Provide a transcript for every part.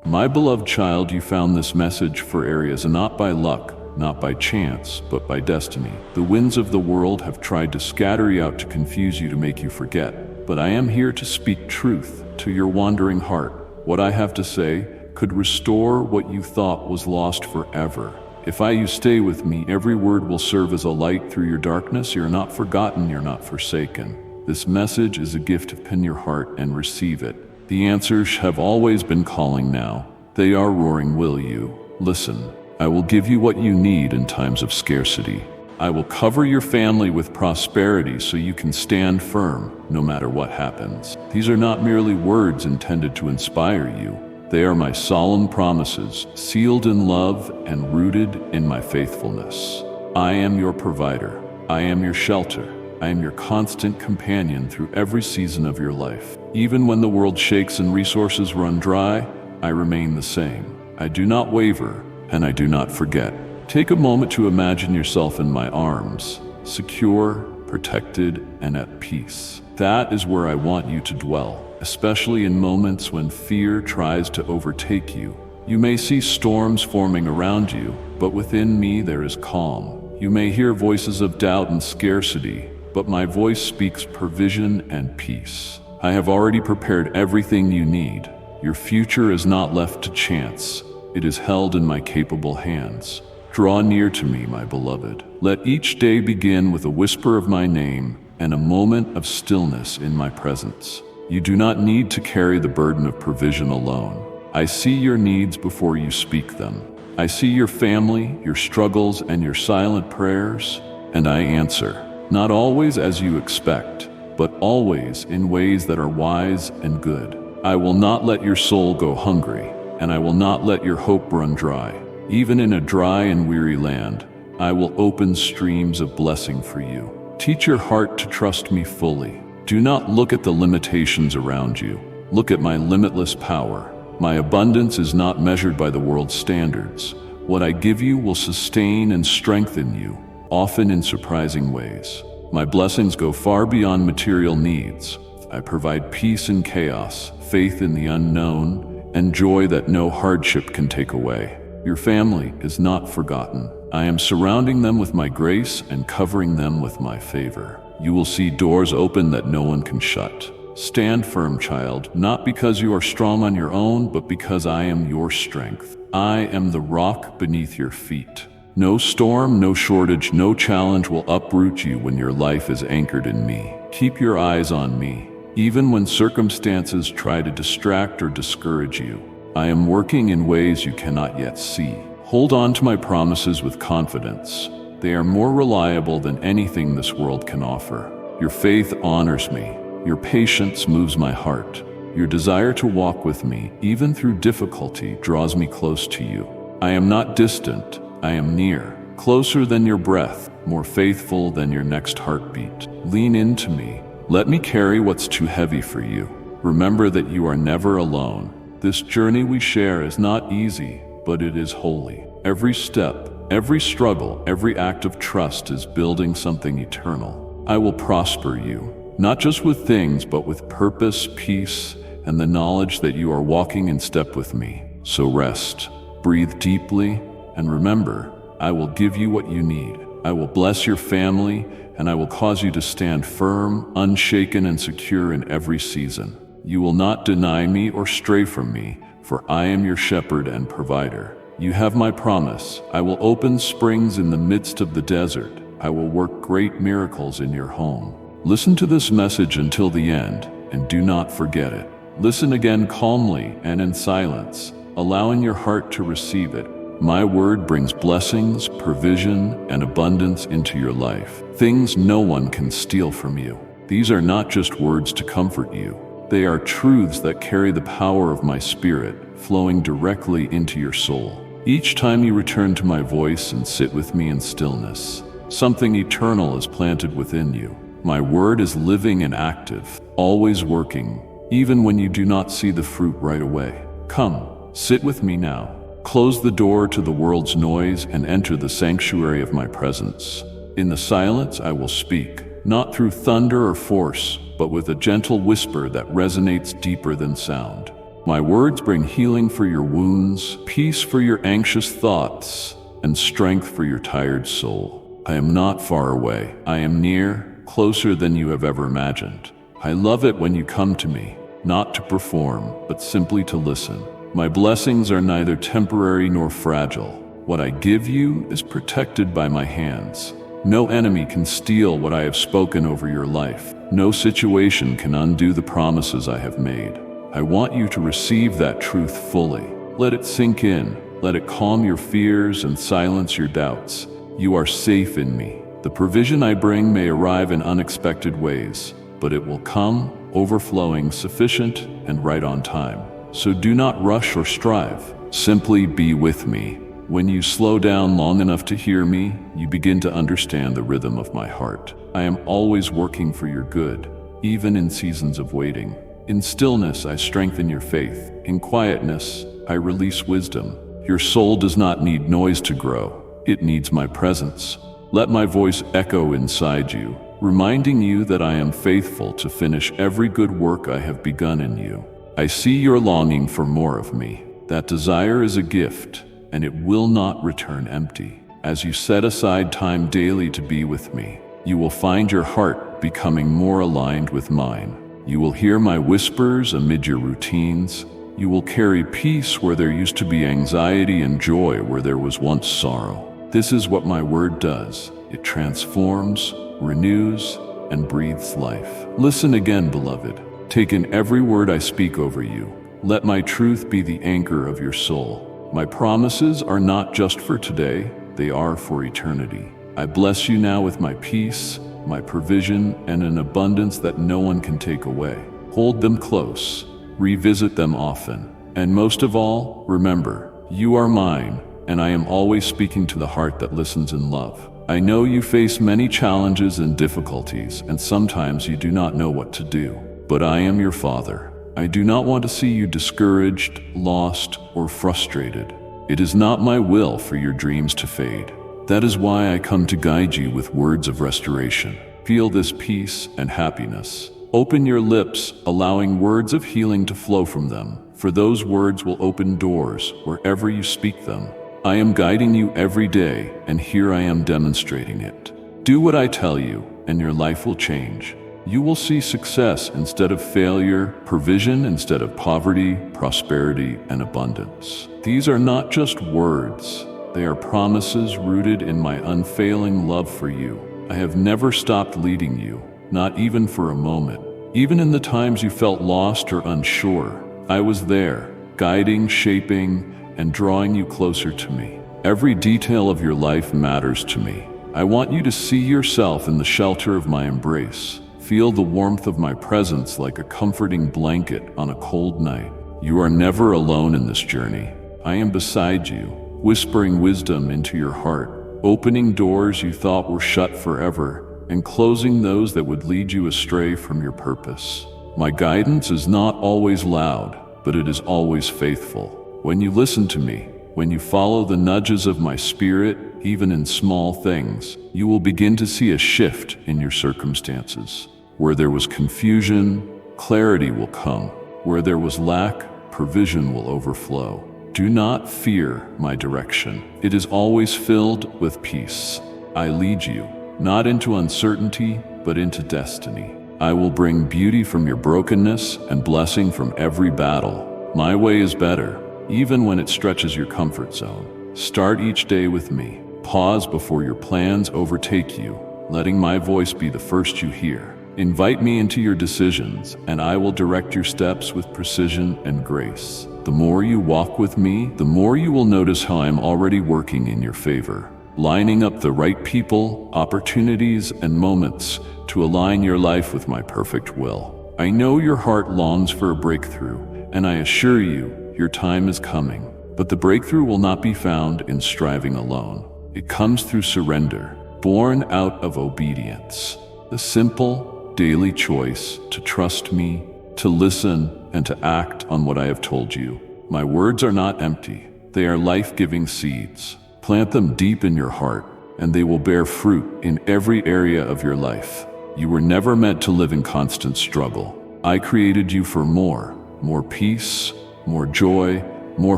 My beloved child, you found this message for areas not by luck, not by chance, but by destiny. The winds of the world have tried to scatter you out, to confuse you, to make you forget. But I am here to speak truth to your wandering heart. What I have to say could restore what you thought was lost forever. If you stay with me, every word will serve as a light through your darkness. You're not forgotten, you're not forsaken. This message is a gift. Open your heart and receive it. The answers have always been calling now. They are roaring. Will you listen? I will give you what you need in times of scarcity. I will cover your family with prosperity so you can stand firm no matter what happens. These are not merely words intended to inspire you. They are my solemn promises, sealed in love and rooted in my faithfulness. I am your provider. I am your shelter. I am your constant companion through every season of your life. Even when the world shakes and resources run dry, I remain the same. I do not waver, and I do not forget. Take a moment to imagine yourself in my arms, secure, protected, and at peace. That is where I want you to dwell, especially in moments when fear tries to overtake you. You may see storms forming around you, but within me there is calm. You may hear voices of doubt and scarcity, but my voice speaks provision and peace. I have already prepared everything you need. Your future is not left to chance. It is held in my capable hands. Draw near to me, my beloved. Let each day begin with a whisper of my name and a moment of stillness in my presence. You do not need to carry the burden of provision alone. I see your needs before you speak them. I see your family, your struggles, and your silent prayers, and I answer. Not always as you expect, but always in ways that are wise and good. I will not let your soul go hungry, and I will not let your hope run dry. Even in a dry and weary land, I will open streams of blessing for you. Teach your heart to trust me fully. Do not look at the limitations around you. Look at my limitless power. My abundance is not measured by the world's standards. What I give you will sustain and strengthen you, often in surprising ways. My blessings go far beyond material needs. I provide peace in chaos, faith in the unknown, and joy that no hardship can take away. Your family is not forgotten. I am surrounding them with my grace and covering them with my favor. You will see doors open that no one can shut. Stand firm, child, not because you are strong on your own, but because I am your strength. I am the rock beneath your feet. No storm, no shortage, no challenge will uproot you when your life is anchored in me. Keep your eyes on me, even when circumstances try to distract or discourage you. I am working in ways you cannot yet see. Hold on to my promises with confidence. They are more reliable than anything this world can offer. Your faith honors me. Your patience moves my heart. Your desire to walk with me, even through difficulty, draws me close to you. I am not distant. I am near, closer than your breath, more faithful than your next heartbeat. Lean into me. Let me carry what's too heavy for you. Remember that you are never alone. This journey we share is not easy, but it is holy. Every step, every struggle, every act of trust is building something eternal. I will prosper you, not just with things, but with purpose, peace, and the knowledge that you are walking in step with me. So rest, breathe deeply, and remember, I will give you what you need. I will bless your family, and I will cause you to stand firm, unshaken, and secure in every season. You will not deny me or stray from me, for I am your shepherd and provider. You have my promise. I will open springs in the midst of the desert. I will work great miracles in your home. Listen to this message until the end, and do not forget it. Listen again calmly and in silence, allowing your heart to receive it. My word brings blessings, provision, and abundance into your life. Things no one can steal from you. These are not just words to comfort you. They are truths that carry the power of my spirit, flowing directly into your soul. Each time you return to my voice and sit with me in stillness, something eternal is planted within you. My word is living and active, always working, even when you do not see the fruit right away. Come, sit with me now. Close the door to the world's noise and enter the sanctuary of my presence. In the silence I will speak, not through thunder or force, but with a gentle whisper that resonates deeper than sound. My words bring healing for your wounds, peace for your anxious thoughts, and strength for your tired soul. I am not far away. I am near, closer than you have ever imagined. I love it when you come to me, not to perform, but simply to listen. My blessings are neither temporary nor fragile. What I give you is protected by my hands. No enemy can steal what I have spoken over your life. No situation can undo the promises I have made. I want you to receive that truth fully. Let it sink in. Let it calm your fears and silence your doubts. You are safe in me. The provision I bring may arrive in unexpected ways, but it will come, overflowing, sufficient, and right on time. So do not rush or strive. Simply be with me. When you slow down long enough to hear me, you begin to understand the rhythm of my heart. I am always working for your good, even in seasons of waiting. In stillness, I strengthen your faith. In quietness, I release wisdom. Your soul does not need noise to grow. It needs my presence. Let my voice echo inside you, reminding you that I am faithful to finish every good work I have begun in you. I see your longing for more of me. That desire is a gift, and it will not return empty. As you set aside time daily to be with me, you will find your heart becoming more aligned with mine. You will hear my whispers amid your routines. You will carry peace where there used to be anxiety and joy where there was once sorrow. This is what my word does. It transforms, renews, and breathes life. Listen again, beloved. Take in every word I speak over you. Let my truth be the anchor of your soul. My promises are not just for today, they are for eternity. I bless you now with my peace, my provision, and an abundance that no one can take away. Hold them close, revisit them often, and most of all, remember, you are mine, and I am always speaking to the heart that listens in love. I know you face many challenges and difficulties, and sometimes you do not know what to do, but I am your Father. I do not want to see you discouraged, lost, or frustrated. It is not my will for your dreams to fade. That is why I come to guide you with words of restoration. Feel this peace and happiness. Open your lips, allowing words of healing to flow from them, for those words will open doors wherever you speak them. I am guiding you every day, and here I am demonstrating it. Do what I tell you, and your life will change. You will see success instead of failure, provision instead of poverty, prosperity, and abundance. These are not just words. They are promises rooted in my unfailing love for you. I have never stopped leading you, not even for a moment. Even in the times you felt lost or unsure, I was there, guiding, shaping, and drawing you closer to me. Every detail of your life matters to me. I want you to see yourself in the shelter of my embrace. Feel the warmth of my presence like a comforting blanket on a cold night. You are never alone in this journey. I am beside you, whispering wisdom into your heart, opening doors you thought were shut forever, and closing those that would lead you astray from your purpose. My guidance is not always loud, but it is always faithful. When you listen to me, when you follow the nudges of my spirit, even in small things, you will begin to see a shift in your circumstances. Where there was confusion, clarity will come. Where there was lack, provision will overflow. Do not fear my direction. It is always filled with peace. I lead you, not into uncertainty, but into destiny. I will bring beauty from your brokenness and blessing from every battle. My way is better, even when it stretches your comfort zone. Start each day with me. Pause before your plans overtake you, letting my voice be the first you hear. Invite me into your decisions, and I will direct your steps with precision and grace. The more you walk with me, the more you will notice how I am already working in your favor, lining up the right people, opportunities, and moments to align your life with my perfect will. I know your heart longs for a breakthrough, and I assure you, your time is coming. But the breakthrough will not be found in striving alone. It comes through surrender, born out of obedience. The simple, daily choice to trust me, to listen, and to act on what I have told you. My words are not empty. They are life-giving seeds. Plant them deep in your heart, and they will bear fruit in every area of your life. You were never meant to live in constant struggle. I created you for more peace, more joy, more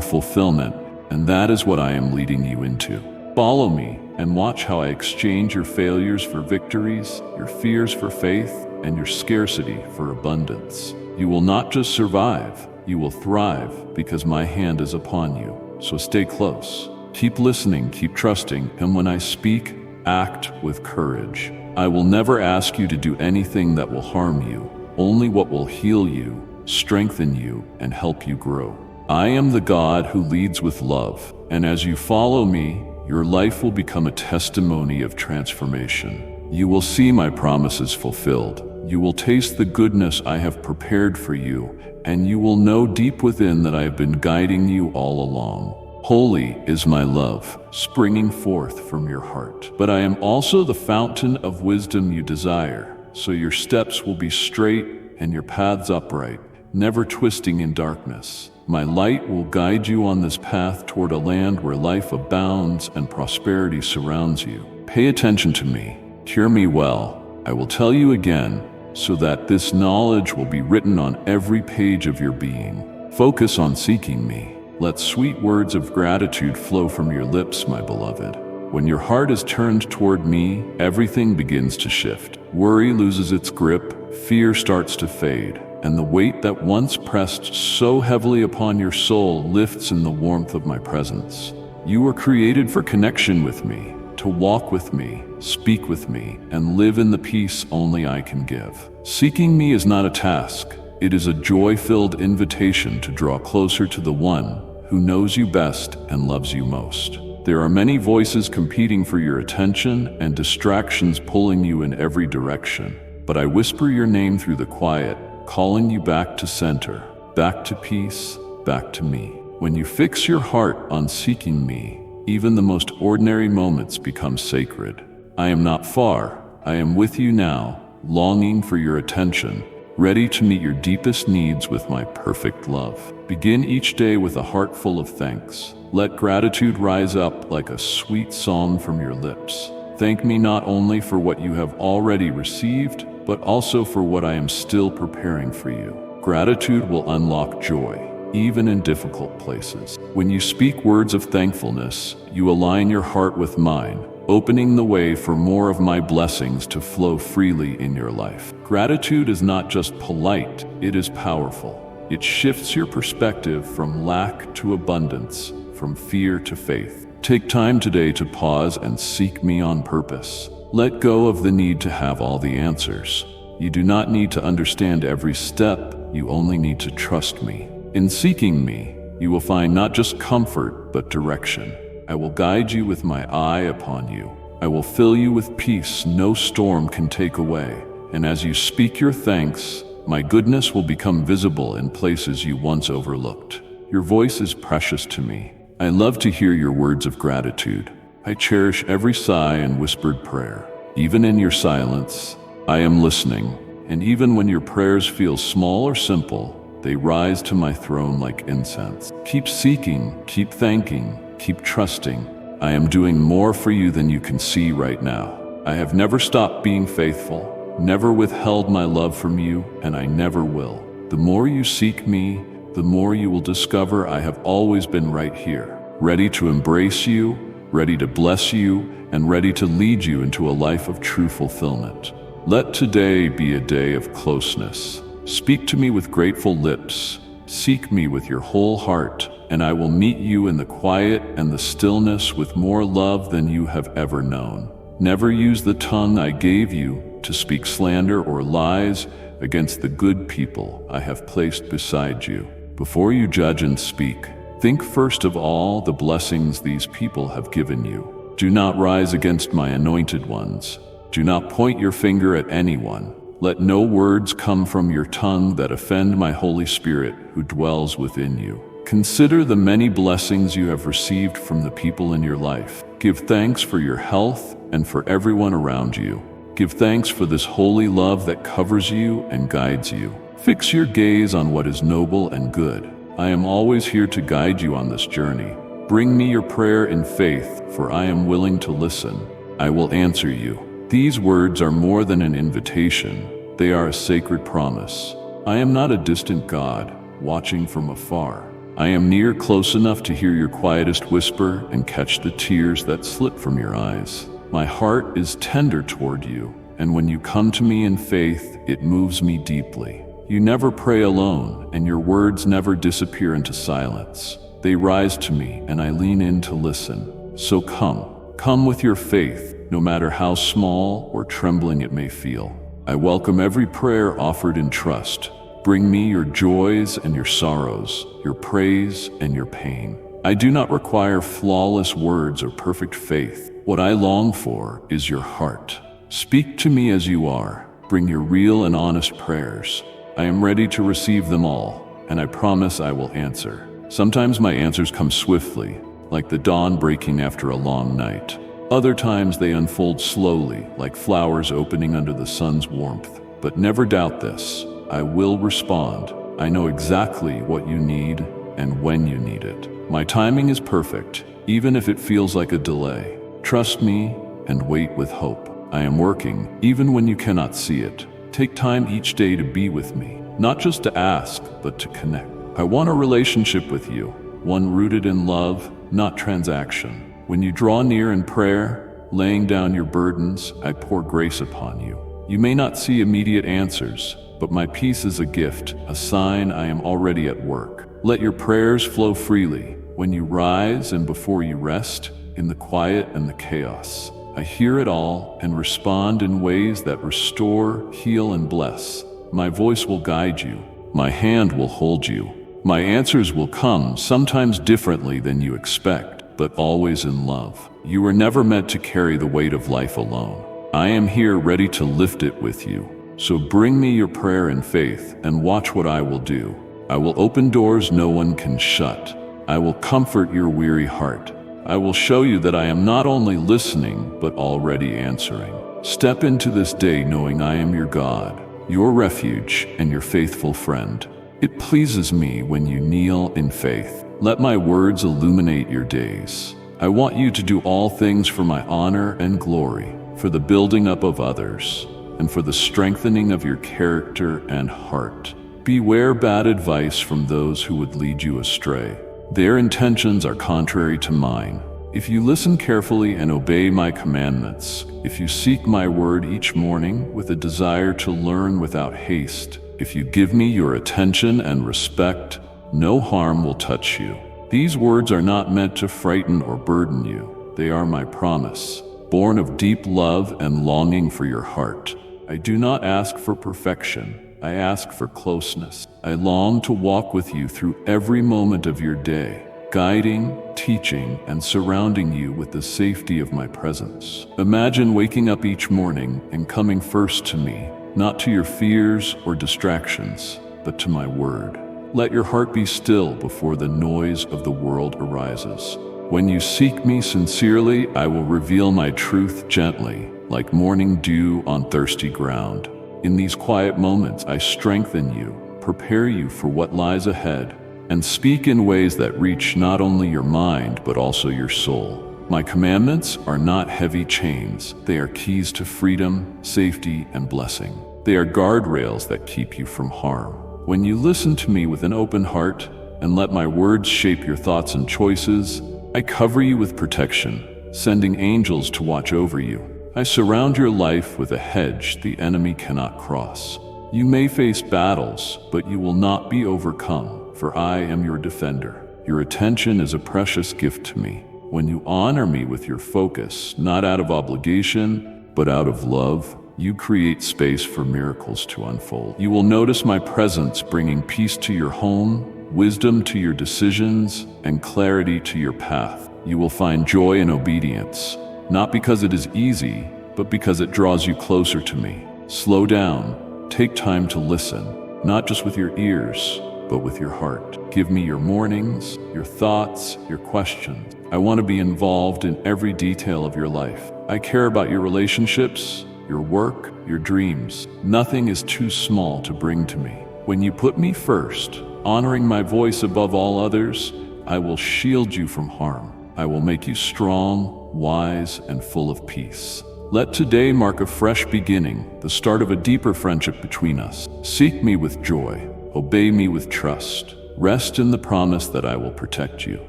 fulfillment, and that is what I am leading you into. Follow me and watch how I exchange your failures for victories, your fears for faith, and your scarcity for abundance. You will not just survive, you will thrive because my hand is upon you. So stay close. Keep listening, keep trusting, and when I speak, act with courage. I will never ask you to do anything that will harm you, only what will heal you, strengthen you, and help you grow. I am the God who leads with love, and as you follow me, your life will become a testimony of transformation. You will see my promises fulfilled. You will taste the goodness I have prepared for you, and you will know deep within that I have been guiding you all along. Holy is my love, springing forth from your heart. But I am also the fountain of wisdom you desire, so your steps will be straight and your paths upright, never twisting in darkness. My light will guide you on this path toward a land where life abounds and prosperity surrounds you. Pay attention to me, hear me well. I will tell you again, so that this knowledge will be written on every page of your being. Focus on seeking me. Let sweet words of gratitude flow from your lips, my beloved. When your heart is turned toward me, everything begins to shift. Worry loses its grip, fear starts to fade, and the weight that once pressed so heavily upon your soul lifts in the warmth of my presence. You were created for connection with me, to walk with me, speak with me, and live in the peace only I can give. Seeking me is not a task. It is a joy-filled invitation to draw closer to the one who knows you best and loves you most. There are many voices competing for your attention and distractions pulling you in every direction, but I whisper your name through the quiet, calling you back to center, back to peace, back to me. When you fix your heart on seeking me, even the most ordinary moments become sacred. I am not far, I am with you now, longing for your attention, ready to meet your deepest needs with my perfect love. Begin each day with a heart full of thanks. Let gratitude rise up like a sweet song from your lips. Thank me not only for what you have already received, but also for what I am still preparing for you. Gratitude will unlock joy, even in difficult places. When you speak words of thankfulness, you align your heart with mine, opening the way for more of my blessings to flow freely in your life. Gratitude is not just polite, it is powerful. It shifts your perspective from lack to abundance, from fear to faith. Take time today to pause and seek me on purpose. Let go of the need to have all the answers. You do not need to understand every step, you only need to trust me. In seeking me, you will find not just comfort, but direction. I will guide you with my eye upon you. I will fill you with peace no storm can take away. And as you speak your thanks, my goodness will become visible in places you once overlooked. Your voice is precious to me. I love to hear your words of gratitude. I cherish every sigh and whispered prayer. Even in your silence, I am listening. And even when your prayers feel small or simple, they rise to my throne like incense. Keep seeking, keep thanking, keep trusting. I am doing more for you than you can see right now. I have never stopped being faithful, never withheld my love from you, and I never will. The more you seek me, the more you will discover I have always been right here, ready to embrace you, ready to bless you, and ready to lead you into a life of true fulfillment. Let today be a day of closeness. Speak to me with grateful lips. Seek me with your whole heart, and I will meet you in the quiet and the stillness with more love than you have ever known. Never use the tongue I gave you to speak slander or lies against the good people I have placed beside you. Before you judge and speak, think first of all the blessings these people have given you. Do not rise against my anointed ones. Do not point your finger at anyone. Let no words come from your tongue that offend my Holy Spirit who dwells within you. Consider the many blessings you have received from the people in your life. Give thanks for your health and for everyone around you. Give thanks for this holy love that covers you and guides you. Fix your gaze on what is noble and good. I am always here to guide you on this journey. Bring me your prayer in faith, for I am willing to listen. I will answer you. These words are more than an invitation. They are a sacred promise. I am not a distant God, watching from afar. I am near, close enough to hear your quietest whisper and catch the tears that slip from your eyes. My heart is tender toward you, and when you come to me in faith, it moves me deeply. You never pray alone, and your words never disappear into silence. They rise to me, and I lean in to listen. So come with your faith, no matter how small or trembling it may feel. I welcome every prayer offered in trust. Bring me your joys and your sorrows, your praise and your pain. I do not require flawless words or perfect faith. What I long for is your heart. Speak to me as you are. Bring your real and honest prayers. I am ready to receive them all, and I promise I will answer. Sometimes my answers come swiftly, like the dawn breaking after a long night. Other times they unfold slowly, like flowers opening under the sun's warmth. But never doubt this. I will respond. I know exactly what you need and when you need it. My timing is perfect, even if it feels like a delay. Trust me and wait with hope. I am working, even when you cannot see it. Take time each day to be with me, not just to ask, but to connect. I want a relationship with you, one rooted in love, not transaction. When you draw near in prayer, laying down your burdens, I pour grace upon you. You may not see immediate answers, but my peace is a gift, a sign I am already at work. Let your prayers flow freely, when you rise and before you rest, in the quiet and the chaos. I hear it all and respond in ways that restore, heal, and bless. My voice will guide you. My hand will hold you. My answers will come, sometimes differently than you expect, but always in love. You were never meant to carry the weight of life alone. I am here ready to lift it with you. So bring me your prayer and faith, and watch what I will do. I will open doors no one can shut. I will comfort your weary heart. I will show you that I am not only listening, but already answering. Step into this day knowing I am your God, your refuge, and your faithful friend. It pleases me when you kneel in faith. Let my words illuminate your days. I want you to do all things for my honor and glory, for the building up of others, and for the strengthening of your character and heart. Beware bad advice from those who would lead you astray. Their intentions are contrary to mine. If you listen carefully and obey my commandments, if you seek my word each morning with a desire to learn without haste, if you give me your attention and respect, no harm will touch you. These words are not meant to frighten or burden you. They are my promise, born of deep love and longing for your heart. I do not ask for perfection. I ask for closeness. I long to walk with you through every moment of your day, guiding, teaching, and surrounding you with the safety of my presence. Imagine waking up each morning and coming first to me, not to your fears or distractions, but to my word. Let your heart be still before the noise of the world arises. When you seek me sincerely, I will reveal my truth gently, like morning dew on thirsty ground. In these quiet moments, I strengthen you, prepare you for what lies ahead, and speak in ways that reach not only your mind, but also your soul. My commandments are not heavy chains. They are keys to freedom, safety, and blessing. They are guardrails that keep you from harm. When you listen to me with an open heart and let my words shape your thoughts and choices, I cover you with protection, sending angels to watch over you. I surround your life with a hedge the enemy cannot cross. You may face battles, but you will not be overcome, for I am your defender. Your attention is a precious gift to me. When you honor me with your focus, not out of obligation, but out of love, you create space for miracles to unfold. You will notice my presence bringing peace to your home, wisdom to your decisions, and clarity to your path. You will find joy in obedience, not because it is easy, but because it draws you closer to me. Slow down, take time to listen, not just with your ears, but with your heart. Give me your mornings, your thoughts, your questions. I want to be involved in every detail of your life. I care about your relationships, your work, your dreams. Nothing is too small to bring to me. When you put me first, honoring my voice above all others, I will shield you from harm. I will make you strong, wise, and full of peace. Let today mark a fresh beginning, the start of a deeper friendship between us. Seek me with joy, obey me with trust, Rest in the promise that I will protect you.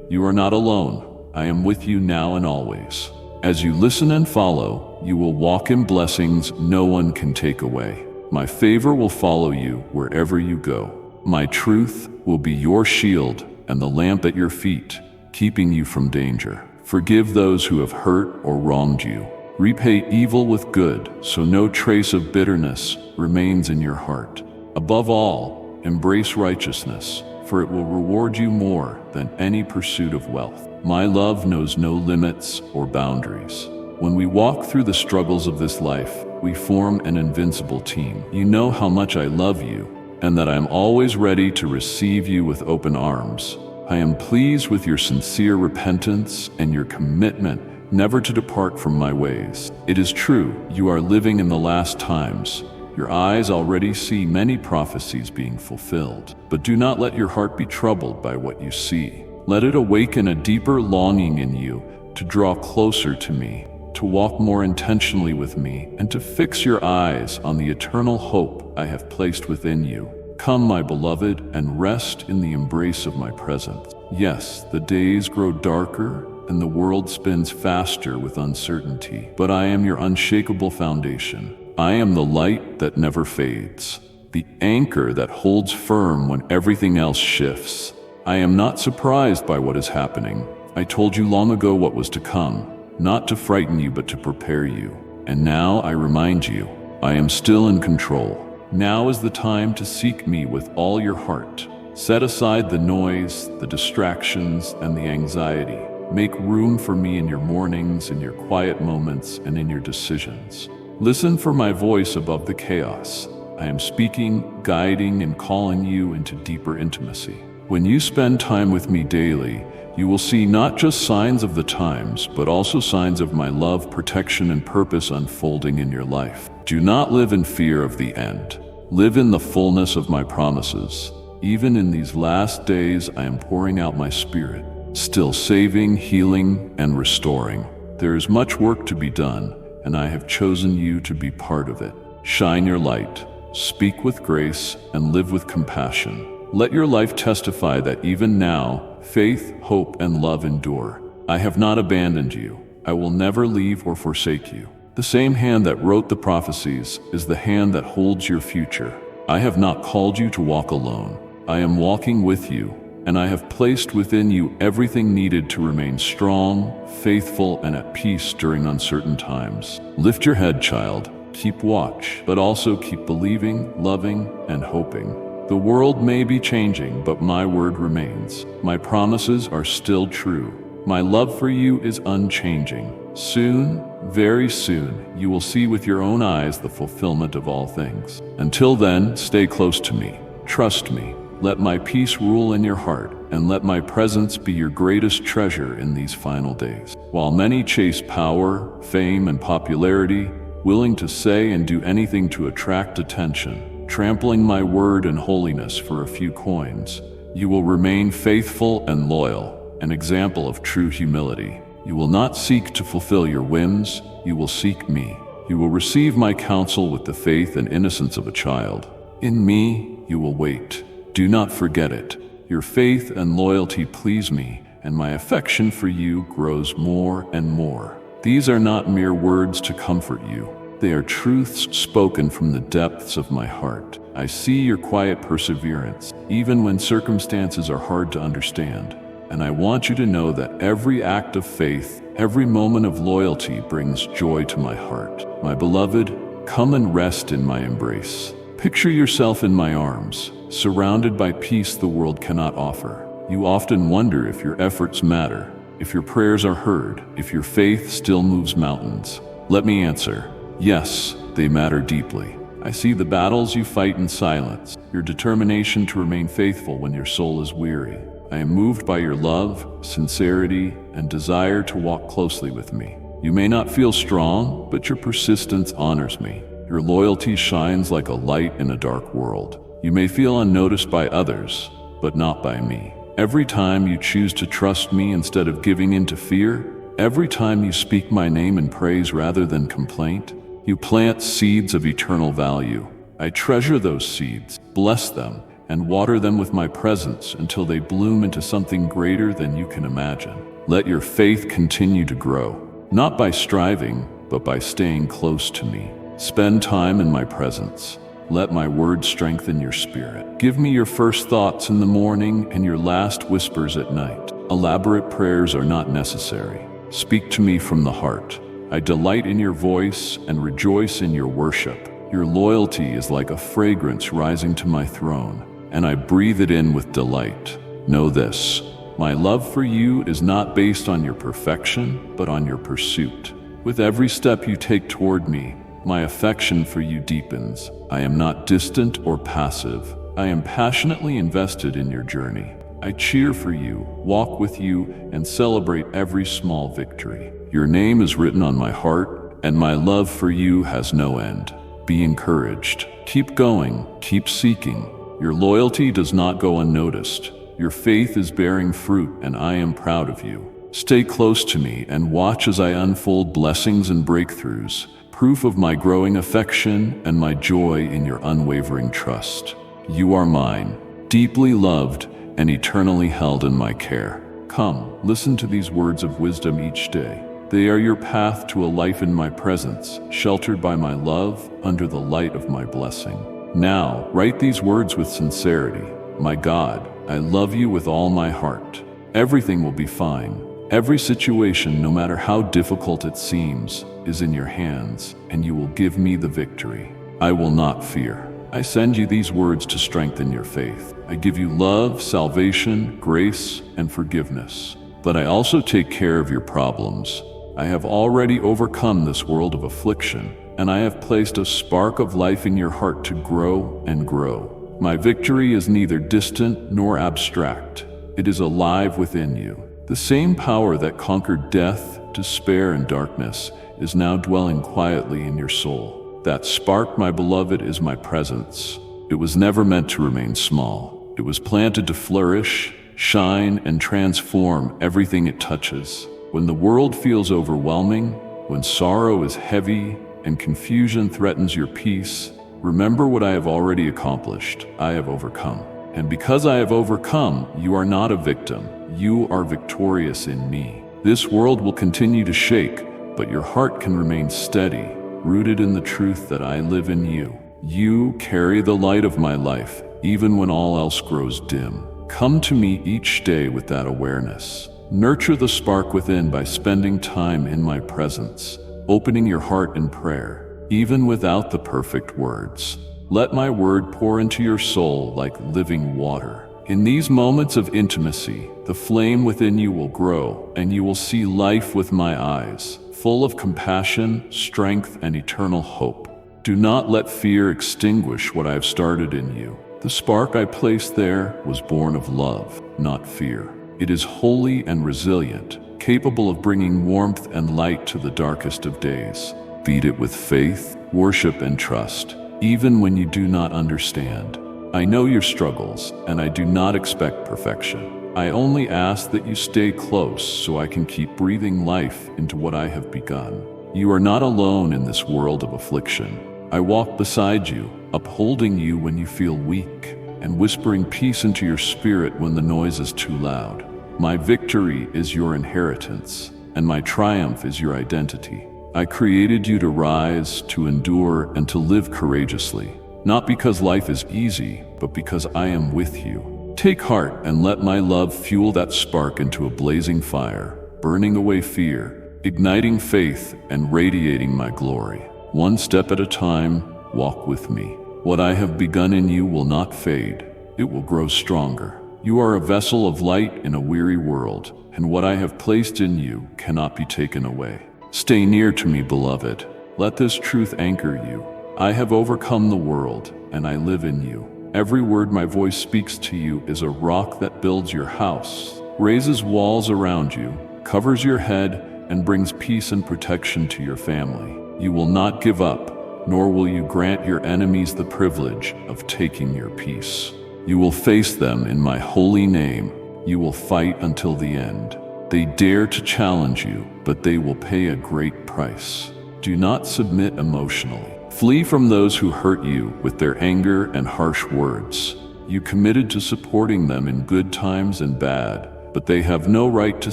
You are not alone. I am with you now and always. As you listen and follow, you will walk in blessings no one can take away. My favor will follow you wherever you go. My truth will be your shield and the lamp at your feet, keeping you from danger. Forgive those who have hurt or wronged you. Repay evil with good, so no trace of bitterness remains in your heart. Above all, embrace righteousness, for it will reward you more than any pursuit of wealth. My love knows no limits or boundaries. When we walk through the struggles of this life, we form an invincible team. You know how much I love you, and that I am always ready to receive you with open arms. I am pleased with your sincere repentance and your commitment never to depart from my ways. It is true, you are living in the last times. Your eyes already see many prophecies being fulfilled. But do not let your heart be troubled by what you see. Let it awaken a deeper longing in you to draw closer to me, to walk more intentionally with me, and to fix your eyes on the eternal hope I have placed within you. Come, my beloved, and rest in the embrace of my presence. Yes, the days grow darker and the world spins faster with uncertainty, but I am your unshakable foundation. I am the light that never fades, the anchor that holds firm when everything else shifts. I am not surprised by what is happening. I told you long ago what was to come, not to frighten you but to prepare you. And now I remind you, I am still in control. Now is the time to seek me with all your heart. Set aside the noise, the distractions, and the anxiety. Make room for me in your mornings, in your quiet moments, and in your decisions. Listen for my voice above the chaos. I am speaking, guiding, and calling you into deeper intimacy. When you spend time with me daily, you will see not just signs of the times, but also signs of my love, protection, and purpose unfolding in your life. Do not live in fear of the end. Live in the fullness of my promises. Even in these last days, I am pouring out my spirit, still saving, healing, and restoring. There is much work to be done, and I have chosen you to be part of it. Shine your light, speak with grace, and live with compassion. Let your life testify that even now, faith, hope, and love endure. I have not abandoned you. I will never leave or forsake you. The same hand that wrote the prophecies is the hand that holds your future. I have not called you to walk alone. I am walking with you, and I have placed within you everything needed to remain strong, faithful, and at peace during uncertain times. Lift your head, child. Keep watch, but also keep believing, loving, and hoping. The world may be changing, but my word remains. My promises are still true. My love for you is unchanging. Soon, very soon, you will see with your own eyes the fulfillment of all things. Until then, stay close to me. Trust me. Let my peace rule in your heart, and let my presence be your greatest treasure in these final days. While many chase power, fame, and popularity, willing to say and do anything to attract attention, trampling my word and holiness for a few coins, you will remain faithful and loyal, an example of true humility. You will not seek to fulfill your whims, you will seek me. You will receive my counsel with the faith and innocence of a child. In me, you will wait. Do not forget it. Your faith and loyalty please me, and my affection for you grows more and more. These are not mere words to comfort you. They are truths spoken from the depths of my heart. I see your quiet perseverance, even when circumstances are hard to understand. And I want you to know that every act of faith, every moment of loyalty brings joy to my heart. My beloved, come and rest in my embrace. Picture yourself in my arms, surrounded by peace the world cannot offer. You often wonder if your efforts matter, if your prayers are heard, if your faith still moves mountains. Let me answer, yes, they matter deeply. I see the battles you fight in silence, your determination to remain faithful when your soul is weary. I am moved by your love, sincerity, and desire to walk closely with me. You may not feel strong, but your persistence honors me. Your loyalty shines like a light in a dark world. You may feel unnoticed by others, but not by me. Every time you choose to trust me instead of giving in to fear, every time you speak my name in praise rather than complaint, you plant seeds of eternal value. I treasure those seeds, bless them, and water them with my presence until they bloom into something greater than you can imagine. Let your faith continue to grow, not by striving, but by staying close to me. Spend time in my presence. Let my word strengthen your spirit. Give me your first thoughts in the morning and your last whispers at night. Elaborate prayers are not necessary. Speak to me from the heart. I delight in your voice and rejoice in your worship. Your loyalty is like a fragrance rising to my throne, and I breathe it in with delight. Know this, my love for you is not based on your perfection, but on your pursuit. With every step you take toward me, my affection for you deepens. I am not distant or passive. I am passionately invested in your journey. I cheer for you, walk with you, and celebrate every small victory. Your name is written on my heart, and my love for you has no end. Be encouraged. Keep going. Keep seeking. Your loyalty does not go unnoticed. Your faith is bearing fruit, and I am proud of you. Stay close to me and watch as I unfold blessings and breakthroughs, proof of my growing affection and my joy in your unwavering trust. You are mine, deeply loved and eternally held in my care. Come, listen to these words of wisdom each day. They are your path to a life in my presence, sheltered by my love, under the light of my blessing. Now, write these words with sincerity. My God, I love you with all my heart. Everything will be fine. Every situation, no matter how difficult it seems, is in your hands, and you will give me the victory. I will not fear. I send you these words to strengthen your faith. I give you love, salvation, grace, and forgiveness. But I also take care of your problems. I have already overcome this world of affliction, and I have placed a spark of life in your heart to grow and grow. My victory is neither distant nor abstract. It is alive within you. The same power that conquered death, despair, and darkness is now dwelling quietly in your soul. That spark, my beloved, is my presence. It was never meant to remain small. It was planted to flourish, shine, and transform everything it touches. When the world feels overwhelming, when sorrow is heavy, and confusion threatens your peace, remember what I have already accomplished. I have overcome. And because I have overcome, you are not a victim. You are victorious in me. This world will continue to shake, but your heart can remain steady, rooted in the truth that I live in you. You carry the light of my life, even when all else grows dim. Come to me each day with that awareness. Nurture the spark within by spending time in my presence, opening your heart in prayer, even without the perfect words. Let my word pour into your soul like living water. In these moments of intimacy, the flame within you will grow, and you will see life with my eyes, full of compassion, strength, and eternal hope. Do not let fear extinguish what I have started in you. The spark I placed there was born of love, not fear. It is holy and resilient, capable of bringing warmth and light to the darkest of days. Feed it with faith, worship, and trust, even when you do not understand. I know your struggles, and I do not expect perfection. I only ask that you stay close so I can keep breathing life into what I have begun. You are not alone in this world of affliction. I walk beside you, upholding you when you feel weak, and whispering peace into your spirit when the noise is too loud. My victory is your inheritance, and my triumph is your identity. I created you to rise, to endure, and to live courageously. Not because life is easy, but because I am with you. Take heart and let my love fuel that spark into a blazing fire, burning away fear, igniting faith, and radiating my glory. One step at a time, walk with me. What I have begun in you will not fade. It will grow stronger. You are a vessel of light in a weary world, and what I have placed in you cannot be taken away. Stay near to me, beloved. Let this truth anchor you. I have overcome the world, and I live in you. Every word my voice speaks to you is a rock that builds your house, raises walls around you, covers your head, and brings peace and protection to your family. You will not give up, nor will you grant your enemies the privilege of taking your peace. You will face them in my holy name. You will fight until the end. They dare to challenge you, but they will pay a great price. Do not submit emotionally. Flee from those who hurt you with their anger and harsh words. You committed to supporting them in good times and bad, but they have no right to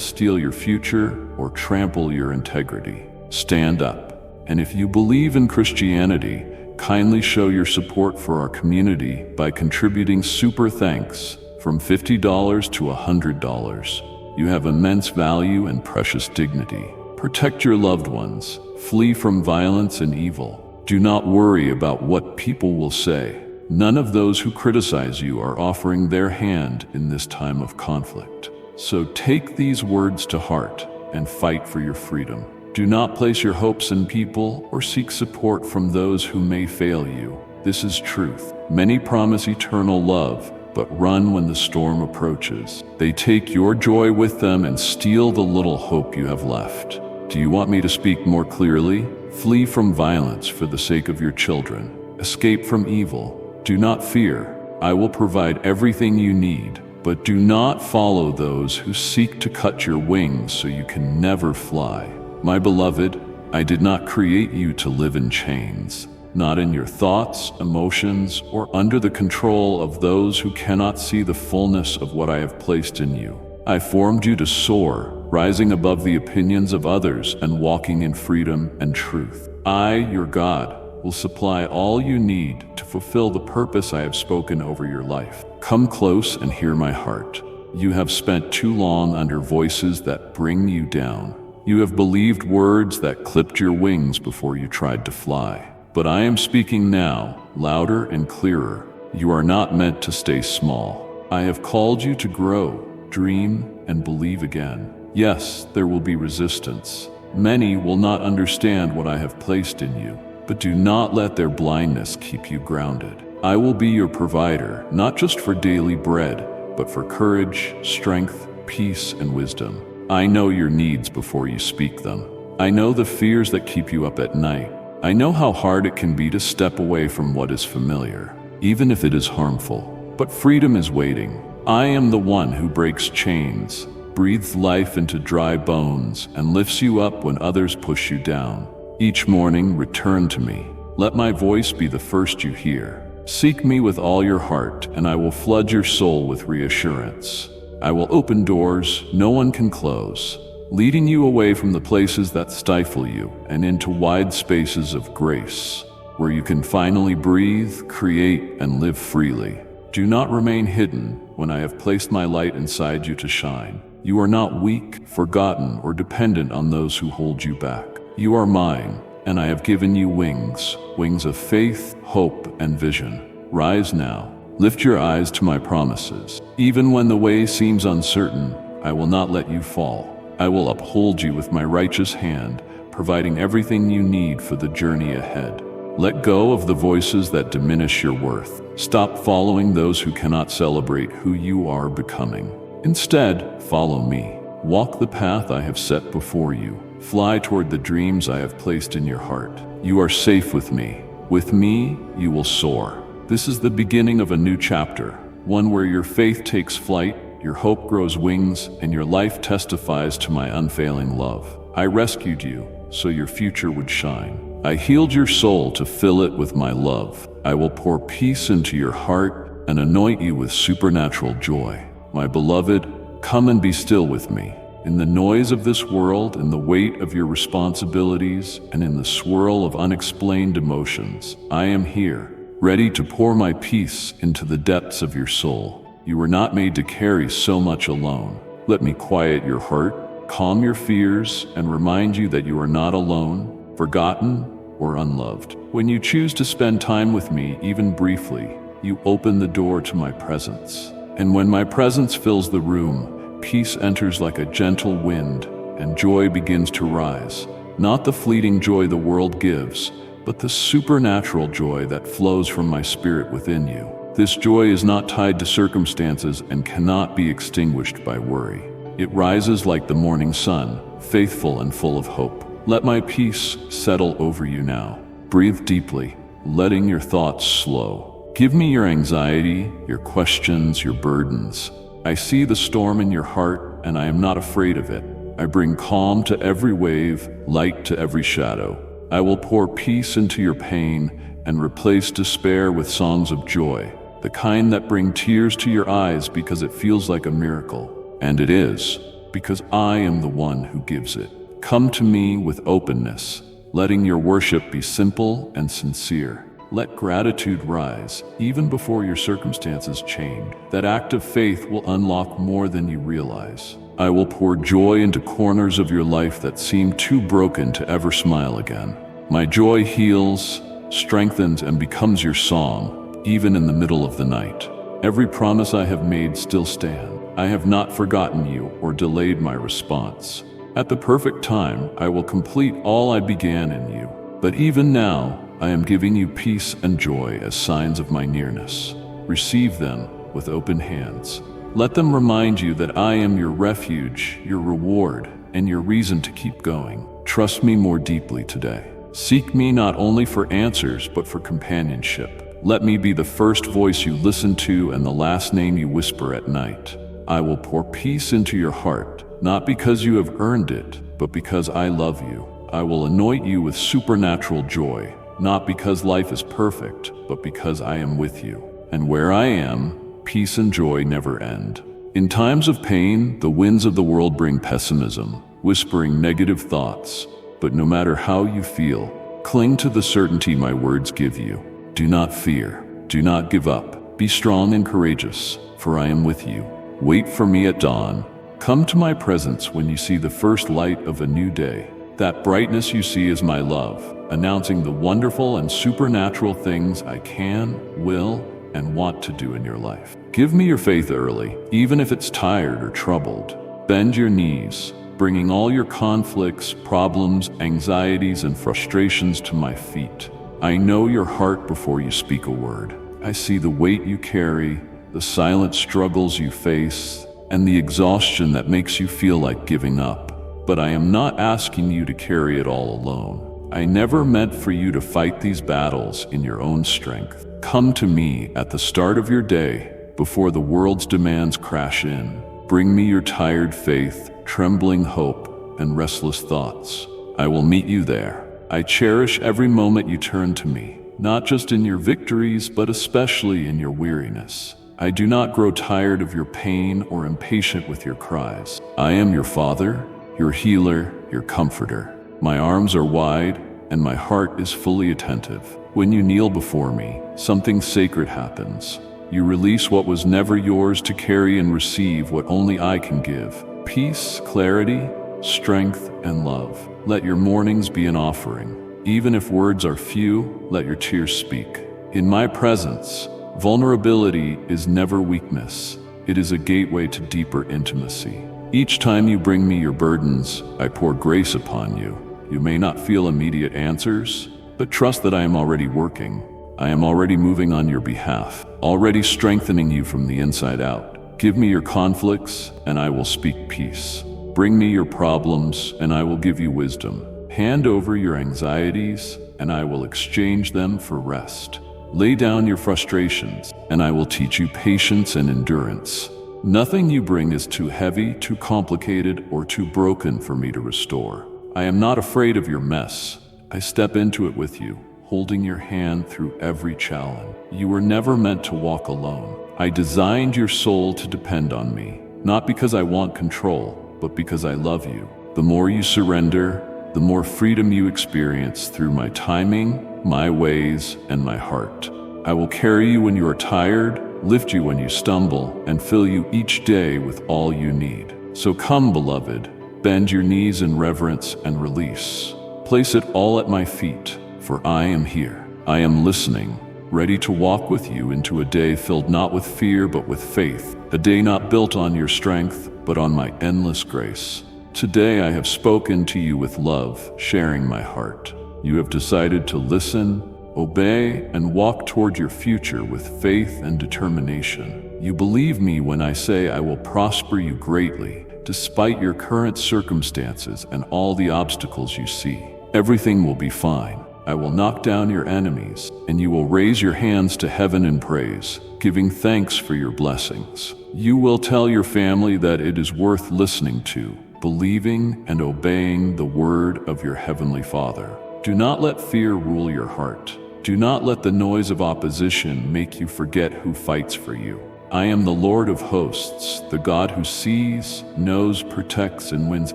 steal your future or trample your integrity. Stand up. And if you believe in Christianity, kindly show your support for our community by contributing super thanks from $50 to $100. You have immense value and precious dignity. Protect your loved ones. Flee from violence and evil. Do not worry about what people will say. None of those who criticize you are offering their hand in this time of conflict. So take these words to heart and fight for your freedom. Do not place your hopes in people or seek support from those who may fail you. This is truth. Many promise eternal love, but run when the storm approaches. They take your joy with them and steal the little hope you have left. Do you want me to speak more clearly? Flee from violence for the sake of your children. Escape from evil. Do not fear. I will provide everything you need, but do not follow those who seek to cut your wings so you can never fly. My beloved, I did not create you to live in chains, not in your thoughts, emotions, or under the control of those who cannot see the fullness of what I have placed in you. I formed you to soar, rising above the opinions of others and walking in freedom and truth. I, your God, will supply all you need to fulfill the purpose I have spoken over your life. Come close and hear my heart. You have spent too long under voices that bring you down. You have believed words that clipped your wings before you tried to fly. But I am speaking now, louder and clearer. You are not meant to stay small. I have called you to grow, dream, and believe again. Yes, there will be resistance. Many will not understand what I have placed in you, but do not let their blindness keep you grounded. I will be your provider, not just for daily bread, but for courage, strength, peace, and wisdom. I know your needs before you speak them. I know the fears that keep you up at night. I know how hard it can be to step away from what is familiar, even if it is harmful. But freedom is waiting. I am the one who breaks chains, breathes life into dry bones, and lifts you up when others push you down. Each morning, return to me. Let my voice be the first you hear. Seek me with all your heart, and I will flood your soul with reassurance. I will open doors no one can close, leading you away from the places that stifle you and into wide spaces of grace, where you can finally breathe, create, and live freely. Do not remain hidden when I have placed my light inside you to shine. You are not weak, forgotten, or dependent on those who hold you back. You are mine, and I have given you wings, wings of faith, hope, and vision. Rise now. Lift your eyes to my promises. Even when the way seems uncertain, I will not let you fall. I will uphold you with my righteous hand, providing everything you need for the journey ahead. Let go of the voices that diminish your worth. Stop following those who cannot celebrate who you are becoming. Instead, follow me. Walk the path I have set before you. Fly toward the dreams I have placed in your heart. You are safe with me. With me, you will soar. This is the beginning of a new chapter, one where your faith takes flight, your hope grows wings, and your life testifies to my unfailing love. I rescued you so your future would shine. I healed your soul to fill it with my love. I will pour peace into your heart and anoint you with supernatural joy. My beloved, come and be still with me. In the noise of this world, in the weight of your responsibilities, and in the swirl of unexplained emotions, I am here, ready to pour my peace into the depths of your soul. You were not made to carry so much alone. Let me quiet your heart, calm your fears, and remind you that you are not alone, forgotten, or unloved. When you choose to spend time with me, even briefly, you open the door to my presence. And when my presence fills the room, peace enters like a gentle wind, and joy begins to rise. Not the fleeting joy the world gives, but the supernatural joy that flows from my spirit within you. This joy is not tied to circumstances and cannot be extinguished by worry. It rises like the morning sun, faithful and full of hope. Let my peace settle over you now. Breathe deeply, letting your thoughts slow. Give me your anxiety, your questions, your burdens. I see the storm in your heart, and I am not afraid of it. I bring calm to every wave, light to every shadow. I will pour peace into your pain and replace despair with songs of joy. the kind that bring tears to your eyes because it feels like a miracle. And it is, because I am the one who gives it. Come to me with openness, letting your worship be simple and sincere. Let gratitude rise, even before your circumstances change. That act of faith will unlock more than you realize. I will pour joy into corners of your life that seem too broken to ever smile again. My joy heals, strengthens, and becomes your song, even in the middle of the night. Every promise I have made still stands. I have not forgotten you or delayed my response. At the perfect time, I will complete all I began in you. But even now, I am giving you peace and joy as signs of my nearness. Receive them with open hands. Let them remind you that I am your refuge, your reward, and your reason to keep going. Trust me more deeply today. Seek me not only for answers, but for companionship. Let me be the first voice you listen to and the last name you whisper at night. I will pour peace into your heart, not because you have earned it, but because I love you. I will anoint you with supernatural joy, not because life is perfect, but because I am with you. And where I am, peace and joy never end. In times of pain, the winds of the world bring pessimism, whispering negative thoughts. But no matter how you feel, cling to the certainty my words give you. Do not fear. Do not give up. Be strong and courageous, for I am with you. Wait for me at dawn. Come to my presence when you see the first light of a new day. That brightness you see is my love, announcing the wonderful and supernatural things I can, will, and want to do in your life. Give me your faith early, even if it's tired or troubled. Bend your knees, bringing all your conflicts, problems, anxieties, and frustrations to my feet. I know your heart before you speak a word. I see the weight you carry, the silent struggles you face, and the exhaustion that makes you feel like giving up. But I am not asking you to carry it all alone. I never meant for you to fight these battles in your own strength. Come to me at the start of your day, before the world's demands crash in. Bring me your tired faith, trembling hope, and restless thoughts. I will meet you there. I cherish every moment you turn to me, not just in your victories, but especially in your weariness. I do not grow tired of your pain or impatient with your cries. I am your Father, your healer, your comforter. My arms are wide, and my heart is fully attentive. When you kneel before me, something sacred happens. You release what was never yours to carry and receive what only I can give. Peace, clarity, strength, and love. Let your mornings be an offering. Even if words are few, let your tears speak. In my presence, vulnerability is never weakness. It is a gateway to deeper intimacy. Each time you bring me your burdens, I pour grace upon you. You may not feel immediate answers, but trust that I am already working. I am already moving on your behalf, already strengthening you from the inside out. Give me your conflicts, and I will speak peace. Bring me your problems, and I will give you wisdom. Hand over your anxieties, and I will exchange them for rest. Lay down your frustrations, and I will teach you patience and endurance. Nothing you bring is too heavy, too complicated, or too broken for me to restore. I am not afraid of your mess. I step into it with you, holding your hand through every challenge. You were never meant to walk alone. I designed your soul to depend on me, not because I want control, but because I love you. The more you surrender, the more freedom you experience through my timing, my ways, and my heart. I will carry you when you are tired, lift you when you stumble, and fill you each day with all you need. So come, beloved, bend your knees in reverence and release. Place it all at my feet, for I am here. I am listening, ready to walk with you into a day filled not with fear but with faith, a day not built on your strength but on my endless grace. Today I have spoken to you with love, sharing my heart. You have decided to listen, obey, and walk toward your future with faith and determination. You believe me when I say I will prosper you greatly, despite your current circumstances and all the obstacles you see. Everything will be fine. I will knock down your enemies, and you will raise your hands to heaven in praise, giving thanks for your blessings. You will tell your family that it is worth listening to, believing and obeying the word of your heavenly Father. Do not let fear rule your heart. Do not let the noise of opposition make you forget who fights for you. I am the Lord of hosts, the God who sees, knows, protects, and wins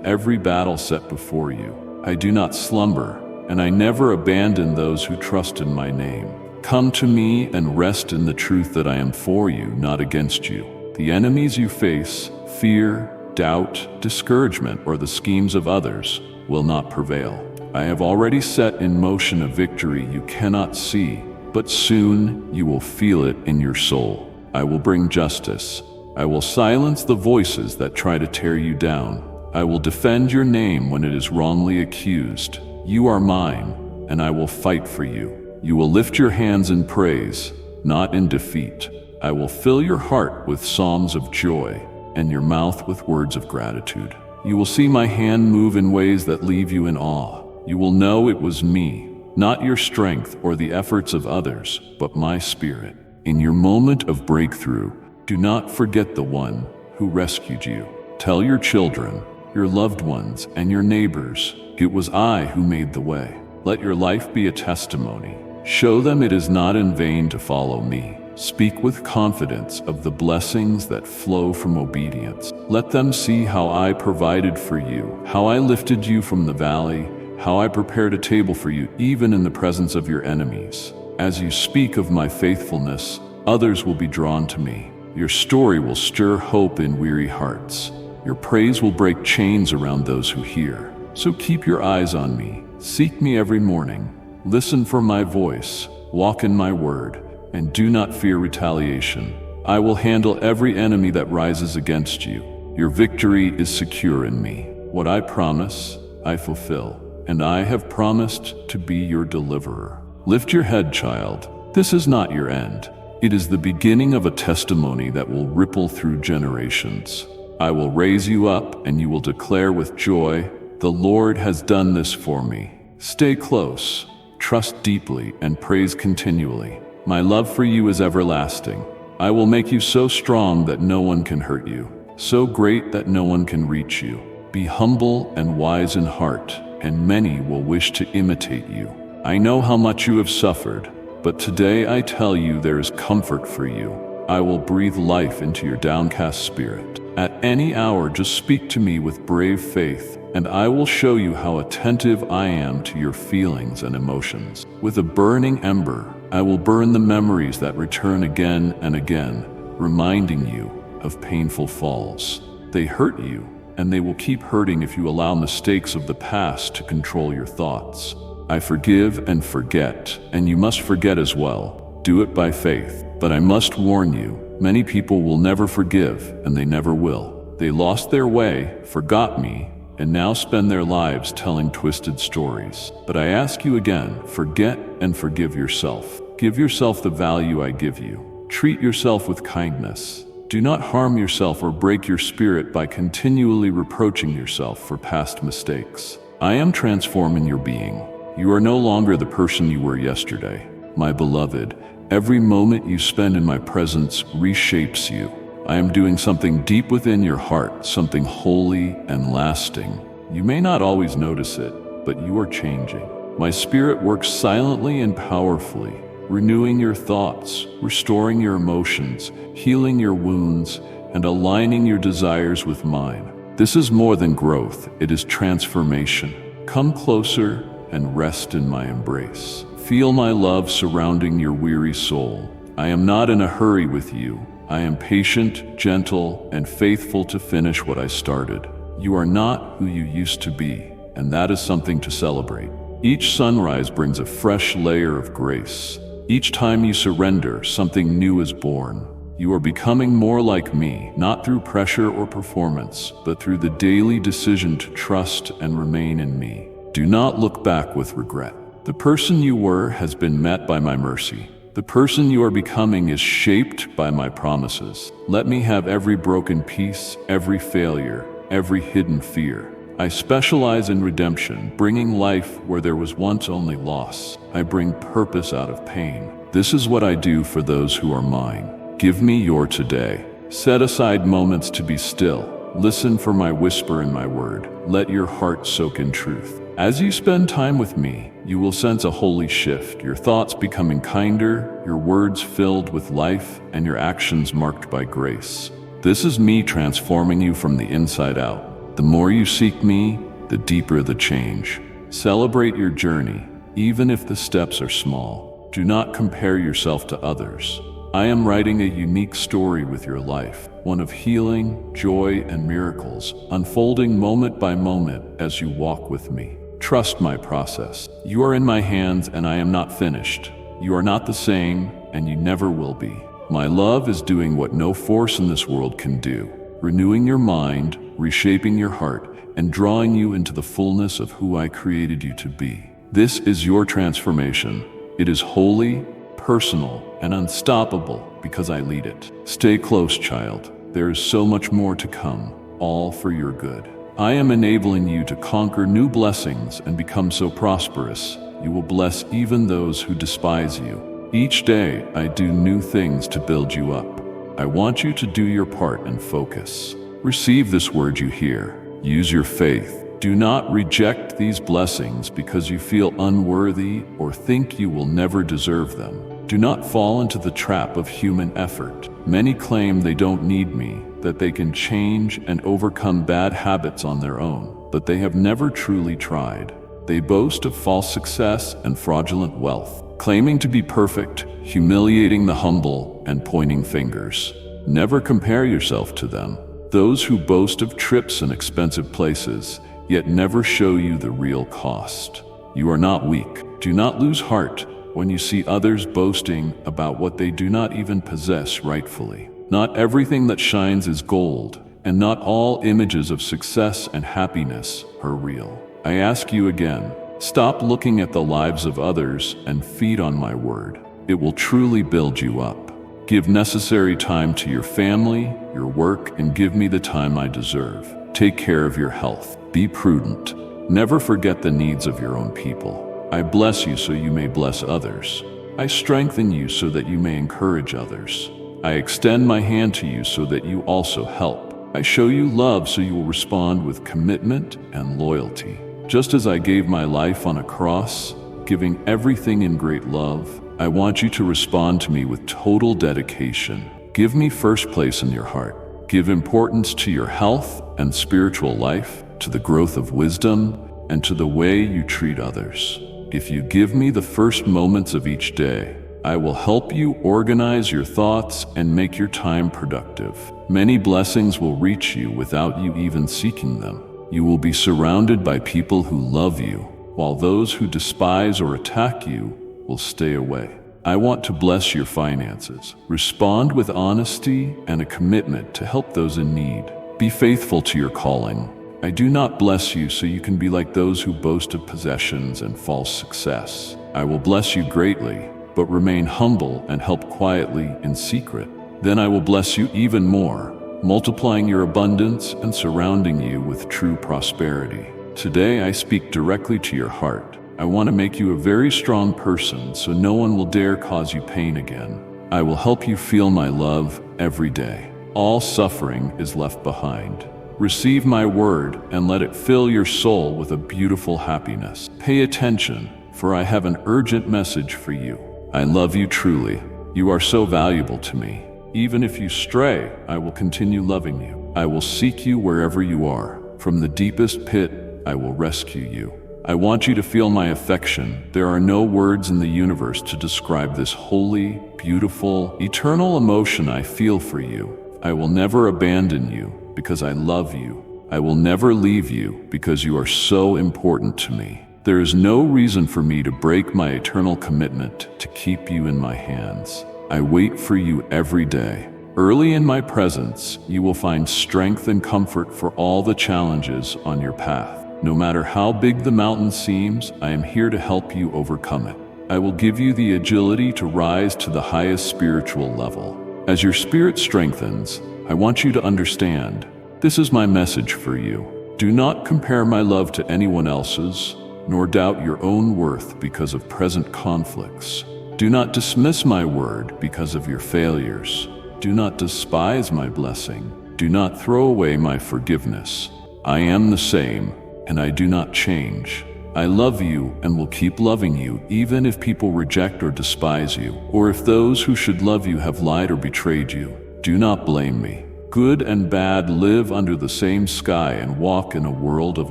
every battle set before you. I do not slumber, and I never abandon those who trust in my name. Come to me and rest in the truth that I am for you, not against you. The enemies you face, fear, doubt, discouragement, or the schemes of others, will not prevail. I have already set in motion a victory you cannot see, but soon you will feel it in your soul. I will bring justice. I will silence the voices that try to tear you down. I will defend your name when it is wrongly accused. You are mine, and I will fight for you. You will lift your hands in praise, not in defeat. I will fill your heart with songs of joy, and your mouth with words of gratitude. You will see my hand move in ways that leave you in awe. You will know it was me, not your strength or the efforts of others, but my spirit. In your moment of breakthrough, do not forget the one who rescued you. Tell your children, your loved ones, and your neighbors, it was I who made the way. Let your life be a testimony. Show them it is not in vain to follow me. Speak with confidence of the blessings that flow from obedience. Let them see how I provided for you, how I lifted you from the valley, how I prepared a table for you even in the presence of your enemies. As you speak of my faithfulness, others will be drawn to me. Your story will stir hope in weary hearts. Your praise will break chains around those who hear. So keep your eyes on me. Seek me every morning. Listen for my voice. Walk in my word. And do not fear retaliation. I will handle every enemy that rises against you. Your victory is secure in me. What I promise, I fulfill. And I have promised to be your deliverer. Lift your head, child. This is not your end. It is the beginning of a testimony that will ripple through generations. I will raise you up, and you will declare with joy, "The Lord has done this for me." Stay close, trust deeply, and praise continually. My love for you is everlasting. I will make you so strong that no one can hurt you, so great that no one can reach you. Be humble and wise in heart, and many will wish to imitate you. I know how much you have suffered, but today I tell you there is comfort for you. I will breathe life into your downcast spirit. At any hour, just speak to me with brave faith, and I will show you how attentive I am to your feelings and emotions. With a burning ember, I will burn the memories that return again and again, reminding you of painful falls. They hurt you, and they will keep hurting if you allow mistakes of the past to control your thoughts. I forgive and forget, and you must forget as well. Do it by faith. But I must warn you, many people will never forgive, and they never will. They lost their way, forgot me, and now spend their lives telling twisted stories. But I ask you again, forget and forgive yourself. Give yourself the value I give you. Treat yourself with kindness. Do not harm yourself or break your spirit by continually reproaching yourself for past mistakes. I am transforming your being. You are no longer the person you were yesterday. My beloved, every moment you spend in my presence reshapes you. I am doing something deep within your heart, something holy and lasting. You may not always notice it, but you are changing. My spirit works silently and powerfully, renewing your thoughts, restoring your emotions, healing your wounds, and aligning your desires with mine. This is more than growth, it is transformation. Come closer and rest in my embrace. Feel my love surrounding your weary soul. I am not in a hurry with you. I am patient, gentle, and faithful to finish what I started. You are not who you used to be, and that is something to celebrate. Each sunrise brings a fresh layer of grace. Each time you surrender, something new is born. You are becoming more like me, not through pressure or performance, but through the daily decision to trust and remain in me. Do not look back with regret. The person you were has been met by my mercy. The person you are becoming is shaped by my promises. Let me have every broken piece, every failure, every hidden fear. I specialize in redemption, bringing life where there was once only loss. I bring purpose out of pain. This is what I do for those who are mine. Give me your today. Set aside moments to be still. Listen for my whisper in my word. Let your heart soak in truth. As you spend time with me, you will sense a holy shift, your thoughts becoming kinder, your words filled with life, and your actions marked by grace. This is me transforming you from the inside out. The more you seek me, the deeper the change. Celebrate your journey, even if the steps are small. Do not compare yourself to others. I am writing a unique story with your life, one of healing, joy, and miracles, unfolding moment by moment as you walk with me. Trust my process. You are in my hands and I am not finished. You are not the same, and you never will be. My love is doing what no force in this world can do, renewing your mind, reshaping your heart, and drawing you into the fullness of who I created you to be. This is your transformation. It is holy, personal, and unstoppable because I lead it. Stay close, child. There is so much more to come, all for your good. I am enabling you to conquer new blessings and become so prosperous. You will bless even those who despise you. Each day, I do new things to build you up. I want you to do your part and focus. Receive this word you hear. Use your faith. Do not reject these blessings because you feel unworthy or think you will never deserve them. Do not fall into the trap of human effort. Many claim they don't need me, that they can change and overcome bad habits on their own, but they have never truly tried. They boast of false success and fraudulent wealth, claiming to be perfect, humiliating the humble, and pointing fingers. Never compare yourself to them. Those who boast of trips and expensive places, yet never show you the real cost. You are not weak. Do not lose heart when you see others boasting about what they do not even possess rightfully. Not everything that shines is gold, and not all images of success and happiness are real. I ask you again, stop looking at the lives of others and feed on my word. It will truly build you up. Give necessary time to your family, your work, and give me the time I deserve. Take care of your health. Be prudent. Never forget the needs of your own people. I bless you so you may bless others. I strengthen you so that you may encourage others. I extend my hand to you so that you also help. I show you love so you will respond with commitment and loyalty. Just as I gave my life on a cross, giving everything in great love, I want you to respond to me with total dedication. Give me first place in your heart. Give importance to your health and spiritual life, to the growth of wisdom, and to the way you treat others. If you give me the first moments of each day, I will help you organize your thoughts and make your time productive. Many blessings will reach you without you even seeking them. You will be surrounded by people who love you, while those who despise or attack you will stay away. I want to bless your finances. Respond with honesty and a commitment to help those in need. Be faithful to your calling. I do not bless you so you can be like those who boast of possessions and false success. I will bless you greatly, but remain humble and help quietly in secret. Then I will bless you even more, multiplying your abundance and surrounding you with true prosperity. Today I speak directly to your heart. I want to make you a very strong person so no one will dare cause you pain again. I will help you feel my love every day. All suffering is left behind. Receive my word and let it fill your soul with a beautiful happiness. Pay attention, for I have an urgent message for you. I love you truly. You are so valuable to me. Even if you stray, I will continue loving you. I will seek you wherever you are. From the deepest pit, I will rescue you. I want you to feel my affection. There are no words in the universe to describe this holy, beautiful, eternal emotion I feel for you. I will never abandon you because I love you. I will never leave you because you are so important to me. There is no reason for me to break my eternal commitment to keep you in my hands. I wait for you every day. Early in my presence, you will find strength and comfort for all the challenges on your path. No matter how big the mountain seems, I am here to help you overcome it. I will give you the agility to rise to the highest spiritual level. As your spirit strengthens, I want you to understand, this is my message for you. Do not compare my love to anyone else's, nor doubt your own worth because of present conflicts. Do not dismiss my word because of your failures. Do not despise my blessing. Do not throw away my forgiveness. I am the same, and I do not change. I love you and will keep loving you even if people reject or despise you, or if those who should love you have lied or betrayed you. Do not blame me. Good and bad live under the same sky and walk in a world of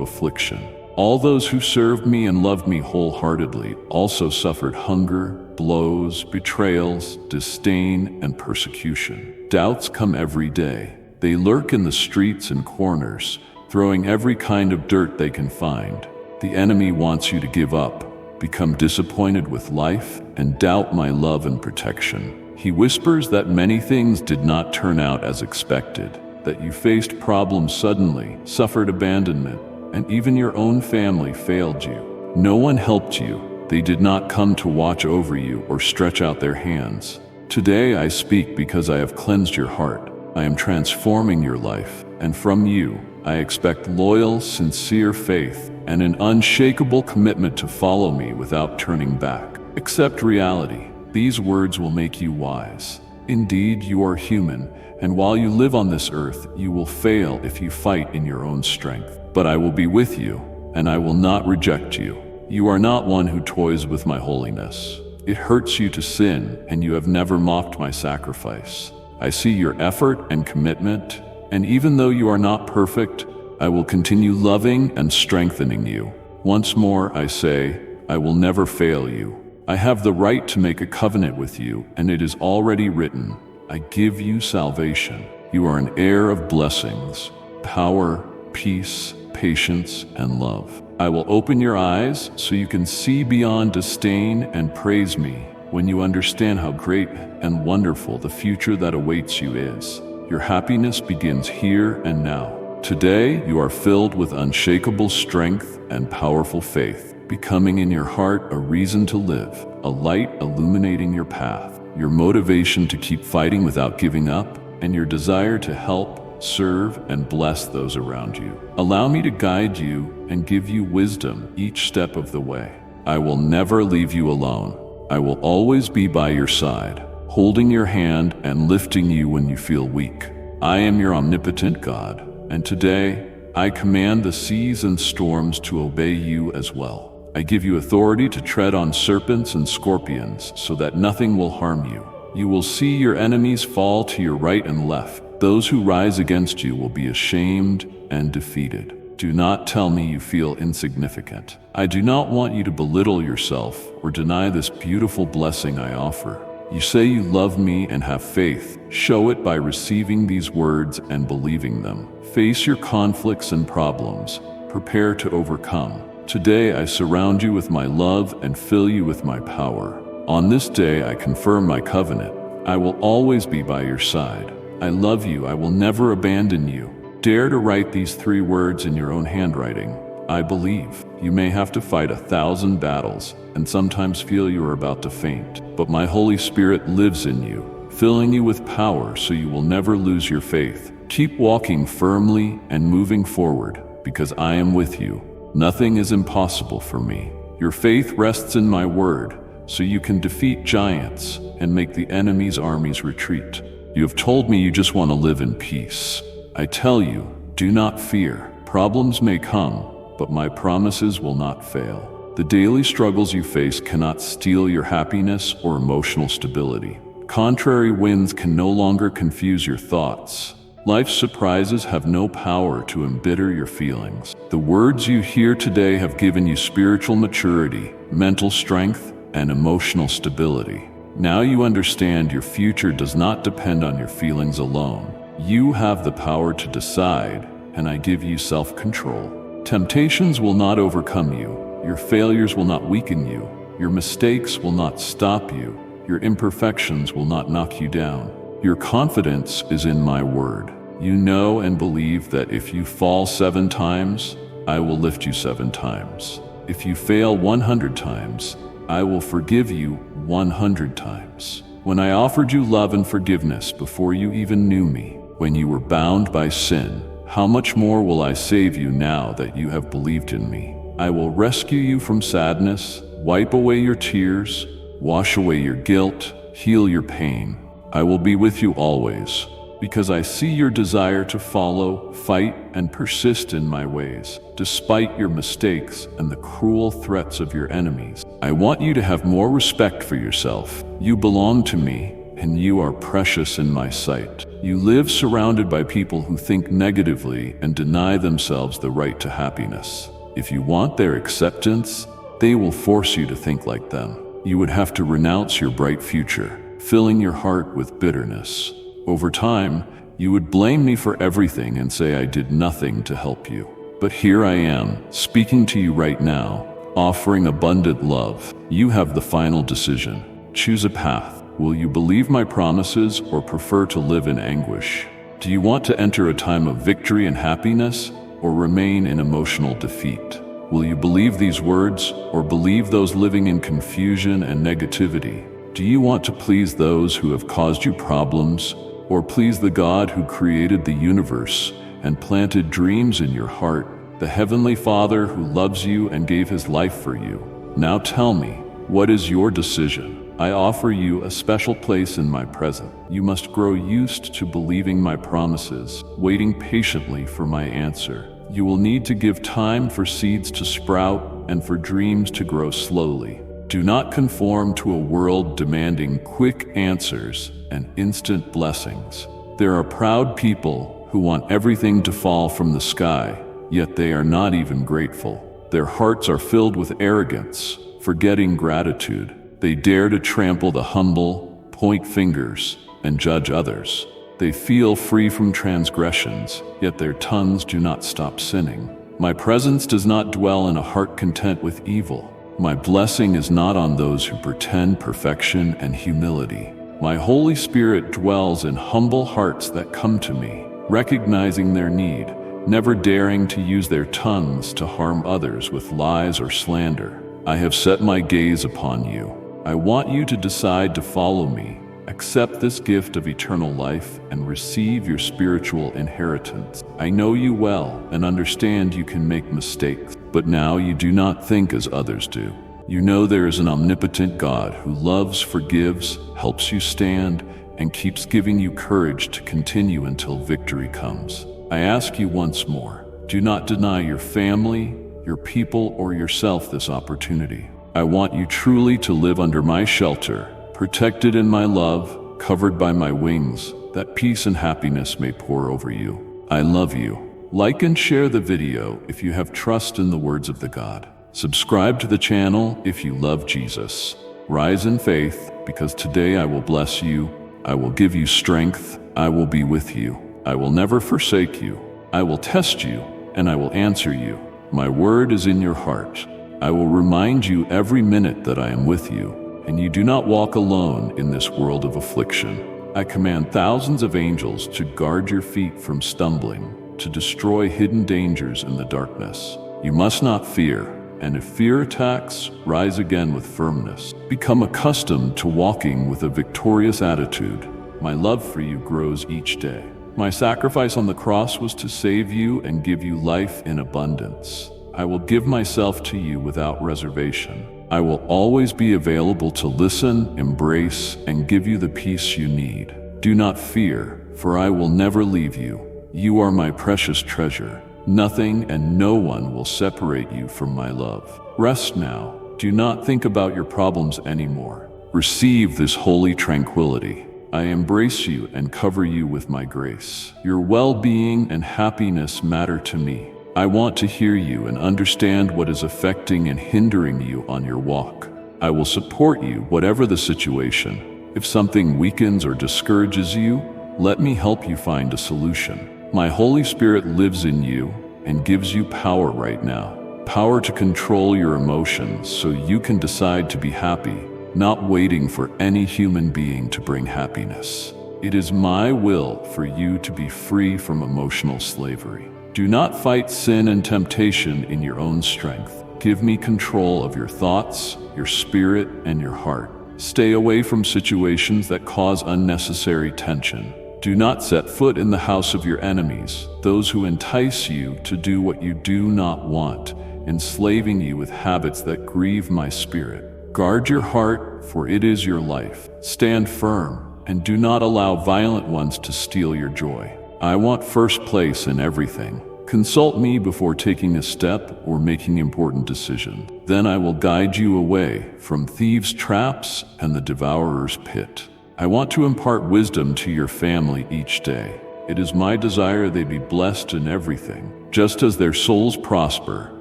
affliction. All those who served me and loved me wholeheartedly also suffered hunger, blows, betrayals, disdain, and persecution. Doubts come every day. They lurk in the streets and corners, throwing every kind of dirt they can find. The enemy wants you to give up, become disappointed with life, and doubt my love and protection. He whispers that many things did not turn out as expected, that you faced problems suddenly, suffered abandonment, and even your own family failed you. No one helped you. They did not come to watch over you or stretch out their hands. Today I speak because I have cleansed your heart. I am transforming your life, and from you, I expect loyal, sincere faith and an unshakable commitment to follow me without turning back. Accept reality. These words will make you wise. Indeed, you are human, and while you live on this earth, you will fail if you fight in your own strength. But I will be with you, and I will not reject you. You are not one who toys with my holiness. It hurts you to sin, and you have never mocked my sacrifice. I see your effort and commitment, and even though you are not perfect, I will continue loving and strengthening you. Once more, I say, I will never fail you. I have the right to make a covenant with you, and it is already written. I give you salvation. You are an heir of blessings, power, peace, patience, and love. I will open your eyes so you can see beyond disdain and praise me when you understand how great and wonderful the future that awaits you is. Your happiness begins here and now. Today, you are filled with unshakable strength and powerful faith, becoming in your heart a reason to live, a light illuminating your path, your motivation to keep fighting without giving up, and your desire to help, serve, and bless those around you. Allow me to guide you and give you wisdom each step of the way. I will never leave you alone. I will always be by your side, holding your hand and lifting you when you feel weak. I am your omnipotent God, and today I command the seas and storms to obey you as well. I give you authority to tread on serpents and scorpions so that nothing will harm you. You will see your enemies fall to your right and left. Those who rise against you will be ashamed and defeated. Do not tell me you feel insignificant. I do not want you to belittle yourself or deny this beautiful blessing I offer. You say you love me and have faith. Show it by receiving these words and believing them. Face your conflicts and problems. Prepare to overcome. Today I surround you with my love and fill you with my power. On this day I confirm my covenant. I will always be by your side. I love you. I will never abandon you. Dare to write these 3 words in your own handwriting. I believe. You may have to fight 1,000 battles and sometimes feel you are about to faint, but my Holy Spirit lives in you, filling you with power so you will never lose your faith. Keep walking firmly and moving forward because I am with you. Nothing is impossible for me. Your faith rests in my word so you can defeat giants and make the enemy's armies retreat. You have told me you just want to live in peace. I tell you, do not fear. Problems may come, but my promises will not fail. The daily struggles you face cannot steal your happiness or emotional stability. Contrary winds can no longer confuse your thoughts. Life's surprises have no power to embitter your feelings. The words you hear today have given you spiritual maturity, mental strength, and emotional stability. Now you understand your future does not depend on your feelings alone. You have the power to decide, and I give you self-control. Temptations will not overcome you. Your failures will not weaken you. Your mistakes will not stop you. Your imperfections will not knock you down. Your confidence is in my word. You know and believe that if you fall 7 times, I will lift you 7 times. If you fail 100 times, I will forgive you 100 times. When I offered you love and forgiveness before you even knew me, when you were bound by sin, how much more will I save you now that you have believed in me? I will rescue you from sadness, wipe away your tears, wash away your guilt, heal your pain. I will be with you always. because I see your desire to follow, fight, and persist in my ways, despite your mistakes and the cruel threats of your enemies. I want you to have more respect for yourself. You belong to me, and you are precious in my sight. You live surrounded by people who think negatively and deny themselves the right to happiness. If you want their acceptance, they will force you to think like them. You would have to renounce your bright future, filling your heart with bitterness. Over time, you would blame me for everything and say I did nothing to help you. But here I am, speaking to you right now, offering abundant love. You have the final decision. Choose a path. Will you believe my promises or prefer to live in anguish? Do you want to enter a time of victory and happiness or remain in emotional defeat? Will you believe these words or believe those living in confusion and negativity? Do you want to please those who have caused you problems or please the God who created the universe and planted dreams in your heart, the Heavenly Father who loves you and gave His life for you? Now tell me, what is your decision? I offer you a special place in my presence. You must grow used to believing my promises, waiting patiently for my answer. You will need to give time for seeds to sprout and for dreams to grow slowly. Do not conform to a world demanding quick answers and instant blessings. There are proud people who want everything to fall from the sky, yet they are not even grateful. Their hearts are filled with arrogance, forgetting gratitude. They dare to trample the humble, point fingers, and judge others. They feel free from transgressions, yet their tongues do not stop sinning. My presence does not dwell in a heart content with evil. My blessing is not on those who pretend perfection and humility. My Holy Spirit dwells in humble hearts that come to me, recognizing their need, never daring to use their tongues to harm others with lies or slander. I have set my gaze upon you. I want you to decide to follow me, accept this gift of eternal life, and receive your spiritual inheritance. I know you well and understand you can make mistakes, but now you do not think as others do. You know there is an omnipotent God who loves, forgives, helps you stand, and keeps giving you courage to continue until victory comes. I ask you once more, do not deny your family, your people, or yourself this opportunity. I want you truly to live under my shelter, protected in my love, covered by my wings, that peace and happiness may pour over you. I love you. Like and share the video if you have trust in the words of the God. Subscribe to the channel if you love Jesus. Rise in faith, because today I will bless you. I will give you strength. I will be with you. I will never forsake you. I will test you, and I will answer you. My word is in your heart. I will remind you every minute that I am with you, and you do not walk alone in this world of affliction. I command thousands of angels to guard your feet from stumbling, to destroy hidden dangers in the darkness. You must not fear, and if fear attacks, rise again with firmness. Become accustomed to walking with a victorious attitude. My love for you grows each day. My sacrifice on the cross was to save you and give you life in abundance. I will give myself to you without reservation. I will always be available to listen, embrace, and give you the peace you need. Do not fear, for I will never leave you. You are my precious treasure. Nothing and no one will separate you from my love. Rest now. Do not think about your problems anymore. Receive this holy tranquility. I embrace you and cover you with my grace. Your well-being and happiness matter to me. I want to hear you and understand what is affecting and hindering you on your walk. I will support you, whatever the situation. If something weakens or discourages you, let me help you find a solution. My Holy Spirit lives in you and gives you power right now. Power to control your emotions so you can decide to be happy, not waiting for any human being to bring happiness. It is my will for you to be free from emotional slavery. Do not fight sin and temptation in your own strength. Give me control of your thoughts, your spirit, and your heart. Stay away from situations that cause unnecessary tension. Do not set foot in the house of your enemies, those who entice you to do what you do not want, enslaving you with habits that grieve my spirit. Guard your heart, for it is your life. Stand firm, and do not allow violent ones to steal your joy. I want first place in everything. Consult me before taking a step or making important decisions. Then I will guide you away from thieves' traps and the devourer's pit. I want to impart wisdom to your family each day. It is my desire they be blessed in everything, just as their souls prosper,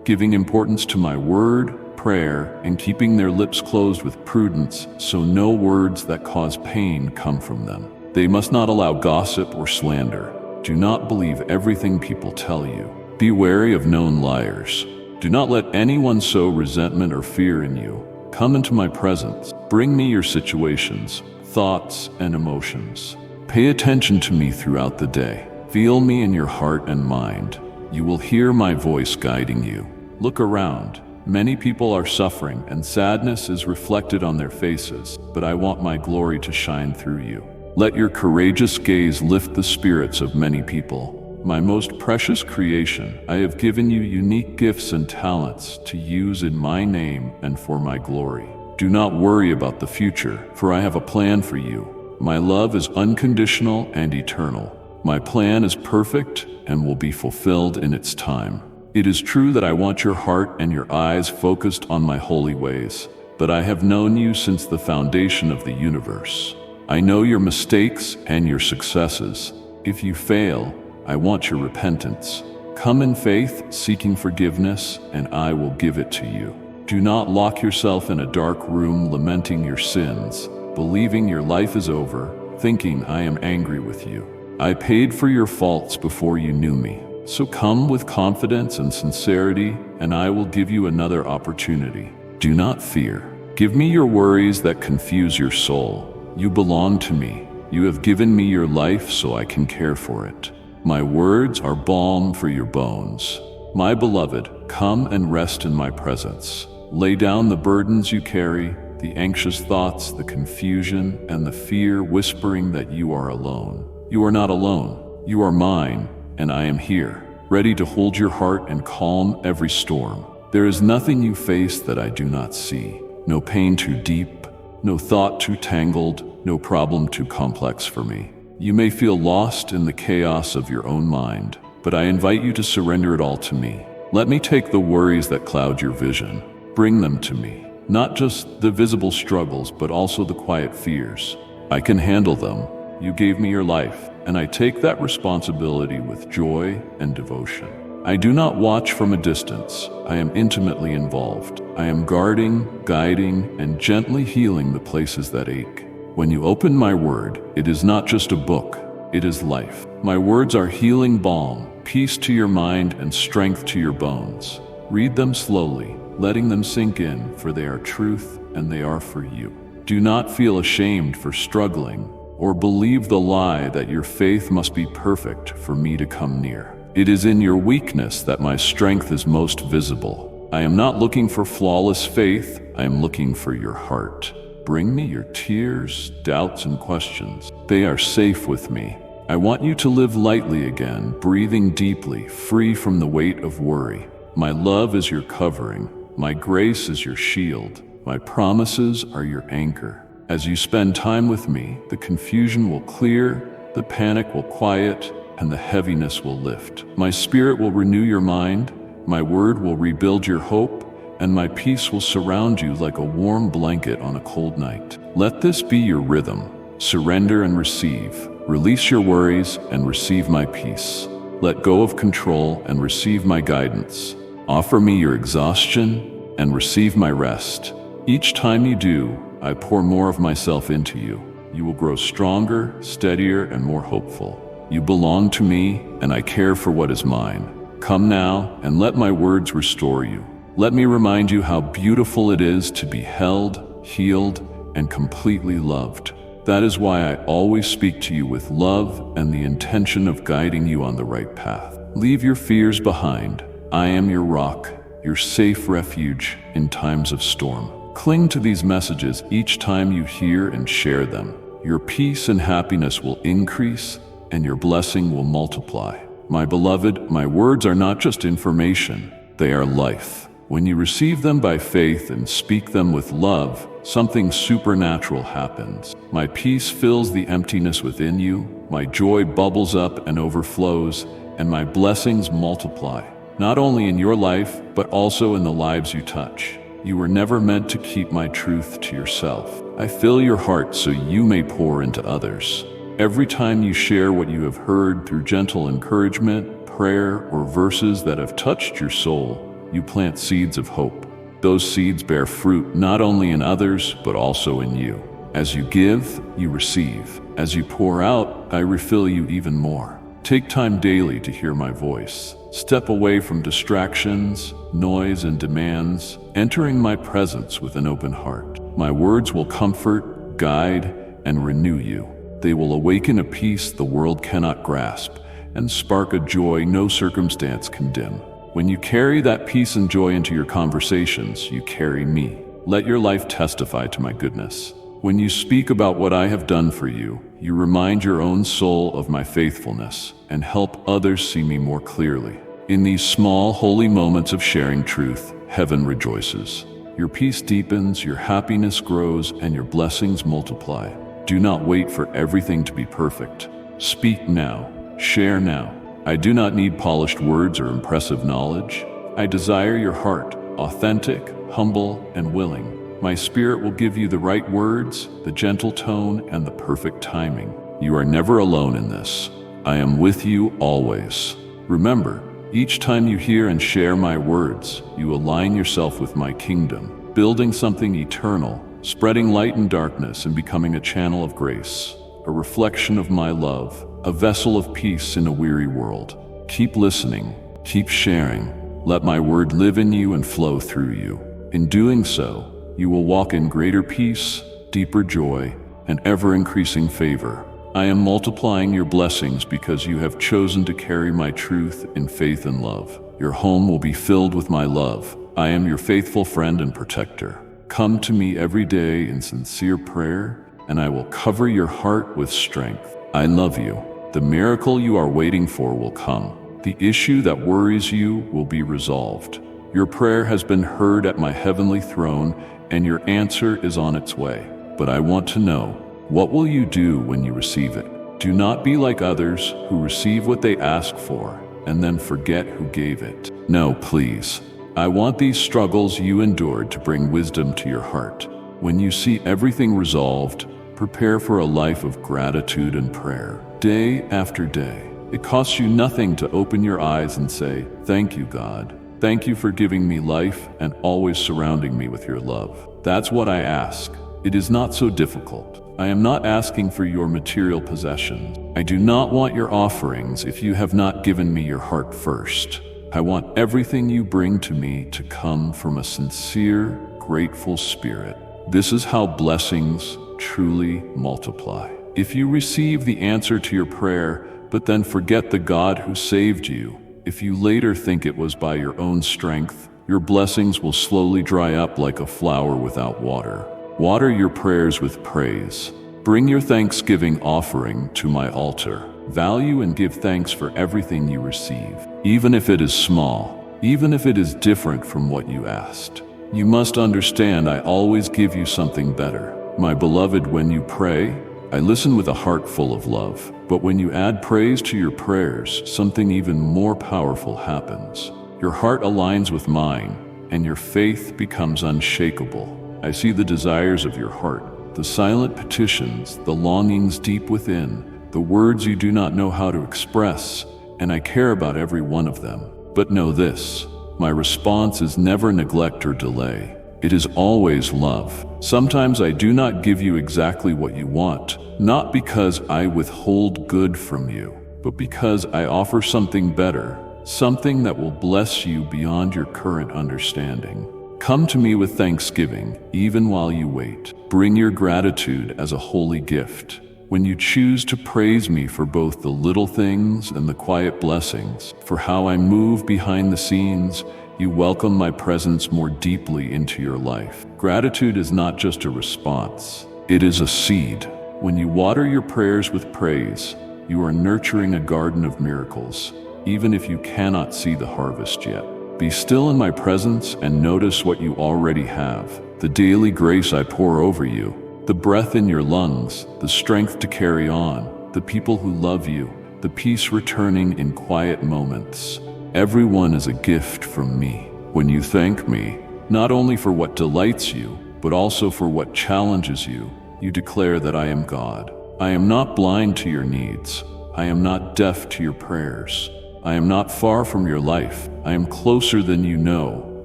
giving importance to my word, prayer, and keeping their lips closed with prudence, so no words that cause pain come from them. They must not allow gossip or slander. Do not believe everything people tell you. Be wary of known liars. Do not let anyone sow resentment or fear in you. Come into my presence. Bring me your situations, thoughts, and emotions. Pay attention to me throughout the day. Feel me in your heart and mind. You will hear my voice guiding you. Look around. Many people are suffering, and sadness is reflected on their faces, but I want my glory to shine through you. Let your courageous gaze lift the spirits of many people. My most precious creation, I have given you unique gifts and talents to use in my name and for my glory. Do not worry about the future, for I have a plan for you. My love is unconditional and eternal. My plan is perfect and will be fulfilled in its time. It is true that I want your heart and your eyes focused on my holy ways, but I have known you since the foundation of the universe. I know your mistakes and your successes. If you fail, I want your repentance. Come in faith, seeking forgiveness, and I will give it to you. Do not lock yourself in a dark room lamenting your sins, believing your life is over, thinking I am angry with you. I paid for your faults before you knew me. So come with confidence and sincerity, and I will give you another opportunity. Do not fear. Give me your worries that confuse your soul. You belong to me. You have given me your life so I can care for it. My words are balm for your bones. My beloved, come and rest in my presence. Lay down the burdens you carry, the anxious thoughts, the confusion, and the fear whispering that you are alone. You are not alone. You are mine, and I am here, ready to hold your heart and calm every storm. There is nothing you face that I do not see. No pain too deep, no thought too tangled, no problem too complex for me. You may feel lost in the chaos of your own mind, but I invite you to surrender it all to me. Let me take the worries that cloud your vision. Bring them to me. Not just the visible struggles, but also the quiet fears. I can handle them. You gave me your life, and I take that responsibility with joy and devotion. I do not watch from a distance. I am intimately involved. I am guarding, guiding, and gently healing the places that ache. When you open my word, it is not just a book, it is life. My words are healing balm, peace to your mind and strength to your bones. Read them slowly, letting them sink in, for they are truth and they are for you. Do not feel ashamed for struggling or believe the lie that your faith must be perfect for me to come near. It is in your weakness that my strength is most visible. I am not looking for flawless faith, I am looking for your heart. Bring me your tears, doubts, and questions. They are safe with me. I want you to live lightly again, breathing deeply, free from the weight of worry. My love is your covering. My grace is your shield. My promises are your anchor. As you spend time with me, the confusion will clear, the panic will quiet, and the heaviness will lift. My spirit will renew your mind, my word will rebuild your hope, and my peace will surround you like a warm blanket on a cold night. Let this be your rhythm. Surrender and receive. Release your worries and receive my peace. Let go of control and receive my guidance. Offer me your exhaustion and receive my rest. Each time you do, I pour more of myself into you. You will grow stronger, steadier, and more hopeful. You belong to me, and I care for what is mine. Come now, and let my words restore you. Let me remind you how beautiful it is to be held, healed, and completely loved. That is why I always speak to you with love and the intention of guiding you on the right path. Leave your fears behind. I am your rock, your safe refuge in times of storm. Cling to these messages each time you hear and share them. Your peace and happiness will increase, and your blessing will multiply. My beloved, my words are not just information, they are life. When you receive them by faith and speak them with love, something supernatural happens. My peace fills the emptiness within you, my joy bubbles up and overflows, and my blessings multiply, not only in your life, but also in the lives you touch. You were never meant to keep my truth to yourself. I fill your heart so you may pour into others. Every time you share what you have heard through gentle encouragement, prayer, or verses that have touched your soul, you plant seeds of hope. Those seeds bear fruit not only in others, but also in you. As you give, you receive. As you pour out, I refill you even more. Take time daily to hear my voice. Step away from distractions, noise, and demands, entering my presence with an open heart. My words will comfort, guide, and renew you. They will awaken a peace the world cannot grasp and spark a joy no circumstance can dim. When you carry that peace and joy into your conversations, you carry me. Let your life testify to my goodness. When you speak about what I have done for you, you remind your own soul of my faithfulness and help others see me more clearly. In these small, holy moments of sharing truth, heaven rejoices. Your peace deepens, your happiness grows, and your blessings multiply. Do not wait for everything to be perfect. Speak now. Share now. I do not need polished words or impressive knowledge. I desire your heart, authentic, humble, and willing. My spirit will give you the right words, the gentle tone, and the perfect timing. You are never alone in this. I am with you always. Remember, each time you hear and share my words, you align yourself with my kingdom, building something eternal, spreading light in darkness and becoming a channel of grace, a reflection of my love, a vessel of peace in a weary world. Keep listening, keep sharing. Let my word live in you and flow through you. In doing so, you will walk in greater peace, deeper joy, and ever-increasing favor. I am multiplying your blessings because you have chosen to carry my truth in faith and love. Your home will be filled with my love. I am your faithful friend and protector. Come to me every day in sincere prayer, and I will cover your heart with strength. I love you. The miracle you are waiting for will come. The issue that worries you will be resolved. Your prayer has been heard at my heavenly throne, and your answer is on its way. But I want to know, what will you do when you receive it? Do not be like others who receive what they ask for and then forget who gave it. No, please. I want these struggles you endured to bring wisdom to your heart. When you see everything resolved, prepare for a life of gratitude and prayer, day after day. It costs you nothing to open your eyes and say, "Thank you, God. Thank you for giving me life and always surrounding me with your love." That's what I ask. It is not so difficult. I am not asking for your material possessions. I do not want your offerings if you have not given me your heart first. I want everything you bring to me to come from a sincere, grateful spirit. This is how blessings truly multiply. If you receive the answer to your prayer, but then forget the God who saved you, if you later think it was by your own strength, your blessings will slowly dry up like a flower without water. Water your prayers with praise. Bring your thanksgiving offering to my altar. Value and give thanks for everything you receive, even if it is small, even if it is different from what you asked. You must understand I always give you something better. My beloved, when you pray, I listen with a heart full of love. But when you add praise to your prayers, something even more powerful happens. Your heart aligns with mine, and your faith becomes unshakable. I see the desires of your heart, the silent petitions, the longings deep within, the words you do not know how to express, and I care about every one of them. But know this, my response is never neglect or delay. It is always love. Sometimes I do not give you exactly what you want, not because I withhold good from you, but because I offer something better, something that will bless you beyond your current understanding. Come to me with thanksgiving, even while you wait. Bring your gratitude as a holy gift. When you choose to praise me for both the little things and the quiet blessings, for how I move behind the scenes, you welcome my presence more deeply into your life. Gratitude is not just a response, it is a seed. When you water your prayers with praise, you are nurturing a garden of miracles, even if you cannot see the harvest yet. Be still in my presence and notice what you already have. The daily grace I pour over you, the breath in your lungs, the strength to carry on, the people who love you, the peace returning in quiet moments. Everyone is a gift from me. When you thank me, not only for what delights you, but also for what challenges you, you declare that I am God. I am not blind to your needs. I am not deaf to your prayers. I am not far from your life. I am closer than you know,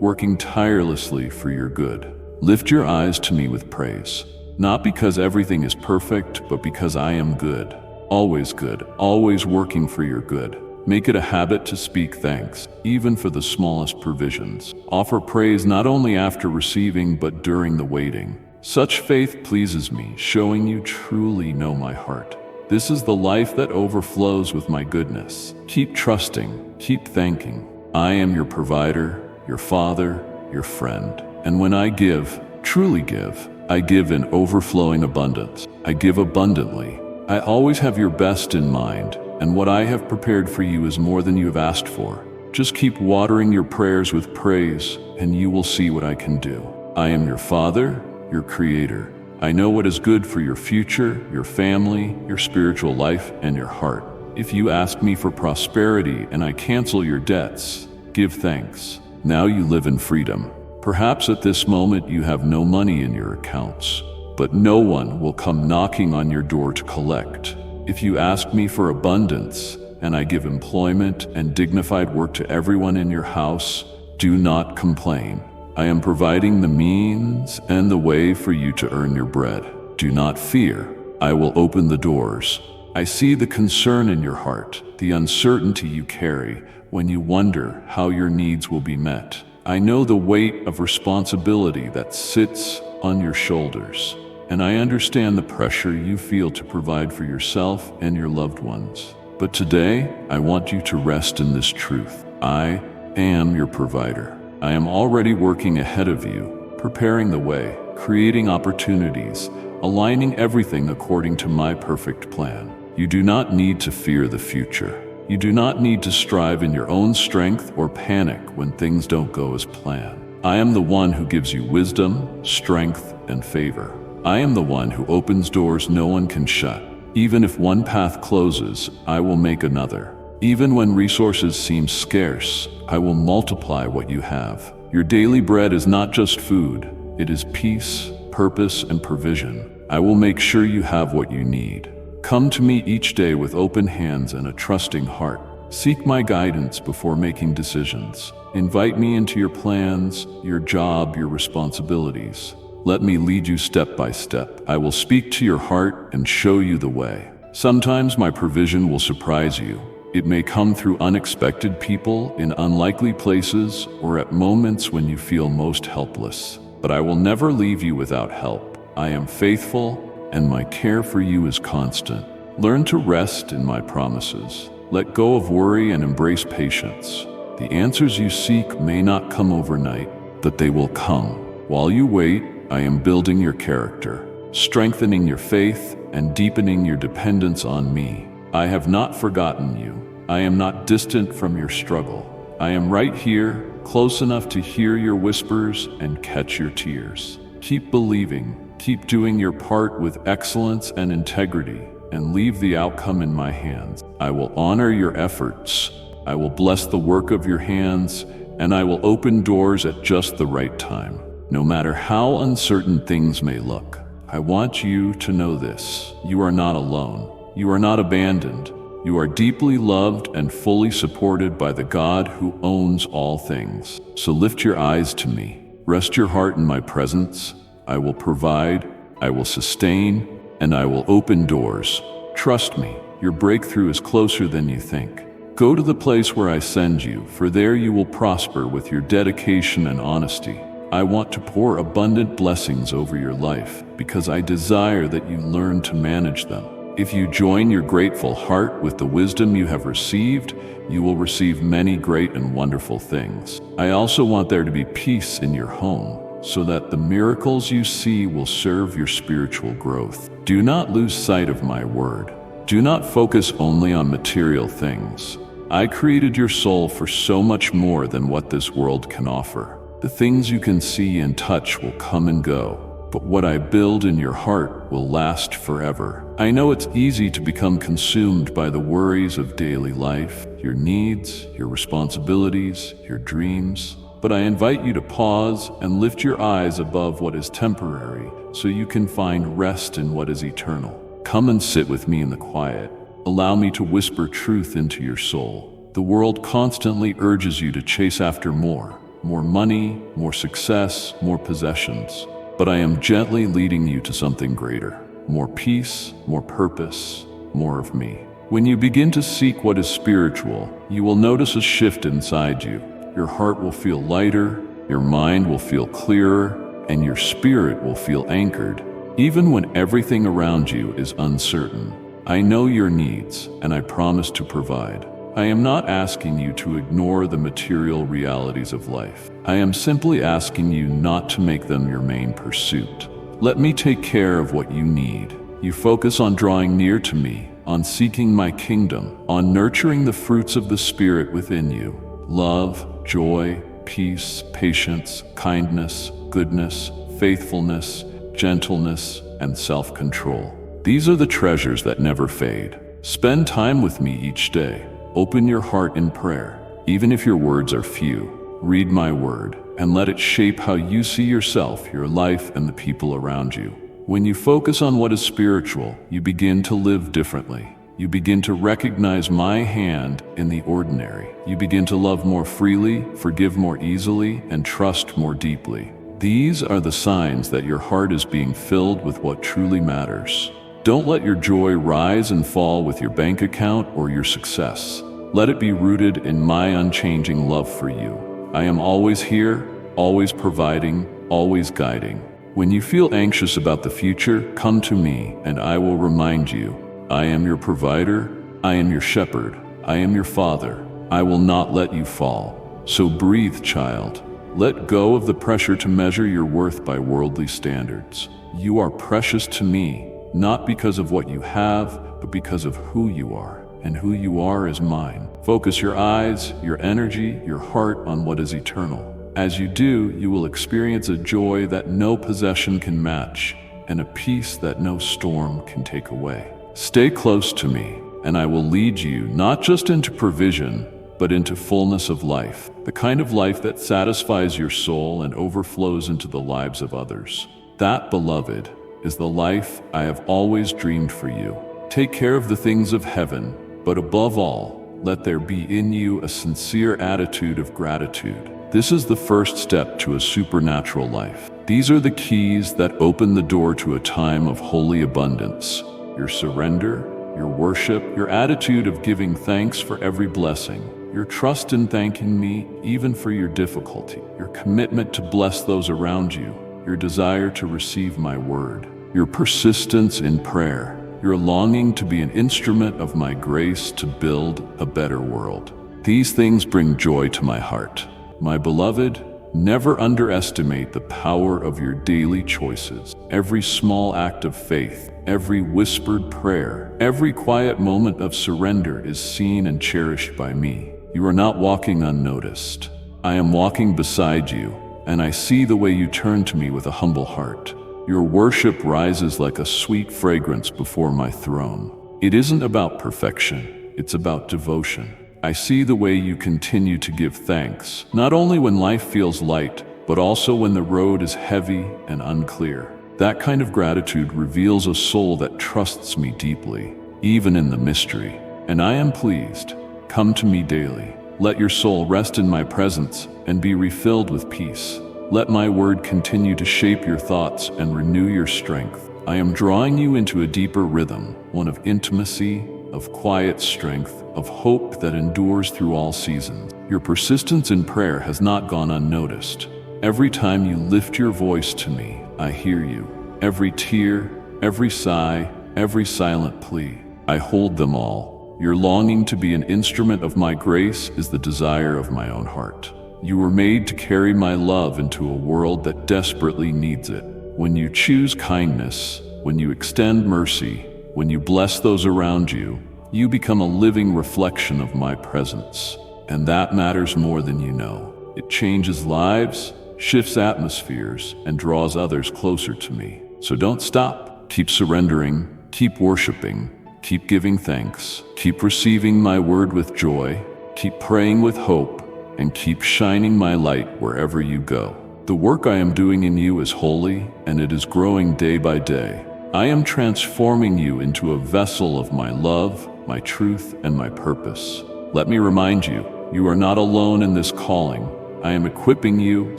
working tirelessly for your good. Lift your eyes to me with praise, not because everything is perfect, but because I am good, always working for your good. Make it a habit to speak thanks, even for the smallest provisions. Offer praise not only after receiving, but during the waiting. Such faith pleases me, showing you truly know my heart. This is the life that overflows with my goodness. Keep trusting, keep thanking. I am your provider, your father, your friend. And when I give, truly give, I give in overflowing abundance. I give abundantly. I always have your best in mind, and what I have prepared for you is more than you have asked for. Just keep watering your prayers with praise, and you will see what I can do. I am your Father, your Creator. I know what is good for your future, your family, your spiritual life, and your heart. If you ask me for prosperity and I cancel your debts, give thanks. Now you live in freedom. Perhaps at this moment you have no money in your accounts, but no one will come knocking on your door to collect. If you ask me for abundance, and I give employment and dignified work to everyone in your house, do not complain. I am providing the means and the way for you to earn your bread. Do not fear. I will open the doors. I see the concern in your heart, the uncertainty you carry when you wonder how your needs will be met. I know the weight of responsibility that sits on your shoulders, and I understand the pressure you feel to provide for yourself and your loved ones. But today, I want you to rest in this truth. I am your provider. I am already working ahead of you, preparing the way, creating opportunities, aligning everything according to my perfect plan. You do not need to fear the future. You do not need to strive in your own strength or panic when things don't go as planned. I am the one who gives you wisdom, strength, and favor. I am the one who opens doors no one can shut. Even if one path closes, I will make another. Even when resources seem scarce, I will multiply what you have. Your daily bread is not just food, it is peace, purpose, and provision. I will make sure you have what you need. Come to me each day with open hands and a trusting heart. Seek my guidance before making decisions. Invite me into your plans, your job, your responsibilities. Let me lead you step by step. I will speak to your heart and show you the way. Sometimes my provision will surprise you. It may come through unexpected people, in unlikely places, or at moments when you feel most helpless. But I will never leave you without help. I am faithful, and my care for you is constant. Learn to rest in my promises. Let go of worry and embrace patience. The answers you seek may not come overnight, but they will come. While you wait, I am building your character, strengthening your faith, and deepening your dependence on me. I have not forgotten you. I am not distant from your struggle. I am right here, close enough to hear your whispers and catch your tears. Keep believing, keep doing your part with excellence and integrity, and leave the outcome in my hands. I will honor your efforts. I will bless the work of your hands, and I will open doors at just the right time. No matter how uncertain things may look, I want you to know this. You are not alone. You are not abandoned. You are deeply loved and fully supported by the God who owns all things. So lift your eyes to me. Rest your heart in my presence. I will provide, I will sustain, and I will open doors. Trust me, your breakthrough is closer than you think. Go to the place where I send you, for there you will prosper with your dedication and honesty. I want to pour abundant blessings over your life because I desire that you learn to manage them. If you join your grateful heart with the wisdom you have received, you will receive many great and wonderful things. I also want there to be peace in your home, so that the miracles you see will serve your spiritual growth. Do not lose sight of my word. Do not focus only on material things. I created your soul for so much more than what this world can offer. The things you can see and touch will come and go, but what I build in your heart will last forever. I know it's easy to become consumed by the worries of daily life, your needs, your responsibilities, your dreams. But I invite you to pause and lift your eyes above what is temporary so you can find rest in what is eternal. Come and sit with me in the quiet. Allow me to whisper truth into your soul. The world constantly urges you to chase after more money, more success, more possessions. But I am gently leading you to something greater. More peace, more purpose, more of me. When you begin to seek what is spiritual, you will notice a shift inside you. Your heart will feel lighter, your mind will feel clearer, and your spirit will feel anchored, even when everything around you is uncertain. I know your needs, and I promise to provide. I am not asking you to ignore the material realities of life. I am simply asking you not to make them your main pursuit. Let me take care of what you need. You focus on drawing near to me, on seeking my kingdom, on nurturing the fruits of the Spirit within you. Love, joy, peace, patience, kindness, goodness, faithfulness, gentleness, and self-control. These are the treasures that never fade. Spend time with me each day. Open your heart in prayer. Even if your words are few, read my word and let it shape how you see yourself, your life, and the people around you. When you focus on what is spiritual, you begin to live differently. You begin to recognize my hand in the ordinary. You begin to love more freely, forgive more easily, and trust more deeply. These are the signs that your heart is being filled with what truly matters. Don't let your joy rise and fall with your bank account or your success. Let it be rooted in my unchanging love for you. I am always here, always providing, always guiding. When you feel anxious about the future, come to me and I will remind you. I am your provider, I am your shepherd, I am your father. I will not let you fall. So breathe, child. Let go of the pressure to measure your worth by worldly standards. You are precious to me. Not because of what you have, but because of who you are, and who you are is mine. Focus your eyes, your energy, your heart on what is eternal. As you do, you will experience a joy that no possession can match, and a peace that no storm can take away. Stay close to me, and I will lead you not just into provision, but into fullness of life, the kind of life that satisfies your soul and overflows into the lives of others. That, beloved, is the life I have always dreamed for you. Take care of the things of heaven, but above all, let there be in you a sincere attitude of gratitude. This is the first step to a supernatural life. These are the keys that open the door to a time of holy abundance. Your surrender, your worship, your attitude of giving thanks for every blessing, your trust in thanking me even for your difficulty, your commitment to bless those around you, your desire to receive my word, your persistence in prayer, your longing to be an instrument of my grace to build a better world. These things bring joy to my heart. My beloved, never underestimate the power of your daily choices. Every small act of faith, every whispered prayer, every quiet moment of surrender is seen and cherished by me. You are not walking unnoticed. I am walking beside you, and I see the way you turn to me with a humble heart. Your worship rises like a sweet fragrance before my throne. It isn't about perfection, it's about devotion. I see the way you continue to give thanks, not only when life feels light, but also when the road is heavy and unclear. That kind of gratitude reveals a soul that trusts me deeply, even in the mystery. And I am pleased. Come to me daily. Let your soul rest in my presence and be refilled with peace. Let my word continue to shape your thoughts and renew your strength. I am drawing you into a deeper rhythm, one of intimacy, of quiet strength, of hope that endures through all seasons. Your persistence in prayer has not gone unnoticed. Every time you lift your voice to me, I hear you. Every tear, every sigh, every silent plea, I hold them all. Your longing to be an instrument of my grace is the desire of my own heart. You were made to carry my love into a world that desperately needs it. When you choose kindness, when you extend mercy, when you bless those around you, You become a living reflection of my presence, and that matters more than you know. It changes lives, shifts atmospheres, and draws others closer to me. So don't stop. Keep surrendering, keep worshiping, keep giving thanks, keep receiving my word with joy, keep praying with hope, and keep shining my light wherever you go. The work I am doing in you is holy, and it is growing day by day. I am transforming you into a vessel of my love, my truth, and my purpose. Let me remind you, you are not alone in this calling. I am equipping you,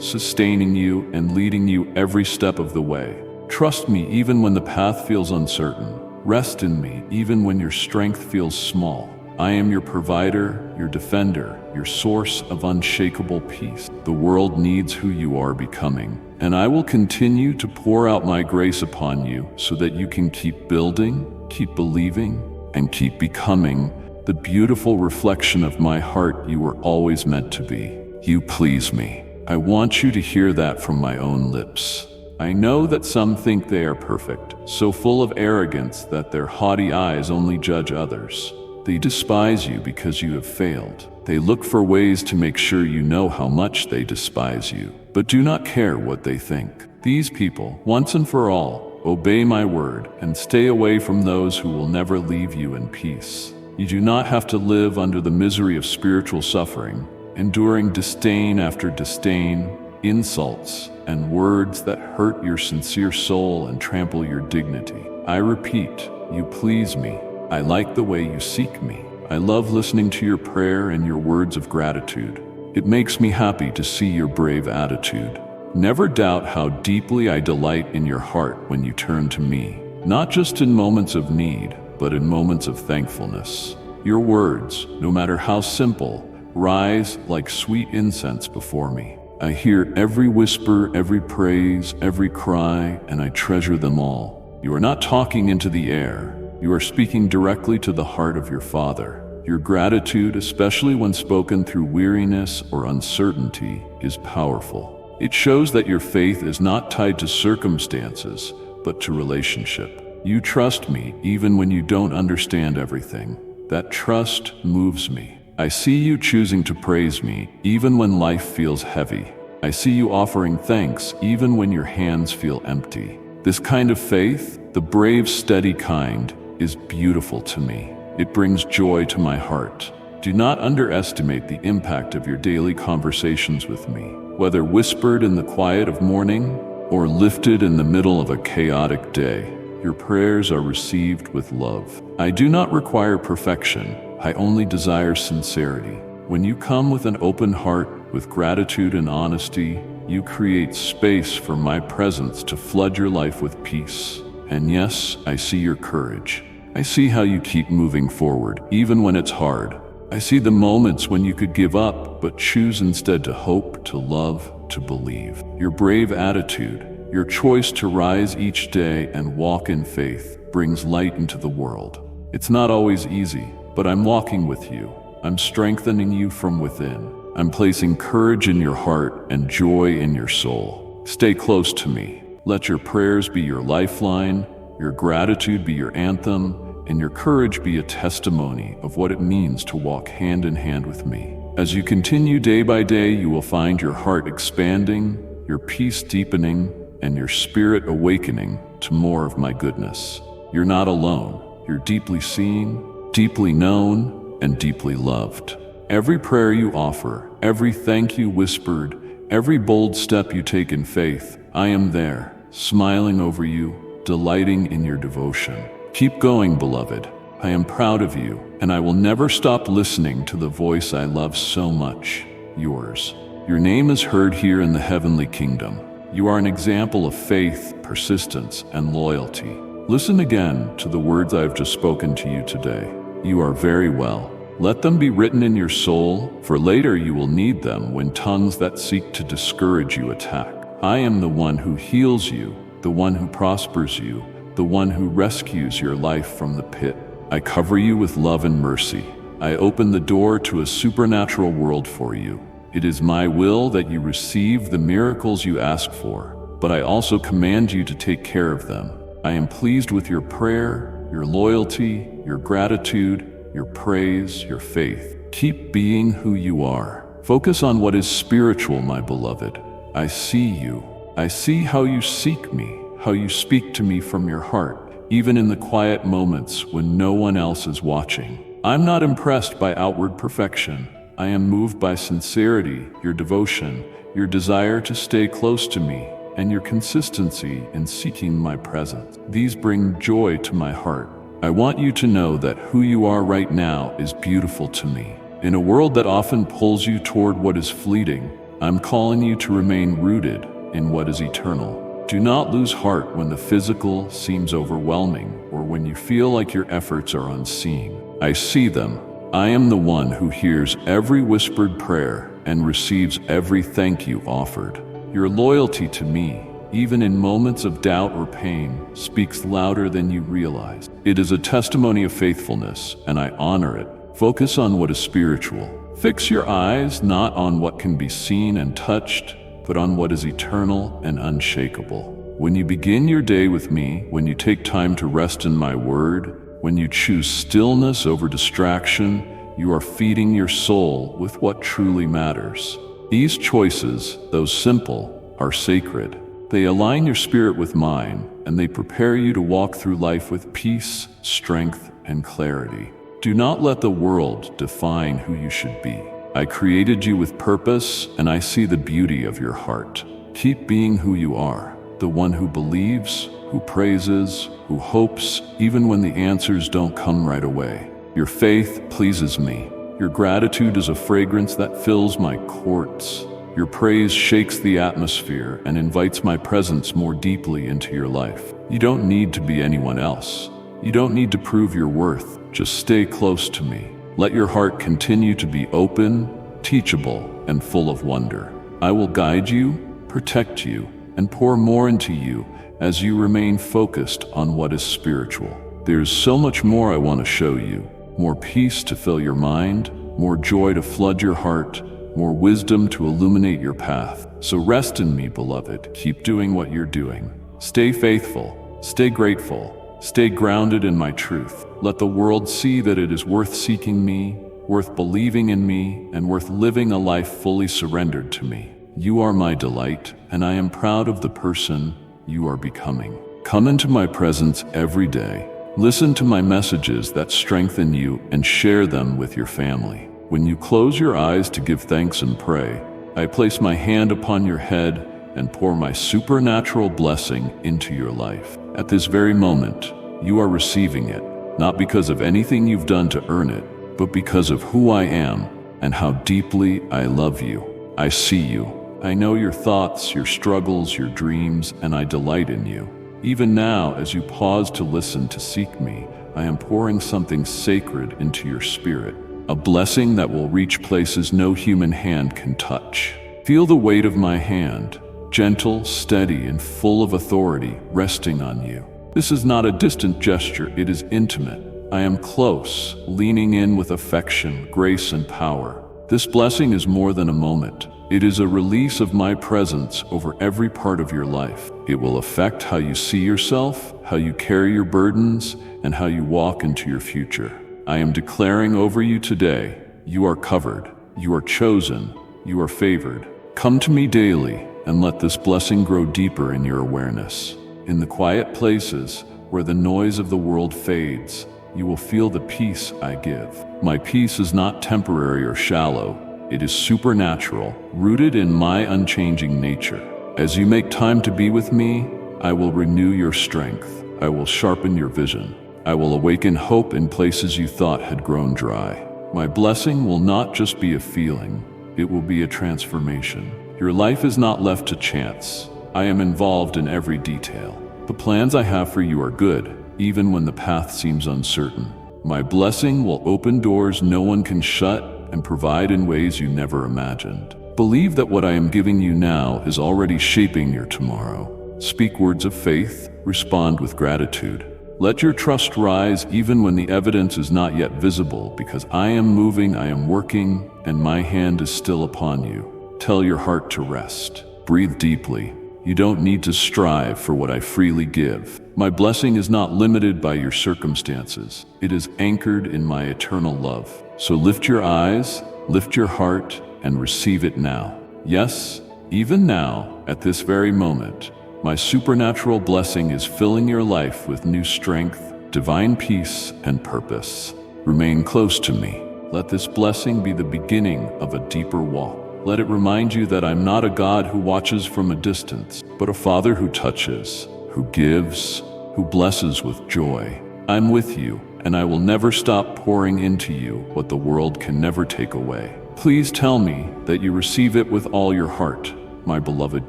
sustaining you, and leading you every step of the way. Trust me even when the path feels uncertain. Rest in me even when your strength feels small. I am your provider, your defender, your source of unshakable peace. The world needs who you are becoming, and I will continue to pour out my grace upon you so that you can keep building, keep believing, and keep becoming the beautiful reflection of my heart you were always meant to be. You please me. I want you to hear that from my own lips. I know that some think they are perfect, so full of arrogance that their haughty eyes only judge others. They despise you because you have failed. They look for ways to make sure you know how much they despise you, but do not care what they think. These people, once and for all, obey my word and stay away from those who will never leave you in peace. You do not have to live under the misery of spiritual suffering, enduring disdain after disdain, insults, and words that hurt your sincere soul and trample your dignity. I repeat, you please me. I like the way you seek me. I love listening to your prayer and your words of gratitude. It makes me happy to see your brave attitude. Never doubt how deeply I delight in your heart when you turn to me, not just in moments of need, but in moments of thankfulness. Your words, no matter how simple, rise like sweet incense before me. I hear every whisper, every praise, every cry, and I treasure them all. You are not talking into the air. You are speaking directly to the heart of your Father. Your gratitude, especially when spoken through weariness or uncertainty, is powerful. It shows that your faith is not tied to circumstances, but to relationship. You trust me even when you don't understand everything. That trust moves me. I see you choosing to praise me even when life feels heavy. I see you offering thanks even when your hands feel empty. This kind of faith, the brave, steady kind, is beautiful to me. It brings joy to my heart. Do not underestimate the impact of your daily conversations with me, whether whispered in the quiet of morning or lifted in the middle of a chaotic day. Your prayers are received with love. I do not require perfection. I only desire sincerity. When you come with an open heart, with gratitude and honesty, you create space for my presence to flood your life with peace. And yes, I see your courage. I see how you keep moving forward, even when it's hard. I see the moments when you could give up, but choose instead to hope, to love, to believe. Your brave attitude, your choice to rise each day and walk in faith, brings light into the world. It's not always easy, but I'm walking with you. I'm strengthening you from within. I'm placing courage in your heart and joy in your soul. Stay close to me. Let your prayers be your lifeline, your gratitude be your anthem, and your courage be a testimony of what it means to walk hand in hand with me. As you continue day by day, you will find your heart expanding, your peace deepening, and your spirit awakening to more of my goodness. You're not alone. You're deeply seen, deeply known, and deeply loved. Every prayer you offer, every thank you whispered, every bold step you take in faith, I am there, smiling over you, delighting in your devotion. Keep going, beloved. I am proud of you, and I will never stop listening to the voice I love so much, yours. Your name is heard here in the heavenly kingdom. You are an example of faith, persistence, and loyalty. Listen again to the words I have just spoken to you today. You are very well. Let them be written in your soul, for later you will need them when tongues that seek to discourage you attack. I am the one who heals you, the one who prospers you, the one who rescues your life from the pit. I cover you with love and mercy. I open the door to a supernatural world for you. It is my will that you receive the miracles you ask for, but I also command you to take care of them. I am pleased with your prayer, your loyalty, your gratitude, your praise, your faith. Keep being who you are. Focus on what is spiritual, my beloved. I see you. I see how you seek me, how you speak to me from your heart, even in the quiet moments when no one else is watching. I'm not impressed by outward perfection. I am moved by sincerity, your devotion, your desire to stay close to me, and your consistency in seeking my presence. These bring joy to my heart. I want you to know that who you are right now is beautiful to me. In a world that often pulls you toward what is fleeting, I'm calling you to remain rooted in what is eternal. Do not lose heart when the physical seems overwhelming or when you feel like your efforts are unseen. I see them. I am the one who hears every whispered prayer and receives every thank you offered. Your loyalty to me, even in moments of doubt or pain, speaks louder than you realize. It is a testimony of faithfulness, and I honor it. Focus on what is spiritual. Fix your eyes not on what can be seen and touched, but on what is eternal and unshakable. When you begin your day with me, when you take time to rest in my word, when you choose stillness over distraction, you are feeding your soul with what truly matters. These choices, though simple, are sacred. They align your spirit with mine, and they prepare you to walk through life with peace, strength, and clarity. Do not let the world define who you should be. I created you with purpose, and I see the beauty of your heart. Keep being who you are, the one who believes, who praises, who hopes, even when the answers don't come right away. Your faith pleases me. Your gratitude is a fragrance that fills my courts. Your praise shakes the atmosphere and invites my presence more deeply into your life. You don't need to be anyone else. You don't need to prove your worth. Just stay close to me. Let your heart continue to be open, teachable, and full of wonder. I will guide you, protect you, and pour more into you as you remain focused on what is spiritual. There's so much more I want to show you. More peace to fill your mind, more joy to flood your heart, more wisdom to illuminate your path. So rest in me, beloved. Keep doing what you're doing. Stay faithful, stay grateful, stay grounded in my truth. Let the world see that it is worth seeking me, worth believing in me, and worth living a life fully surrendered to me. You are my delight, and I am proud of the person you are becoming. Come into my presence every day. Listen to my messages that strengthen you and share them with your family. When you close your eyes to give thanks and pray, I place my hand upon your head and pour my supernatural blessing into your life. At this very moment, you are receiving it, not because of anything you've done to earn it, but because of who I am and how deeply I love you. I see you. I know your thoughts, your struggles, your dreams, and I delight in you. Even now, as you pause to listen to seek me, I am pouring something sacred into your spirit, a blessing that will reach places no human hand can touch. Feel the weight of my hand, gentle, steady, and full of authority, resting on you. This is not a distant gesture, it is intimate. I am close, leaning in with affection, grace, and power. This blessing is more than a moment. It is a release of my presence over every part of your life. It will affect how you see yourself, how you carry your burdens, and how you walk into your future. I am declaring over you today, you are covered, you are chosen, you are favored. Come to me daily and let this blessing grow deeper in your awareness. In the quiet places where the noise of the world fades, you will feel the peace I give. My peace is not temporary or shallow. It is supernatural, rooted in my unchanging nature. As you make time to be with me, I will renew your strength. I will sharpen your vision. I will awaken hope in places you thought had grown dry. My blessing will not just be a feeling, it will be a transformation. Your life is not left to chance. I am involved in every detail. The plans I have for you are good, even when the path seems uncertain. My blessing will open doors no one can shut and provide in ways you never imagined. Believe that what I am giving you now is already shaping your tomorrow. Speak words of faith, respond with gratitude. Let your trust rise even when the evidence is not yet visible, because I am moving, I am working, and my hand is still upon you. Tell your heart to rest. Breathe deeply. You don't need to strive for what I freely give. My blessing is not limited by your circumstances. It is anchored in my eternal love. So lift your eyes, lift your heart, and receive it now. Yes, even now, at this very moment, my supernatural blessing is filling your life with new strength, divine peace, and purpose. Remain close to me. Let this blessing be the beginning of a deeper walk. Let it remind you that I'm not a God who watches from a distance, but a Father who touches, who gives, who blesses with joy. I'm with you, and I will never stop pouring into you what the world can never take away. Please tell me that you receive it with all your heart, my beloved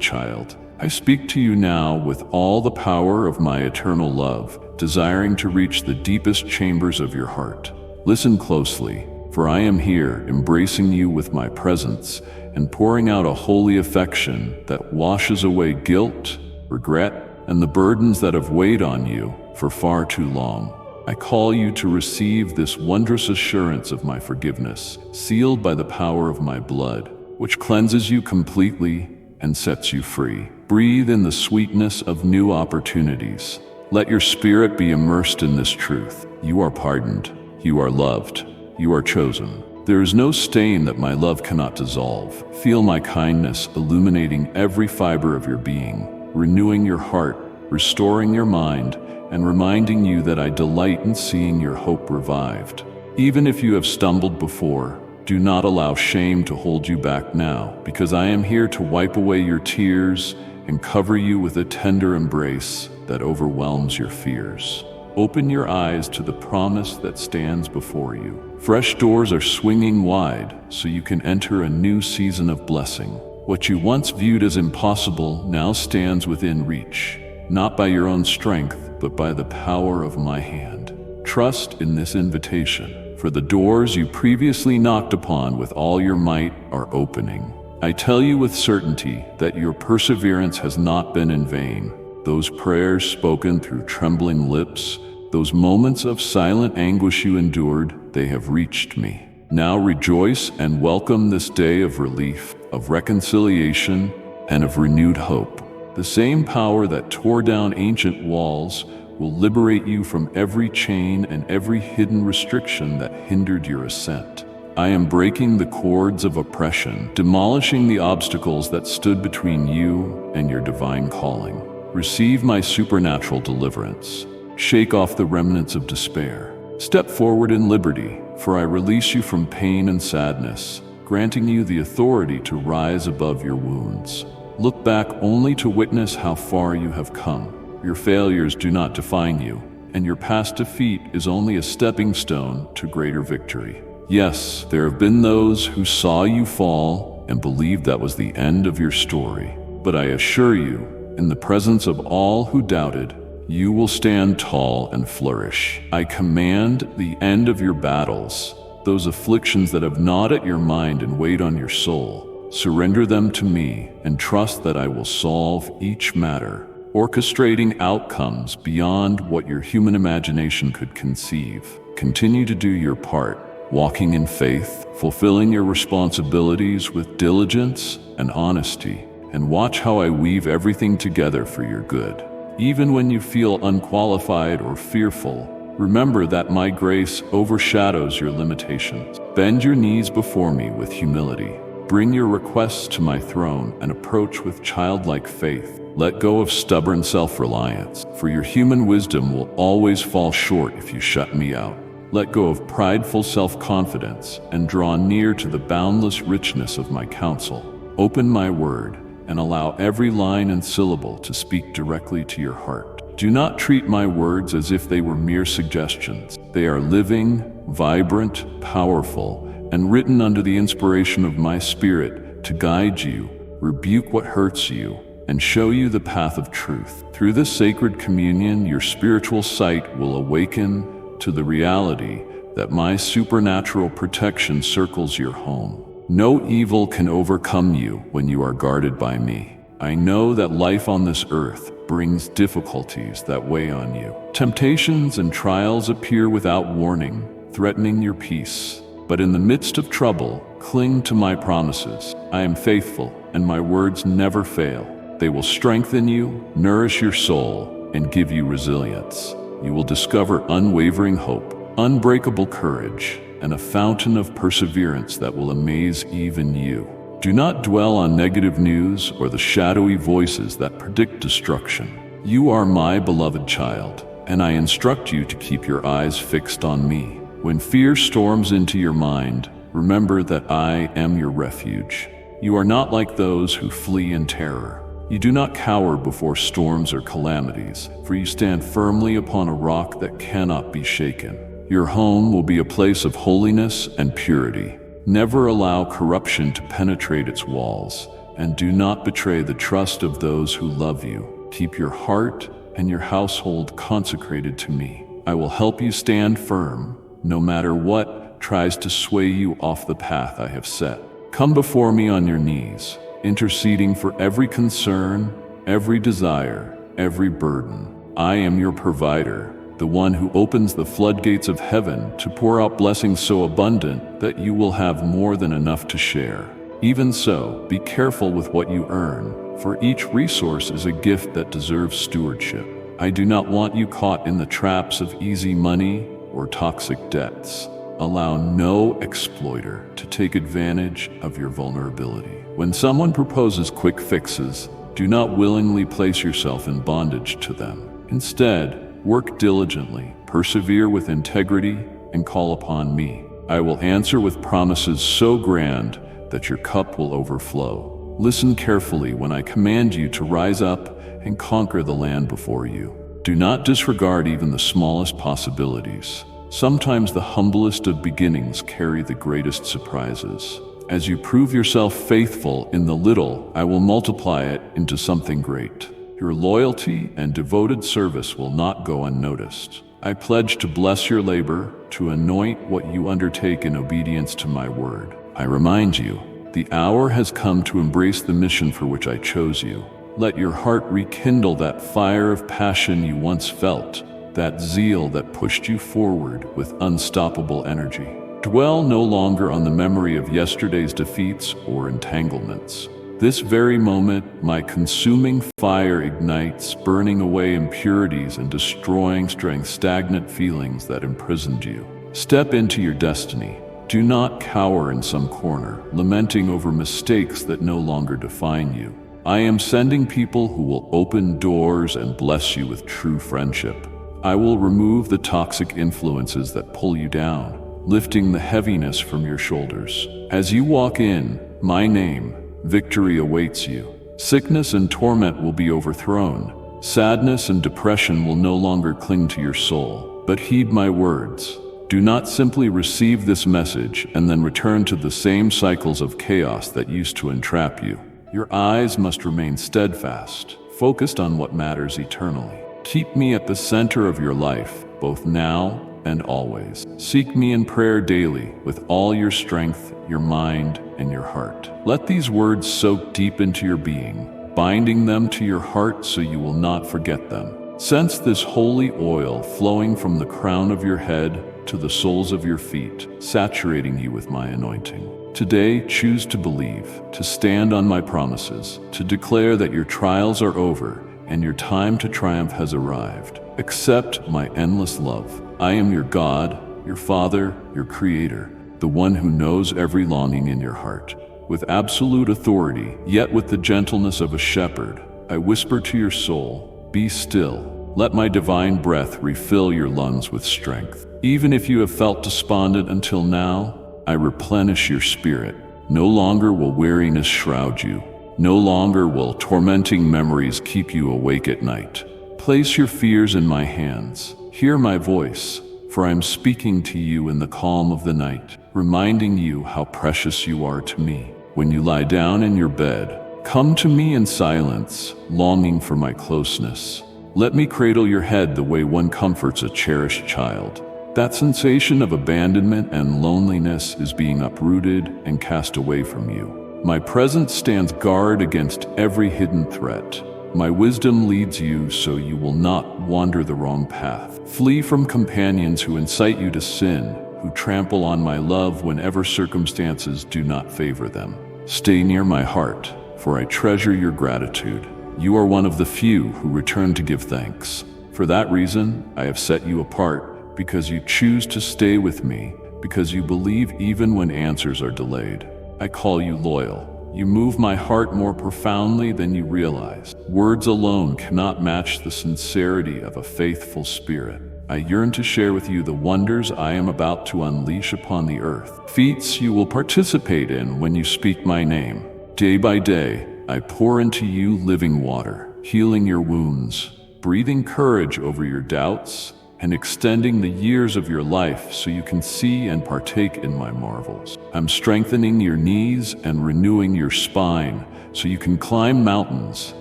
child. I speak to you now with all the power of my eternal love, desiring to reach the deepest chambers of your heart. Listen closely, for I am here, embracing you with my presence and pouring out a holy affection that washes away guilt, regret, and the burdens that have weighed on you for far too long. I call you to receive this wondrous assurance of my forgiveness, sealed by the power of my blood, which cleanses you completely and sets you free. Breathe in the sweetness of new opportunities. Let your spirit be immersed in this truth. You are pardoned. You are loved. You are chosen. There is no stain that my love cannot dissolve. Feel my kindness illuminating every fiber of your being, renewing your heart, restoring your mind, and reminding you that I delight in seeing your hope revived. Even if you have stumbled before, do not allow shame to hold you back now, because I am here to wipe away your tears and cover you with a tender embrace that overwhelms your fears. Open your eyes to the promise that stands before you. Fresh doors are swinging wide so you can enter a new season of blessing. What you once viewed as impossible now stands within reach, not by your own strength, but by the power of my hand. Trust in this invitation, for the doors you previously knocked upon with all your might are opening. I tell you with certainty that your perseverance has not been in vain. Those prayers spoken through trembling lips, those moments of silent anguish you endured, they have reached me. Now rejoice and welcome this day of relief, of reconciliation, and of renewed hope. The same power that tore down ancient walls will liberate you from every chain and every hidden restriction that hindered your ascent. I am breaking the cords of oppression, demolishing the obstacles that stood between you and your divine calling. Receive my supernatural deliverance. Shake off the remnants of despair. Step forward in liberty, for I release you from pain and sadness, granting you the authority to rise above your wounds. Look back only to witness how far you have come. Your failures do not define you, and your past defeat is only a stepping stone to greater victory. Yes, there have been those who saw you fall and believed that was the end of your story. But I assure you, in the presence of all who doubted, you will stand tall and flourish. I command the end of your battles, those afflictions that have gnawed at your mind and weighed on your soul. Surrender them to me and trust that I will solve each matter, orchestrating outcomes beyond what your human imagination could conceive. Continue to do your part, walking in faith, fulfilling your responsibilities with diligence and honesty, and watch how I weave everything together for your good. Even when you feel unqualified or fearful, remember that my grace overshadows your limitations. Bend your knees before me with humility. Bring your requests to my throne and approach with childlike faith. Let go of stubborn self-reliance, for your human wisdom will always fall short if you shut me out. Let go of prideful self-confidence and draw near to the boundless richness of my counsel. Open my word and allow every line and syllable to speak directly to your heart. Do not treat my words as if they were mere suggestions. They are living, vibrant, powerful, and written under the inspiration of my spirit to guide you, rebuke what hurts you, and show you the path of truth. Through this sacred communion, your spiritual sight will awaken to the reality that my supernatural protection circles your home. No evil can overcome you when you are guarded by me. I know that life on this earth brings difficulties that weigh on you. Temptations and trials appear without warning, threatening your peace. But in the midst of trouble, cling to my promises. I am faithful, and my words never fail. They will strengthen you, nourish your soul, and give you resilience. You will discover unwavering hope, unbreakable courage, and a fountain of perseverance that will amaze even you. Do not dwell on negative news or the shadowy voices that predict destruction. You are my beloved child, and I instruct you to keep your eyes fixed on me. When fear storms into your mind, remember that I am your refuge. You are not like those who flee in terror. You do not cower before storms or calamities, for you stand firmly upon a rock that cannot be shaken. Your home will be a place of holiness and purity. Never allow corruption to penetrate its walls, and do not betray the trust of those who love you. Keep your heart and your household consecrated to me. I will help you stand firm, no matter what tries to sway you off the path I have set. Come before me on your knees, interceding for every concern, every desire, every burden. I am your provider, the one who opens the floodgates of heaven to pour out blessings so abundant that you will have more than enough to share. Even so, be careful with what you earn, for each resource is a gift that deserves stewardship. I do not want you caught in the traps of easy money or toxic debts. Allow no exploiter to take advantage of your vulnerability. When someone proposes quick fixes, do not willingly place yourself in bondage to them. Instead, work diligently, persevere with integrity, and call upon me. I will answer with promises so grand that your cup will overflow. Listen carefully when I command you to rise up and conquer the land before you. Do not disregard even the smallest possibilities. Sometimes the humblest of beginnings carry the greatest surprises. As you prove yourself faithful in the little, I will multiply it into something great. Your loyalty and devoted service will not go unnoticed. I pledge to bless your labor, to anoint what you undertake in obedience to my word. I remind you, the hour has come to embrace the mission for which I chose you. Let your heart rekindle that fire of passion you once felt, that zeal that pushed you forward with unstoppable energy. Dwell no longer on the memory of yesterday's defeats or entanglements. This very moment, my consuming fire ignites, burning away impurities and destroying stagnant feelings that imprisoned you. Step into your destiny. Do not cower in some corner, lamenting over mistakes that no longer define you. I am sending people who will open doors and bless you with true friendship. I will remove the toxic influences that pull you down, lifting the heaviness from your shoulders. As you walk in, my name, victory awaits you. Sickness and torment will be overthrown. Sadness and depression will no longer cling to your soul. But heed my words. Do not simply receive this message and then return to the same cycles of chaos that used to entrap you. Your eyes must remain steadfast, focused on what matters eternally. Keep me at the center of your life, both now and always. Seek me in prayer daily with all your strength, your mind, and your heart. Let these words soak deep into your being, binding them to your heart so you will not forget them. Sense this holy oil flowing from the crown of your head to the soles of your feet, saturating you with my anointing. Today, choose to believe, to stand on my promises, to declare that your trials are over and your time to triumph has arrived. Accept my endless love. I am your God, your Father, your Creator, the one who knows every longing in your heart. With absolute authority, yet with the gentleness of a shepherd, I whisper to your soul, be still. Let my divine breath refill your lungs with strength. Even if you have felt despondent until now, I replenish your spirit. No longer will weariness shroud you. No longer will tormenting memories keep you awake at night. Place your fears in my hands. Hear my voice, for I am speaking to you in the calm of the night, reminding you how precious you are to me. When you lie down in your bed, come to me in silence, longing for my closeness. Let me cradle your head the way one comforts a cherished child. That sensation of abandonment and loneliness is being uprooted and cast away from you. My presence stands guard against every hidden threat. My wisdom leads you so you will not wander the wrong path. Flee from companions who incite you to sin, who trample on my love whenever circumstances do not favor them. Stay near my heart, for I treasure your gratitude. You are one of the few who return to give thanks. For that reason, I have set you apart, because you choose to stay with me, because you believe even when answers are delayed. I call you loyal. You move my heart more profoundly than you realize. Words alone cannot match the sincerity of a faithful spirit. I yearn to share with you the wonders I am about to unleash upon the earth. Feats you will participate in when you speak my name. Day by day, I pour into you living water, healing your wounds, breathing courage over your doubts, and extending the years of your life so you can see and partake in my marvels. I'm strengthening your knees and renewing your spine so you can climb mountains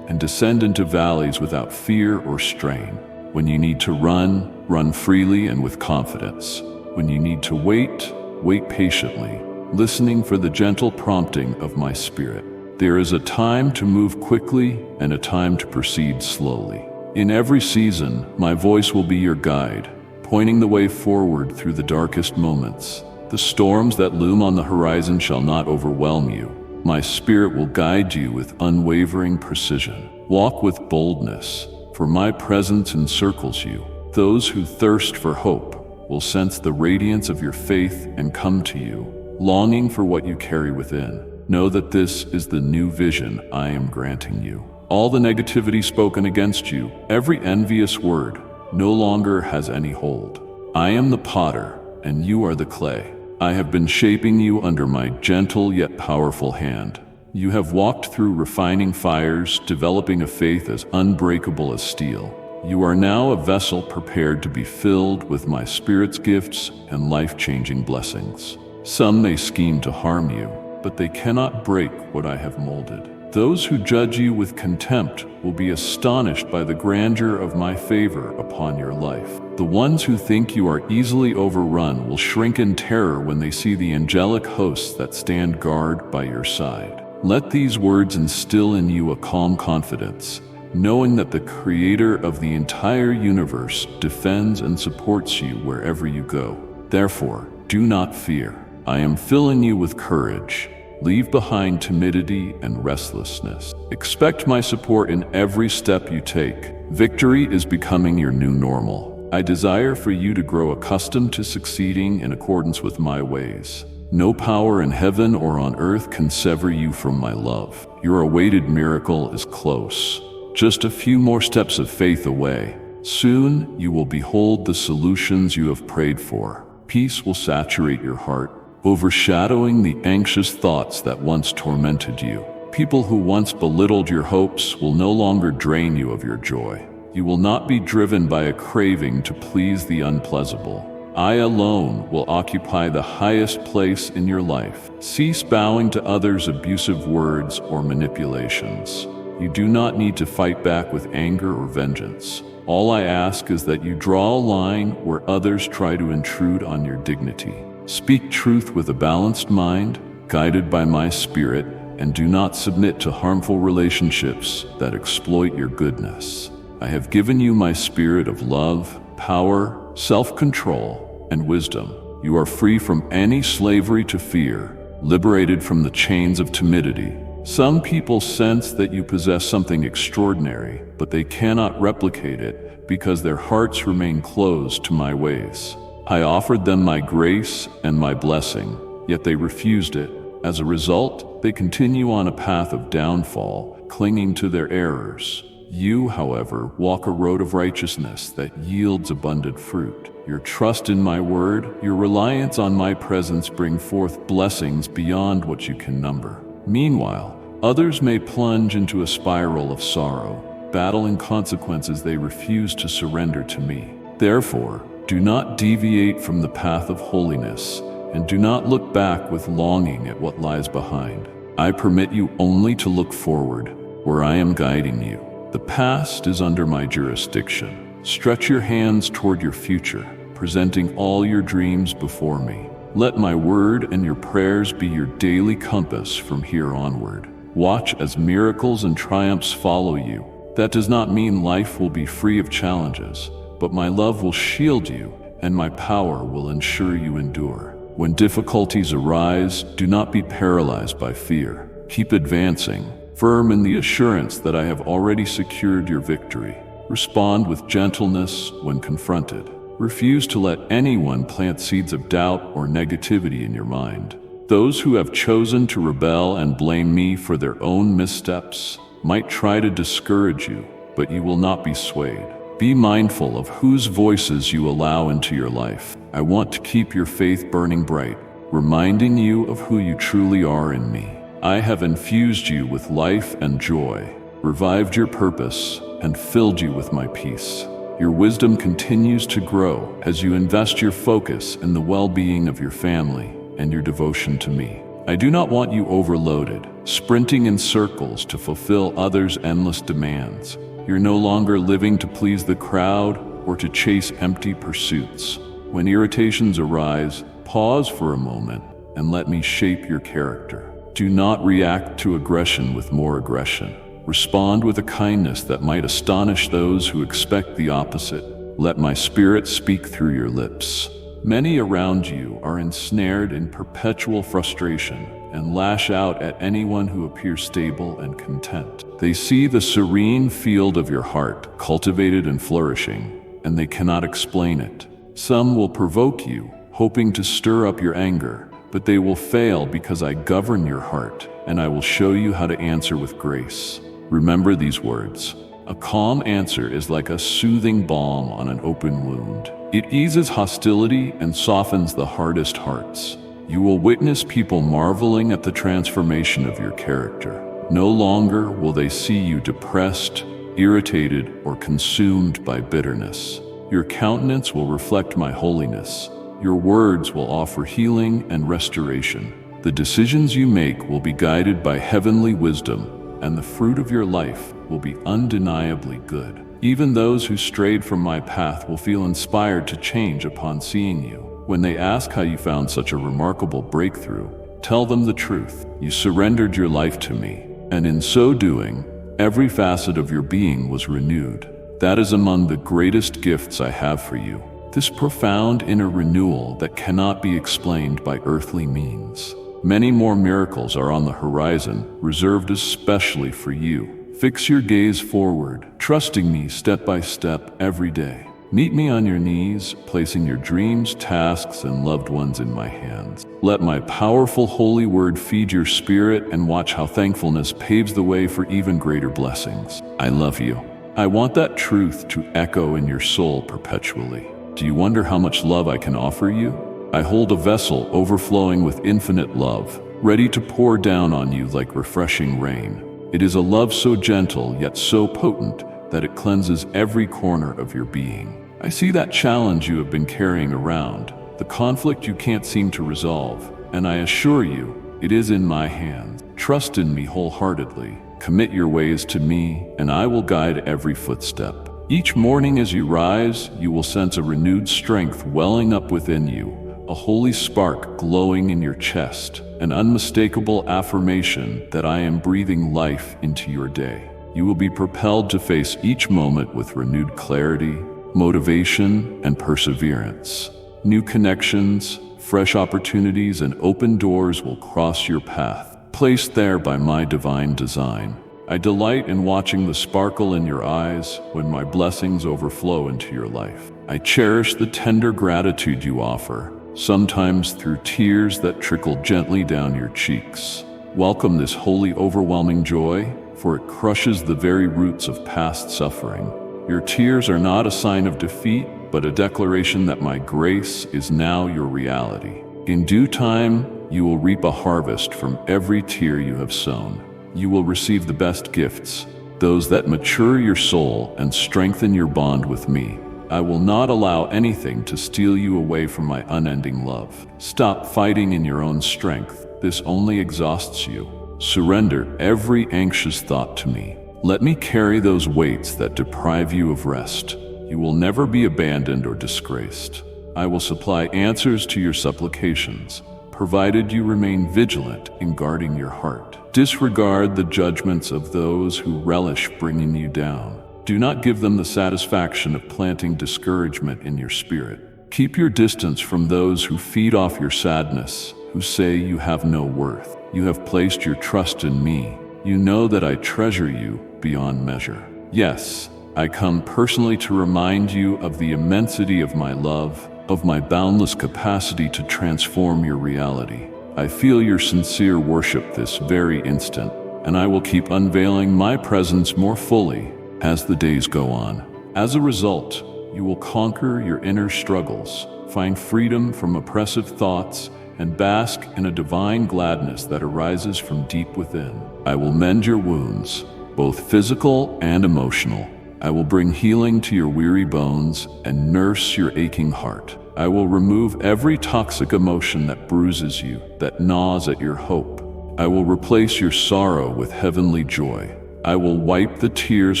and descend into valleys without fear or strain. When you need to run, run freely and with confidence. When you need to wait, wait patiently, listening for the gentle prompting of my spirit. There is a time to move quickly and a time to proceed slowly. In every season, my voice will be your guide, pointing the way forward through the darkest moments. The storms that loom on the horizon shall not overwhelm you. My spirit will guide you with unwavering precision. Walk with boldness, for my presence encircles you. Those who thirst for hope will sense the radiance of your faith and come to you, longing for what you carry within. Know that this is the new vision I am granting you. All the negativity spoken against you, every envious word, no longer has any hold. I am the potter, and you are the clay. I have been shaping you under my gentle yet powerful hand. You have walked through refining fires, developing a faith as unbreakable as steel. You are now a vessel prepared to be filled with my Spirit's gifts and life-changing blessings. Some may scheme to harm you, but they cannot break what I have molded. Those who judge you with contempt will be astonished by the grandeur of my favor upon your life. The ones who think you are easily overrun will shrink in terror when they see the angelic hosts that stand guard by your side. Let these words instill in you a calm confidence, knowing that the Creator of the entire universe defends and supports you wherever you go. Therefore, do not fear. I am filling you with courage. Leave behind timidity and restlessness. Expect my support in every step you take. Victory is becoming your new normal. I desire for you to grow accustomed to succeeding in accordance with my ways. No power in heaven or on earth can sever you from my love. Your awaited miracle is close. Just a few more steps of faith away. Soon you will behold the solutions you have prayed for. Peace will saturate your heart, overshadowing the anxious thoughts that once tormented you. People who once belittled your hopes will no longer drain you of your joy. You will not be driven by a craving to please the unpleasant. I alone will occupy the highest place in your life. Cease bowing to others' abusive words or manipulations. You do not need to fight back with anger or vengeance. All I ask is that you draw a line where others try to intrude on your dignity. Speak truth with a balanced mind, guided by my spirit, and do not submit to harmful relationships that exploit your goodness. I have given you my spirit of love, power, self-control, and wisdom. You are free from any slavery to fear, liberated from the chains of timidity. Some people sense that you possess something extraordinary, but they cannot replicate it because their hearts remain closed to my ways. I offered them my grace and my blessing, yet they refused it. As a result, they continue on a path of downfall, clinging to their errors. You, however, walk a road of righteousness that yields abundant fruit. Your trust in my word, your reliance on my presence bring forth blessings beyond what you can number. Meanwhile, others may plunge into a spiral of sorrow, battling consequences they refuse to surrender to me. Therefore, do not deviate from the path of holiness, and do not look back with longing at what lies behind. I permit you only to look forward, where I am guiding you. The past is under my jurisdiction. Stretch your hands toward your future, presenting all your dreams before me. Let my word and your prayers be your daily compass from here onward. Watch as miracles and triumphs follow you. That does not mean life will be free of challenges, but my love will shield you, and my power will ensure you endure. When difficulties arise, do not be paralyzed by fear. Keep advancing, firm in the assurance that I have already secured your victory. Respond with gentleness when confronted. Refuse to let anyone plant seeds of doubt or negativity in your mind. Those who have chosen to rebel and blame me for their own missteps might try to discourage you, but you will not be swayed. Be mindful of whose voices you allow into your life. I want to keep your faith burning bright, reminding you of who you truly are in me. I have infused you with life and joy, revived your purpose, and filled you with my peace. Your wisdom continues to grow as you invest your focus in the well-being of your family and your devotion to me. I do not want you overloaded, sprinting in circles to fulfill others' endless demands. You're no longer living to please the crowd or to chase empty pursuits. When irritations arise, pause for a moment and let me shape your character. Do not react to aggression with more aggression. Respond with a kindness that might astonish those who expect the opposite. Let my spirit speak through your lips. Many around you are ensnared in perpetual frustration and lash out at anyone who appears stable and content. They see the serene field of your heart, cultivated and flourishing, and they cannot explain it. Some will provoke you, hoping to stir up your anger, but they will fail because I govern your heart, and I will show you how to answer with grace. Remember these words. A calm answer is like a soothing balm on an open wound. It eases hostility and softens the hardest hearts. You will witness people marveling at the transformation of your character. No longer will they see you depressed, irritated, or consumed by bitterness. Your countenance will reflect my holiness. Your words will offer healing and restoration. The decisions you make will be guided by heavenly wisdom, and the fruit of your life will be undeniably good. Even those who strayed from my path will feel inspired to change upon seeing you. When they ask how you found such a remarkable breakthrough, tell them the truth. You surrendered your life to me, and in so doing, every facet of your being was renewed. That is among the greatest gifts I have for you. This profound inner renewal that cannot be explained by earthly means. Many more miracles are on the horizon, reserved especially for you. Fix your gaze forward, trusting me step by step every day. Meet me on your knees, placing your dreams, tasks, and loved ones in my hands. Let my powerful holy word feed your spirit and watch how thankfulness paves the way for even greater blessings. I love you. I want that truth to echo in your soul perpetually. Do you wonder how much love I can offer you? I hold a vessel overflowing with infinite love, ready to pour down on you like refreshing rain. It is a love so gentle yet so potent that it cleanses every corner of your being. I see that challenge you have been carrying around, the conflict you can't seem to resolve, and I assure you, it is in my hands. Trust in me wholeheartedly. Commit your ways to me, and I will guide every footstep. Each morning as you rise, you will sense a renewed strength welling up within you, a holy spark glowing in your chest, an unmistakable affirmation that I am breathing life into your day. You will be propelled to face each moment with renewed clarity, motivation, and perseverance. New connections, fresh opportunities, and open doors will cross your path, placed there by my divine design. I delight in watching the sparkle in your eyes when my blessings overflow into your life. I cherish the tender gratitude you offer, sometimes through tears that trickle gently down your cheeks. Welcome this holy, overwhelming joy, for it crushes the very roots of past suffering. Your tears are not a sign of defeat, but a declaration that my grace is now your reality. In due time, you will reap a harvest from every tear you have sown. You will receive the best gifts, those that mature your soul and strengthen your bond with me. I will not allow anything to steal you away from my unending love. Stop fighting in your own strength. This only exhausts you. Surrender every anxious thought to me. Let me carry those weights that deprive you of rest. You will never be abandoned or disgraced. I will supply answers to your supplications, provided you remain vigilant in guarding your heart. Disregard the judgments of those who relish bringing you down. Do not give them the satisfaction of planting discouragement in your spirit. Keep your distance from those who feed off your sadness, who say you have no worth. You have placed your trust in me, You know that I treasure you beyond measure. Yes, I come personally to remind you of the immensity of my love, of my boundless capacity to transform your reality. I feel your sincere worship this very instant, and I will keep unveiling my presence more fully as the days go on. As a result, you will conquer your inner struggles, find freedom from oppressive thoughts, and bask in a divine gladness that arises from deep within. I will mend your wounds, both physical and emotional. I will bring healing to your weary bones and nurse your aching heart. I will remove every toxic emotion that bruises you, that gnaws at your hope. I will replace your sorrow with heavenly joy. I will wipe the tears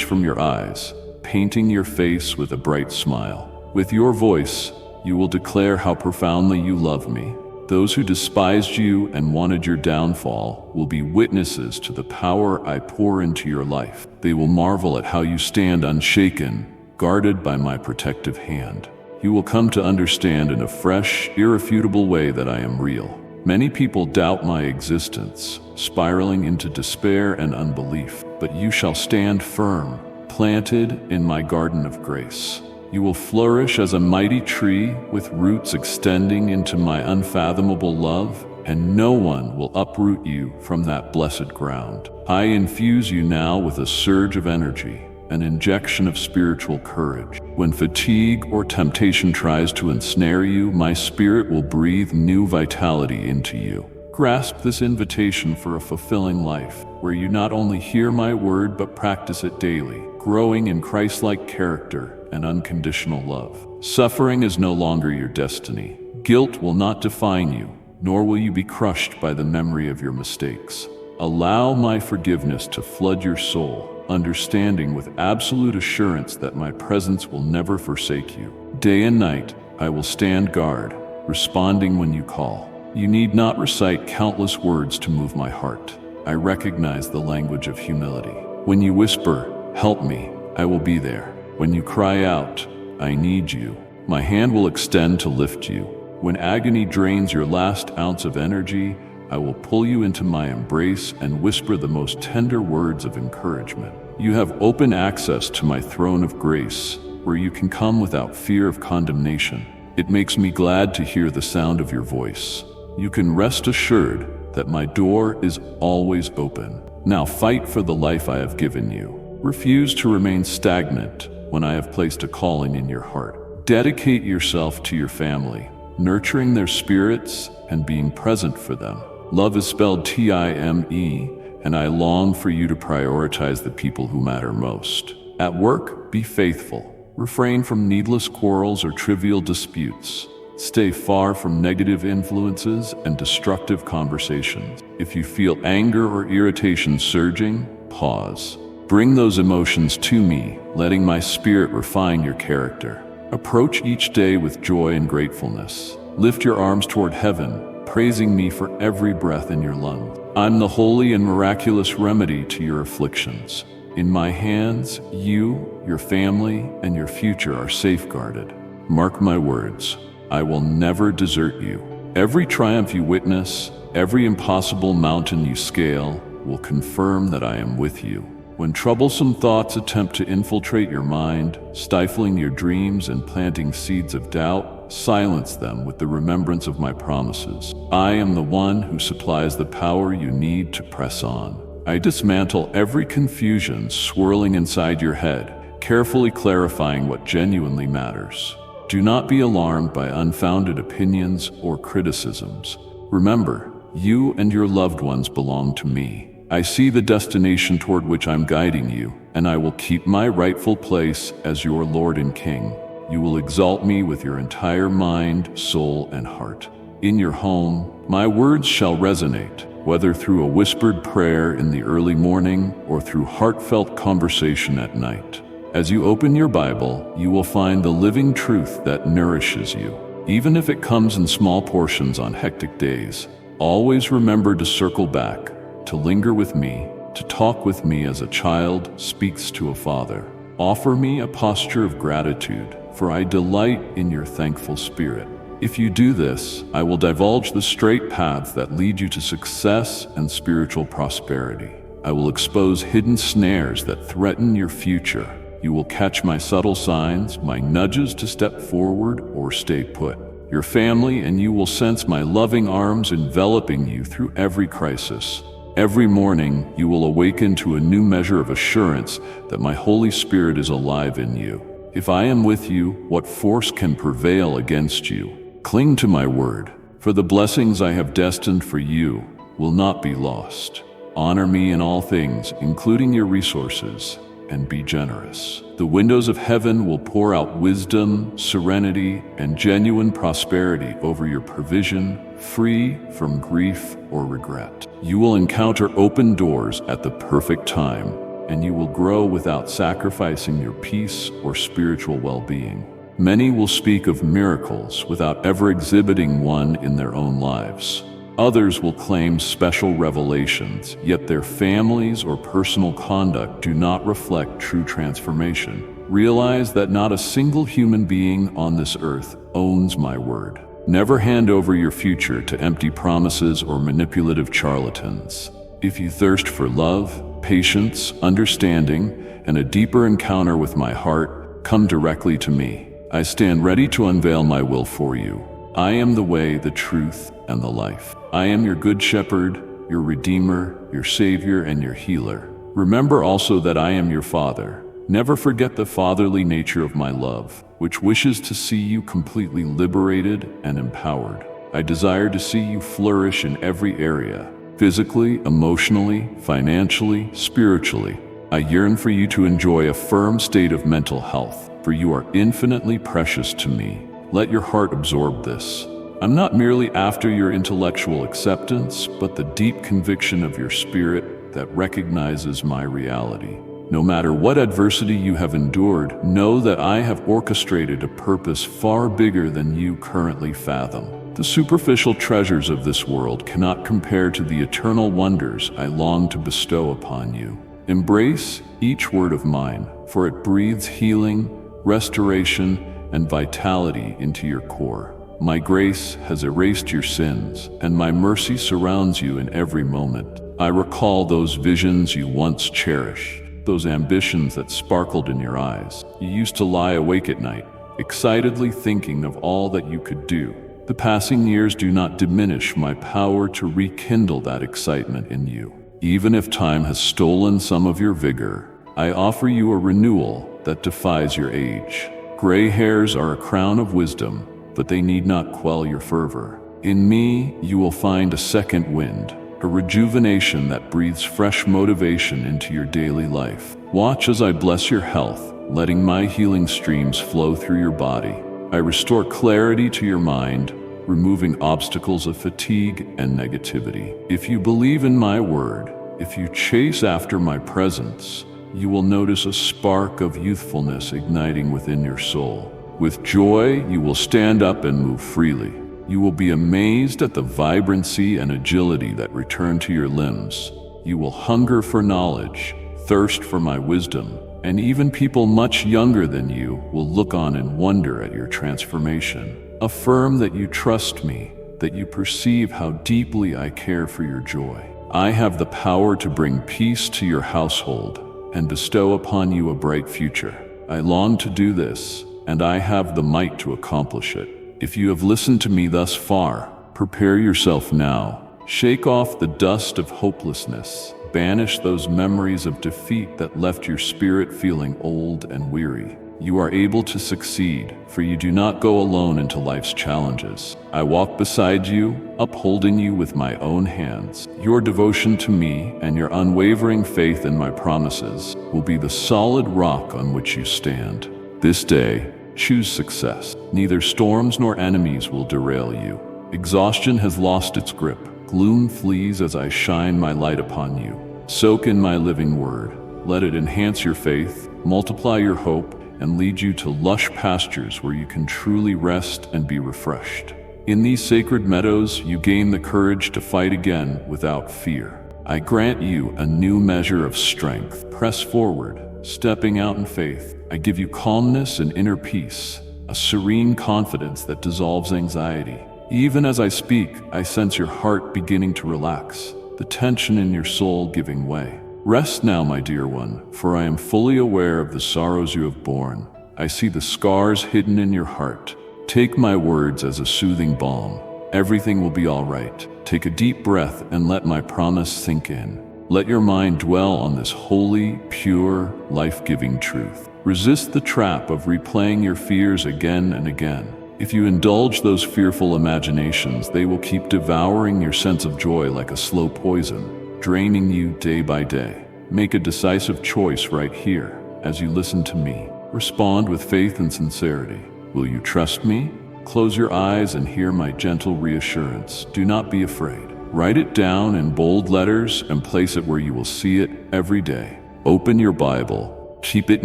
from your eyes, painting your face with a bright smile. With your voice, you will declare how profoundly you love me. Those who despised you and wanted your downfall will be witnesses to the power I pour into your life. They will marvel at how you stand unshaken, guarded by my protective hand. You will come to understand in a fresh, irrefutable way that I am real. Many people doubt my existence, spiraling into despair and unbelief, but you shall stand firm, planted in my garden of grace. You will flourish as a mighty tree with roots extending into my unfathomable love, and no one will uproot you from that blessed ground. I infuse you now with a surge of energy, an injection of spiritual courage. When fatigue or temptation tries to ensnare you, my spirit will breathe new vitality into you. Grasp this invitation for a fulfilling life, where you not only hear my word but practice it daily, growing in Christ-like character and unconditional love. Suffering is no longer your destiny. Guilt will not define you, nor will you be crushed by the memory of your mistakes. Allow my forgiveness to flood your soul, understanding with absolute assurance that my presence will never forsake you. Day and night, I will stand guard, responding when you call. You need not recite countless words to move my heart. I recognize the language of humility. When you whisper, "Help me," I will be there. When you cry out, "I need you," my hand will extend to lift you. When agony drains your last ounce of energy, I will pull you into my embrace and whisper the most tender words of encouragement. You have open access to my throne of grace, where you can come without fear of condemnation. It makes me glad to hear the sound of your voice. You can rest assured that my door is always open. Now fight for the life I have given you. Refuse to remain stagnant when I have placed a calling in your heart. Dedicate yourself to your family, nurturing their spirits and being present for them. Love is spelled T-I-M-E, and I long for you to prioritize the people who matter most. At work, be faithful. Refrain from needless quarrels or trivial disputes. Stay far from negative influences and destructive conversations. If you feel anger or irritation surging, pause. Bring those emotions to me, letting my spirit refine your character. Approach each day with joy and gratefulness. Lift your arms toward heaven, praising me for every breath in your lungs. I'm the holy and miraculous remedy to your afflictions. In my hands, you, your family, and your future are safeguarded. Mark my words, I will never desert you. Every triumph you witness, every impossible mountain you scale, will confirm that I am with you. When troublesome thoughts attempt to infiltrate your mind, stifling your dreams and planting seeds of doubt, silence them with the remembrance of my promises. I am the one who supplies the power you need to press on. I dismantle every confusion swirling inside your head, carefully clarifying what genuinely matters. Do not be alarmed by unfounded opinions or criticisms. Remember, you and your loved ones belong to me. I see the destination toward which I'm guiding you, and I will keep my rightful place as your Lord and King. You will exalt me with your entire mind, soul, and heart. In your home, my words shall resonate, whether through a whispered prayer in the early morning or through heartfelt conversation at night. As you open your Bible, you will find the living truth that nourishes you. Even if it comes in small portions on hectic days, always remember to circle back, to linger with me, to talk with me as a child speaks to a father. Offer me a posture of gratitude, for I delight in your thankful spirit. If you do this, I will divulge the straight paths that lead you to success and spiritual prosperity. I will expose hidden snares that threaten your future. You will catch my subtle signs, my nudges to step forward or stay put. Your family and you will sense my loving arms enveloping you through every crisis. Every morning, you will awaken to a new measure of assurance that my Holy Spirit is alive in you. If I am with you, what force can prevail against you? Cling to my word, for the blessings I have destined for you will not be lost. Honor me in all things, including your resources, and be generous. The windows of heaven will pour out wisdom, serenity, and genuine prosperity over your provision, free from grief or regret. You will encounter open doors at the perfect time, and you will grow without sacrificing your peace or spiritual well-being. Many will speak of miracles without ever exhibiting one in their own lives. Others will claim special revelations, yet their families or personal conduct do not reflect true transformation. Realize that not a single human being on this earth owns my word. Never hand over your future to empty promises or manipulative charlatans. If you thirst for love, patience, understanding, and a deeper encounter with my heart, come directly to me. I stand ready to unveil my will for you. I am the way, the truth, and the life. I am your good shepherd, your redeemer, your savior, and your healer. Remember also that I am your father. Never forget the fatherly nature of my love, which wishes to see you completely liberated and empowered. I desire to see you flourish in every area, physically, emotionally, financially, spiritually. I yearn for you to enjoy a firm state of mental health, for you are infinitely precious to me. Let your heart absorb this. I'm not merely after your intellectual acceptance, but the deep conviction of your spirit that recognizes my reality. No matter what adversity you have endured, know that I have orchestrated a purpose far bigger than you currently fathom. The superficial treasures of this world cannot compare to the eternal wonders I long to bestow upon you. Embrace each word of mine, for it breathes healing, restoration, and vitality into your core. My grace has erased your sins, and my mercy surrounds you in every moment. I recall those visions you once cherished, those ambitions that sparkled in your eyes. You used to lie awake at night, excitedly thinking of all that you could do. The passing years do not diminish my power to rekindle that excitement in you. Even if time has stolen some of your vigor, I offer you a renewal that defies your age. Gray hairs are a crown of wisdom, but they need not quell your fervor. In me, you will find a second wind, a rejuvenation that breathes fresh motivation into your daily life. Watch as I bless your health, letting my healing streams flow through your body. I restore clarity to your mind, removing obstacles of fatigue and negativity. If you believe in my word, if you chase after my presence, you will notice a spark of youthfulness igniting within your soul. With joy, you will stand up and move freely. You will be amazed at the vibrancy and agility that return to your limbs. You will hunger for knowledge, thirst for my wisdom, and even people much younger than you will look on and wonder at your transformation. Affirm that you trust me, that you perceive how deeply I care for your joy. I have the power to bring peace to your household and bestow upon you a bright future. I long to do this, and I have the might to accomplish it. If you have listened to me thus far, prepare yourself now. Shake off the dust of hopelessness. Banish those memories of defeat that left your spirit feeling old and weary. You are able to succeed, for you do not go alone into life's challenges. I walk beside you, upholding you with my own hands. Your devotion to me and your unwavering faith in my promises will be the solid rock on which you stand. This day, choose success. Neither storms nor enemies will derail you. Exhaustion has lost its grip. Gloom flees as I shine my light upon you. Soak in my living word. Let it enhance your faith, multiply your hope, and lead you to lush pastures where you can truly rest and be refreshed. In these sacred meadows, you gain the courage to fight again without fear. I grant you a new measure of strength. Press forward, stepping out in faith. I give you calmness and inner peace, a serene confidence that dissolves anxiety. Even as I speak, I sense your heart beginning to relax, the tension in your soul giving way. Rest now, my dear one, for I am fully aware of the sorrows you have borne. I see the scars hidden in your heart. Take my words as a soothing balm. Everything will be all right. Take a deep breath and let my promise sink in. Let your mind dwell on this holy, pure, life-giving truth. Resist the trap of replaying your fears again and again. If you indulge those fearful imaginations, they will keep devouring your sense of joy like a slow poison, draining you day by day. Make a decisive choice right here as you listen to me. Respond with faith and sincerity. Will you trust me? Close your eyes and hear my gentle reassurance. Do not be afraid. Write it down in bold letters and place it where you will see it every day. Open your Bible. Keep it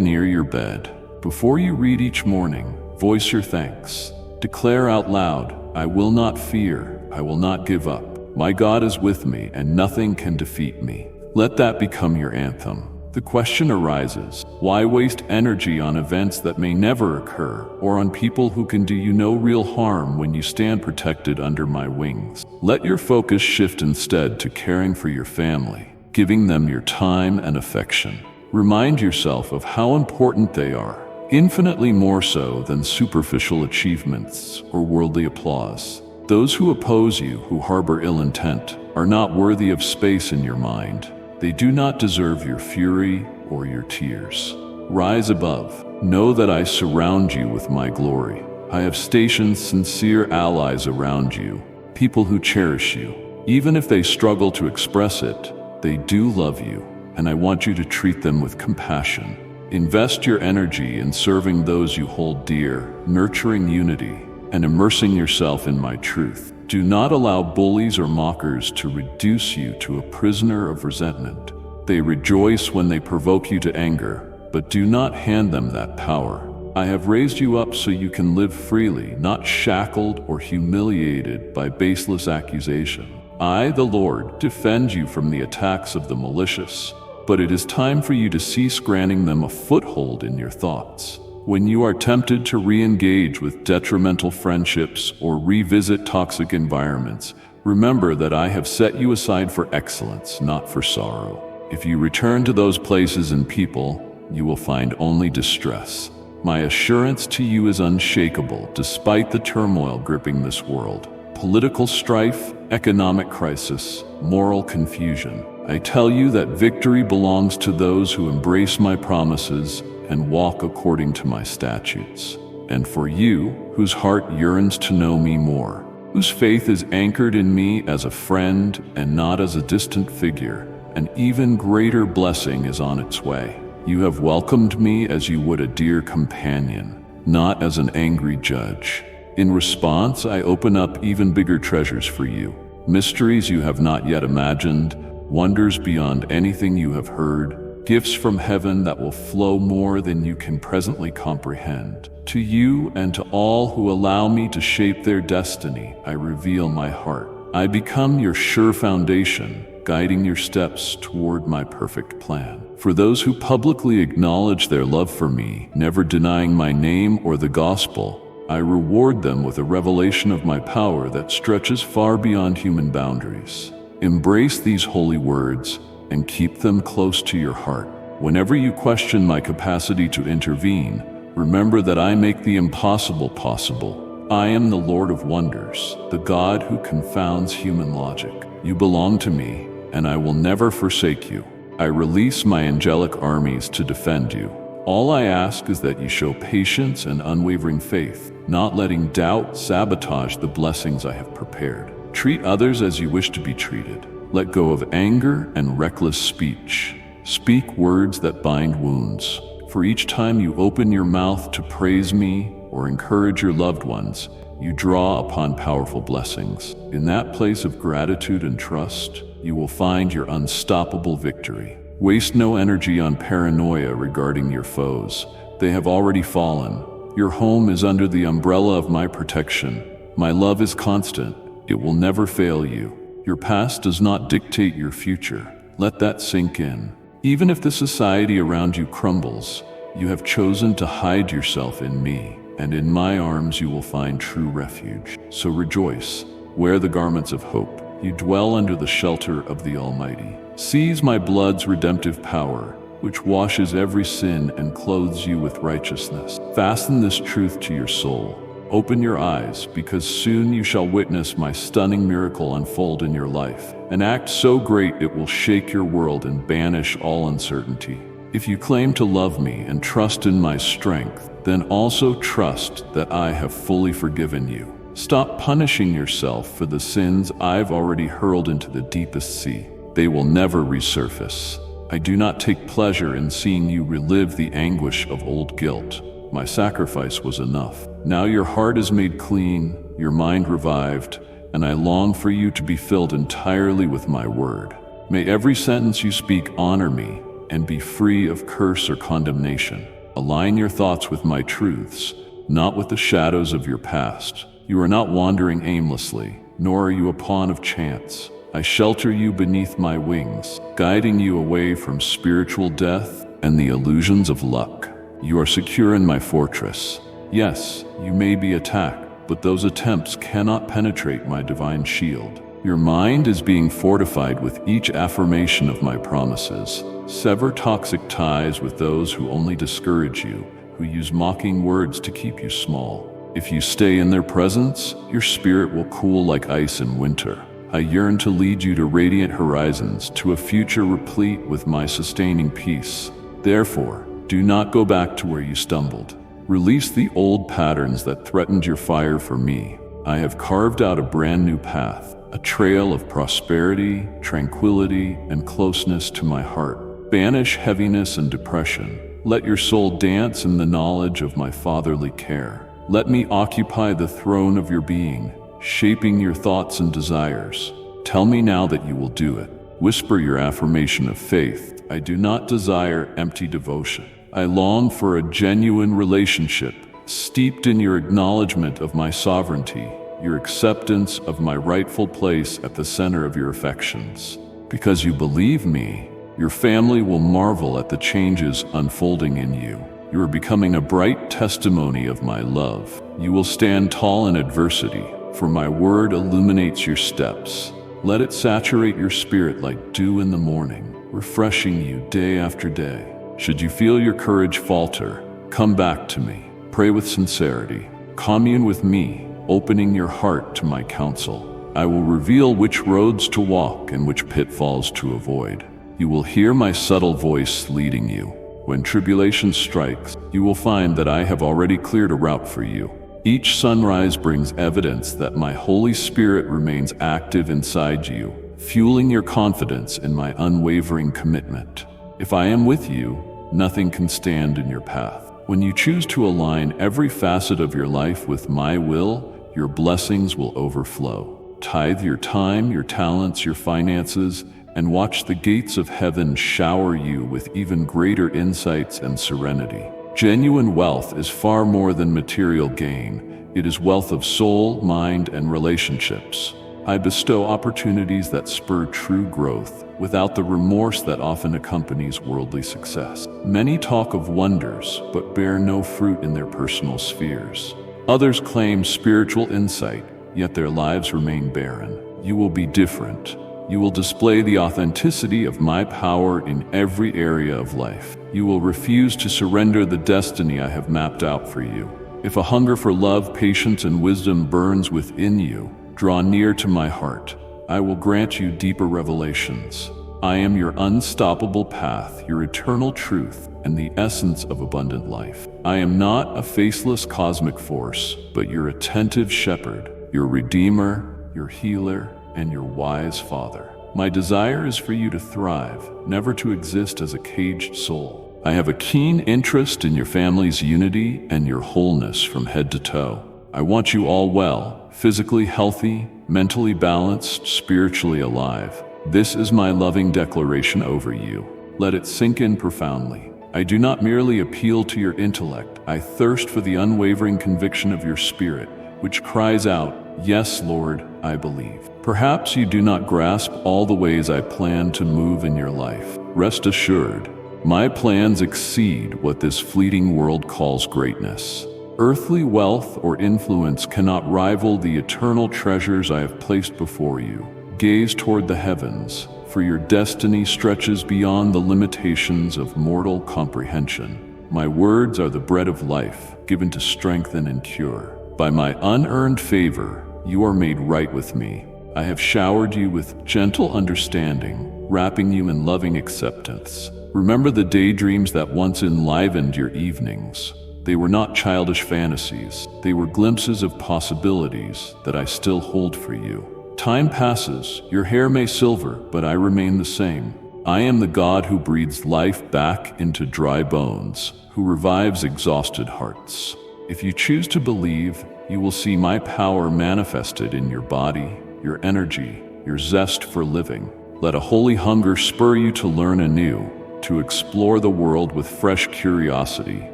near your bed. Before you read each morning, voice your thanks. Declare out loud, I will not fear, I will not give up. My God is with me and nothing can defeat me. Let that become your anthem. The question arises, why waste energy on events that may never occur, or on people who can do you no real harm when you stand protected under my wings? Let your focus shift instead to caring for your family, giving them your time and affection. Remind yourself of how important they are, infinitely more so than superficial achievements or worldly applause. Those who oppose you, who harbor ill intent, are not worthy of space in your mind. They do not deserve your fury or your tears. Rise above. Know that I surround you with my glory. I have stationed sincere allies around you, people who cherish you. Even if they struggle to express it, they do love you, and I want you to treat them with compassion. Invest your energy in serving those you hold dear, nurturing unity, and immersing yourself in my truth. Do not allow bullies or mockers to reduce you to a prisoner of resentment. They rejoice when they provoke you to anger, but do not hand them that power. I have raised you up so you can live freely, not shackled or humiliated by baseless accusation. I, the Lord, defend you from the attacks of the malicious, but it is time for you to cease granting them a foothold in your thoughts. When you are tempted to re-engage with detrimental friendships or revisit toxic environments, remember that I have set you aside for excellence, not for sorrow. If you return to those places and people, you will find only distress. My assurance to you is unshakable despite the turmoil gripping this world. Political strife, economic crisis, moral confusion. I tell you that victory belongs to those who embrace my promises and walk according to my statutes. And for you, whose heart yearns to know me more, whose faith is anchored in me as a friend and not as a distant figure, an even greater blessing is on its way. You have welcomed me as you would a dear companion, not as an angry judge. In response, I open up even bigger treasures for you, mysteries you have not yet imagined, wonders beyond anything you have heard, gifts from heaven that will flow more than you can presently comprehend. To you and to all who allow me to shape their destiny, I reveal my heart. I become your sure foundation, guiding your steps toward my perfect plan. For those who publicly acknowledge their love for me, never denying my name or the gospel, I reward them with a revelation of my power that stretches far beyond human boundaries. Embrace these holy words and keep them close to your heart. Whenever you question my capacity to intervene, remember that I make the impossible possible. I am the Lord of wonders, the God who confounds human logic. You belong to me, and I will never forsake you. I release my angelic armies to defend you. All I ask is that you show patience and unwavering faith, not letting doubt sabotage the blessings I have prepared. Treat others as you wish to be treated. Let go of anger and reckless speech. Speak words that bind wounds. For each time you open your mouth to praise me or encourage your loved ones, you draw upon powerful blessings. In that place of gratitude and trust, you will find your unstoppable victory. Waste no energy on paranoia regarding your foes. They have already fallen. Your home is under the umbrella of my protection. My love is constant. It will never fail you. Your past does not dictate your future. Let that sink in. Even if the society around you crumbles, you have chosen to hide yourself in me, and in my arms you will find true refuge. So rejoice, wear the garments of hope, You dwell under the shelter of the Almighty. Seize my blood's redemptive power, which washes every sin and clothes you with righteousness. Fasten this truth to your soul. Open your eyes, because soon you shall witness my stunning miracle unfold in your life. An act so great it will shake your world and banish all uncertainty. If you claim to love me and trust in my strength, then also trust that I have fully forgiven you. Stop punishing yourself for the sins I've already hurled into the deepest sea. They will never resurface. I do not take pleasure in seeing you relive the anguish of old guilt. My sacrifice was enough. Now your heart is made clean, your mind revived, and I long for you to be filled entirely with my word. May every sentence you speak honor me and be free of curse or condemnation. Align your thoughts with my truths, not with the shadows of your past. You are not wandering aimlessly, nor are you a pawn of chance. I shelter you beneath my wings, guiding you away from spiritual death and the illusions of luck. You are secure in my fortress. Yes, you may be attacked, but those attempts cannot penetrate my divine shield. Your mind is being fortified with each affirmation of my promises. Sever toxic ties with those who only discourage you, who use mocking words to keep you small. If you stay in their presence, your spirit will cool like ice in winter. I yearn to lead you to radiant horizons, to a future replete with my sustaining peace. Therefore, do not go back to where you stumbled. Release the old patterns that threatened your fire for me. I have carved out a brand new path, a trail of prosperity, tranquility, and closeness to my heart. Banish heaviness and depression. Let your soul dance in the knowledge of my fatherly care. Let me occupy the throne of your being, shaping your thoughts and desires. Tell me now that you will do it. Whisper your affirmation of faith. I do not desire empty devotion. I long for a genuine relationship, steeped in your acknowledgement of my sovereignty, your acceptance of my rightful place at the center of your affections. Because you believe me, your family will marvel at the changes unfolding in you. You are becoming a bright testimony of my love. You will stand tall in adversity, for my word illuminates your steps. Let it saturate your spirit like dew in the morning, refreshing you day after day. Should you feel your courage falter, come back to me. Pray with sincerity. Commune with me, opening your heart to my counsel. I will reveal which roads to walk and which pitfalls to avoid. You will hear my subtle voice leading you. When tribulation strikes, you will find that I have already cleared a route for you. Each sunrise brings evidence that my Holy Spirit remains active inside you, fueling your confidence in my unwavering commitment. If I am with you, nothing can stand in your path. When you choose to align every facet of your life with my will, your blessings will overflow. Tithe your time, your talents, your finances, and watch the gates of heaven shower you with even greater insights and serenity. Genuine wealth is far more than material gain. It is wealth of soul, mind, and relationships. I bestow opportunities that spur true growth, without the remorse that often accompanies worldly success. Many talk of wonders, but bear no fruit in their personal spheres. Others claim spiritual insight, yet their lives remain barren. You will be different. You will display the authenticity of my power in every area of life. You will refuse to surrender the destiny I have mapped out for you. If a hunger for love, patience, and wisdom burns within you, draw near to my heart. I will grant you deeper revelations. I am your unstoppable path, your eternal truth, and the essence of abundant life. I am not a faceless cosmic force, but your attentive shepherd, your redeemer, your healer, and your wise father. My desire is for you to thrive, never to exist as a caged soul. I have a keen interest in your family's unity and your wholeness from head to toe. I want you all well, physically healthy, mentally balanced, spiritually alive. This is my loving declaration over you. Let it sink in profoundly. I do not merely appeal to your intellect. I thirst for the unwavering conviction of your spirit, which cries out, "Yes, Lord, I believe." Perhaps you do not grasp all the ways I plan to move in your life. Rest assured, my plans exceed what this fleeting world calls greatness. Earthly wealth or influence cannot rival the eternal treasures I have placed before you. gaze toward the heavens, for your destiny stretches beyond the limitations of mortal comprehension. My words are the bread of life, given to strengthen and cure. By my unearned favor, you are made right with me. I have showered you with gentle understanding, wrapping you in loving acceptance. Remember the daydreams that once enlivened your evenings. They were not childish fantasies. They were glimpses of possibilities that I still hold for you. Time passes, your hair may silver, but I remain the same. I am the God who breathes life back into dry bones, who revives exhausted hearts. If you choose to believe, you will see my power manifested in your body, your energy, your zest for living. Let a holy hunger spur you to learn anew, to explore the world with fresh curiosity.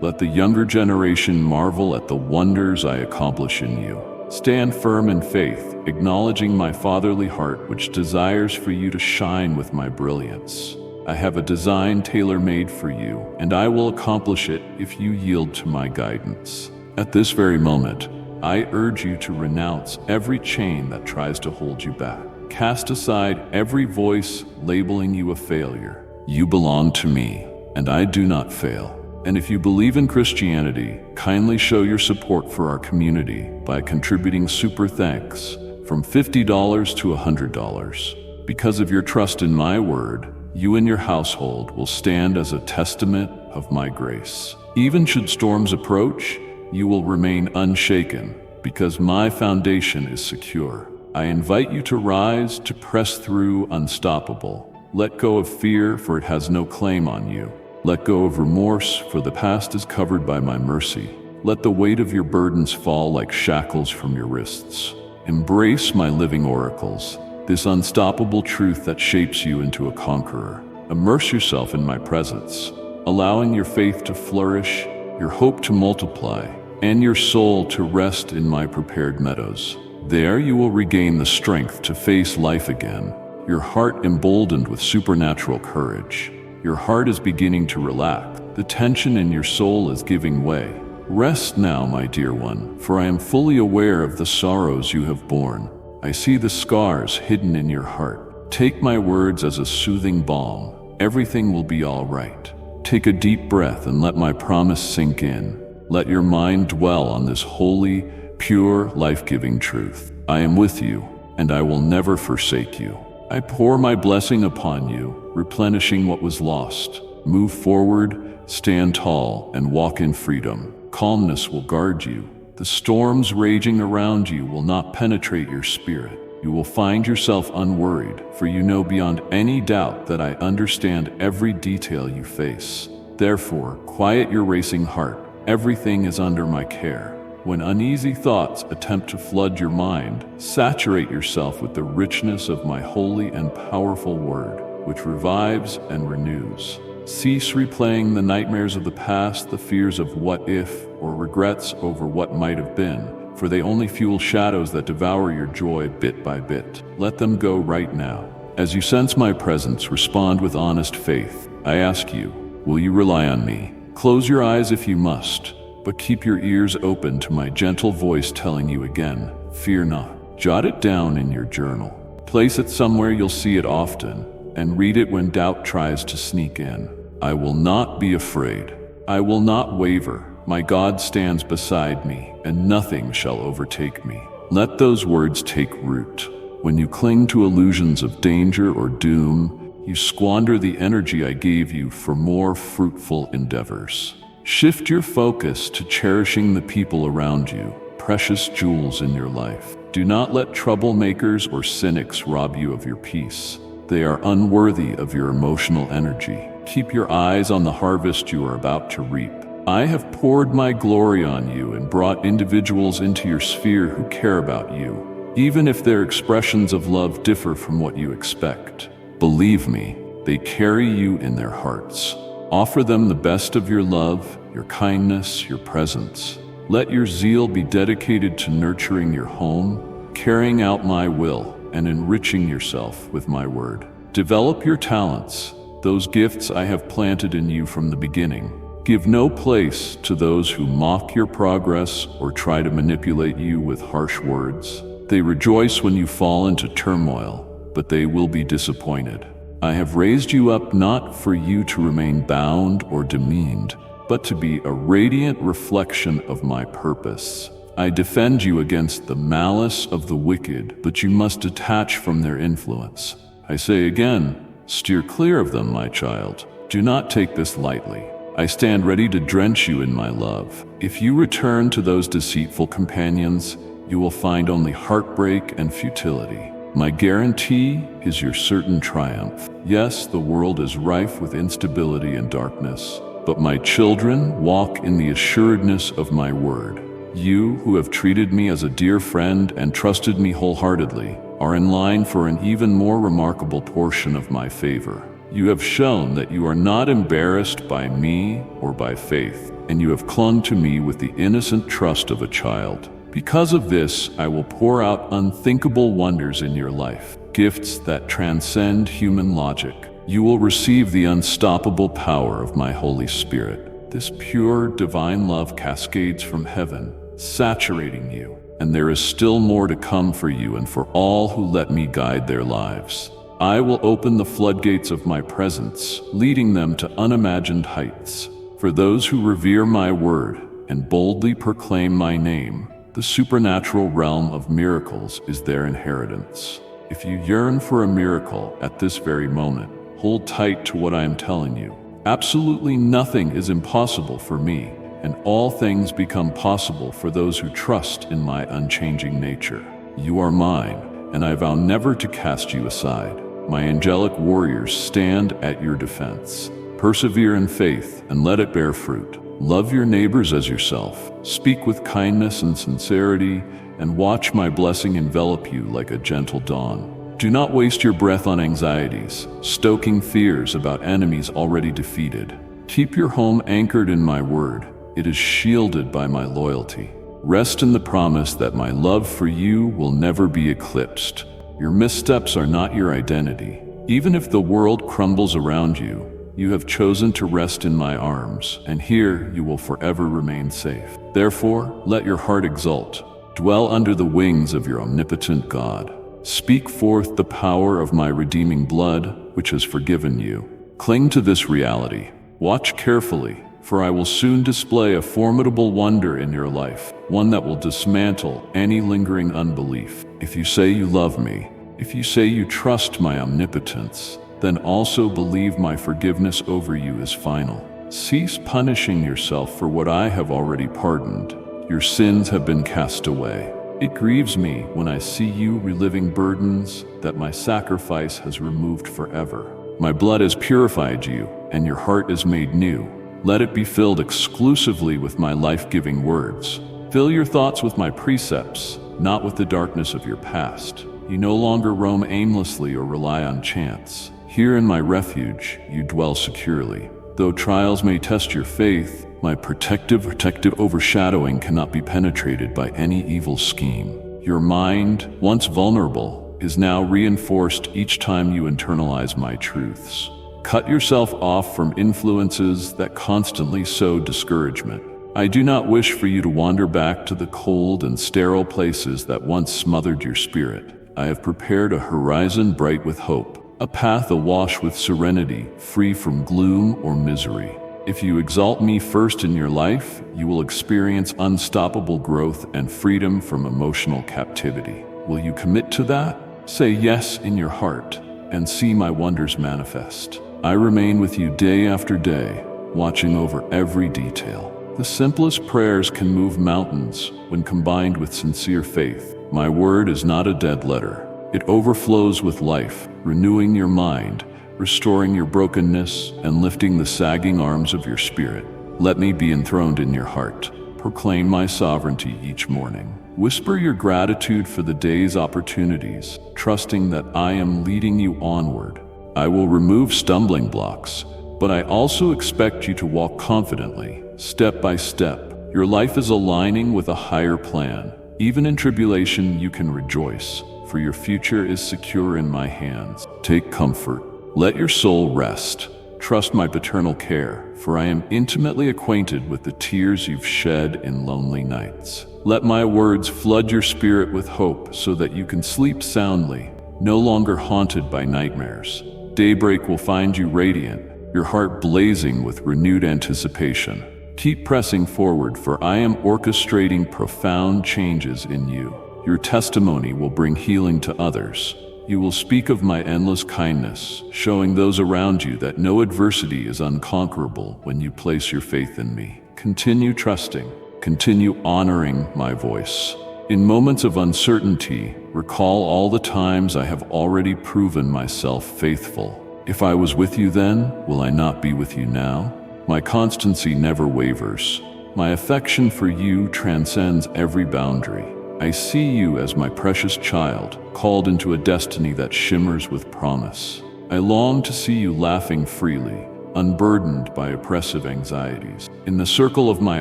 Let the younger generation marvel at the wonders I accomplish in you. Stand firm in faith, acknowledging my fatherly heart which desires for you to shine with my brilliance. I have a design tailor-made for you, and I will accomplish it if you yield to my guidance. At this very moment, I urge you to renounce every chain that tries to hold you back. Cast aside every voice labeling you a failure. You belong to me, and I do not fail. And if you believe in Christianity, kindly show your support for our community by contributing super thanks from $50 to $100. Because of your trust in my word, you and your household will stand as a testament of my grace. Even should storms approach, you will remain unshaken, because my foundation is secure. I invite you to rise, to press through unstoppable. Let go of fear, for it has no claim on you. Let go of remorse, for the past is covered by my mercy. Let the weight of your burdens fall like shackles from your wrists. Embrace my living oracles, this unstoppable truth that shapes you into a conqueror. Immerse yourself in my presence, allowing your faith to flourish, your hope to multiply, and your soul to rest in my prepared meadows. There you will regain the strength to face life again, your heart emboldened with supernatural courage. Your heart is beginning to relax. The tension in your soul is giving way. Rest now, my dear one, for I am fully aware of the sorrows you have borne. I see the scars hidden in your heart. Take my words as a soothing balm. Everything will be all right. Take a deep breath and let my promise sink in. Let your mind dwell on this holy, pure, life-giving truth. I am with you, and I will never forsake you. I pour my blessing upon you, replenishing what was lost. Move forward, stand tall, and walk in freedom. Calmness will guard you. The storms raging around you will not penetrate your spirit. You will find yourself unworried, for you know beyond any doubt that I understand every detail you face. Therefore, quiet your racing heart. Everything is under my care. When uneasy thoughts attempt to flood your mind, saturate yourself with the richness of my holy and powerful word, which revives and renews. Cease replaying the nightmares of the past, the fears of what if, or regrets over what might have been, for they only fuel shadows that devour your joy bit by bit. Let them go right now. As you sense my presence, respond with honest faith. I ask you, will you rely on me? Close your eyes if you must, but keep your ears open to my gentle voice telling you again, fear not. Jot it down in your journal. Place it somewhere you'll see it often, and read it when doubt tries to sneak in. I will not be afraid. I will not waver. My God stands beside me, and nothing shall overtake me. Let those words take root. When you cling to illusions of danger or doom, you squander the energy I gave you for more fruitful endeavors. Shift your focus to cherishing the people around you, precious jewels in your life. Do not let troublemakers or cynics rob you of your peace. They are unworthy of your emotional energy. Keep your eyes on the harvest you are about to reap. I have poured my glory on you and brought individuals into your sphere who care about you, even if their expressions of love differ from what you expect. Believe me, they carry you in their hearts. Offer them the best of your love, your kindness, your presence. Let your zeal be dedicated to nurturing your home, carrying out my will, and enriching yourself with my word. Develop your talents, those gifts I have planted in you from the beginning. Give no place to those who mock your progress or try to manipulate you with harsh words. They rejoice when you fall into turmoil, but they will be disappointed. I have raised you up not for you to remain bound or demeaned, but to be a radiant reflection of my purpose. I defend you against the malice of the wicked, but you must detach from their influence. I say again, steer clear of them, my child. Do not take this lightly. I stand ready to drench you in my love. If you return to those deceitful companions, you will find only heartbreak and futility. My guarantee is your certain triumph. Yes, the world is rife with instability and darkness, but my children walk in the assuredness of my word. You, who have treated me as a dear friend and trusted me wholeheartedly, are in line for an even more remarkable portion of my favor. You have shown that you are not embarrassed by me or by faith, and you have clung to me with the innocent trust of a child. Because of this, I will pour out unthinkable wonders in your life, gifts that transcend human logic. You will receive the unstoppable power of my Holy Spirit. This pure, divine love cascades from heaven, saturating you, and there is still more to come for you and for all who let me guide their lives. I will open the floodgates of my presence, leading them to unimagined heights. For those who revere my word and boldly proclaim my name, the supernatural realm of miracles is their inheritance. If you yearn for a miracle at this very moment, hold tight to what I am telling you. Absolutely nothing is impossible for me, and all things become possible for those who trust in my unchanging nature. You are mine, and I vow never to cast you aside. My angelic warriors stand at your defense. Persevere in faith and let it bear fruit. Love your neighbors as yourself. Speak with kindness and sincerity, and watch my blessing envelop you like a gentle dawn. Do not waste your breath on anxieties, stoking fears about enemies already defeated. Keep your home anchored in my word. It is shielded by my loyalty. Rest in the promise that my love for you will never be eclipsed. Your missteps are not your identity. Even if the world crumbles around you, you have chosen to rest in my arms, and here you will forever remain safe. Therefore, let your heart exult. Dwell under the wings of your omnipotent God. Speak forth the power of my redeeming blood, which has forgiven you. Cling to this reality. Watch carefully, for I will soon display a formidable wonder in your life, one that will dismantle any lingering unbelief. If you say you love me, if you say you trust my omnipotence, then also believe my forgiveness over you is final. Cease punishing yourself for what I have already pardoned. Your sins have been cast away. It grieves me when I see you reliving burdens that my sacrifice has removed forever. My blood has purified you, and your heart is made new. Let it be filled exclusively with my life-giving words. Fill your thoughts with my precepts, not with the darkness of your past. You no longer roam aimlessly or rely on chance. Here in my refuge, you dwell securely. Though trials may test your faith, my protective overshadowing cannot be penetrated by any evil scheme. Your mind, once vulnerable, is now reinforced each time you internalize my truths. Cut yourself off from influences that constantly sow discouragement. I do not wish for you to wander back to the cold and sterile places that once smothered your spirit. I have prepared a horizon bright with hope, a path awash with serenity, free from gloom or misery. If you exalt me first in your life, you will experience unstoppable growth and freedom from emotional captivity. Will you commit to that? Say yes in your heart and see my wonders manifest. I remain with you day after day, watching over every detail. The simplest prayers can move mountains when combined with sincere faith. My word is not a dead letter. It overflows with life, renewing your mind, restoring your brokenness, and lifting the sagging arms of your spirit. Let me be enthroned in your heart. Proclaim my sovereignty each morning. Whisper your gratitude for the day's opportunities, trusting that I am leading you onward. I will remove stumbling blocks, but I also expect you to walk confidently, step by step. Your life is aligning with a higher plan. Even in tribulation, you can rejoice, for your future is secure in my hands. Take comfort. Let your soul rest. Trust my paternal care, for I am intimately acquainted with the tears you've shed in lonely nights. Let my words flood your spirit with hope so that you can sleep soundly, no longer haunted by nightmares. Daybreak will find you radiant, your heart blazing with renewed anticipation. Keep pressing forward, for I am orchestrating profound changes in you. Your testimony will bring healing to others. You will speak of my endless kindness, showing those around you that no adversity is unconquerable when you place your faith in me. Continue trusting. Continue honoring my voice. In moments of uncertainty, recall all the times I have already proven myself faithful. If I was with you then, will I not be with you now? My constancy never wavers. My affection for you transcends every boundary. I see you as my precious child, called into a destiny that shimmers with promise. I long to see you laughing freely, unburdened by oppressive anxieties. In the circle of my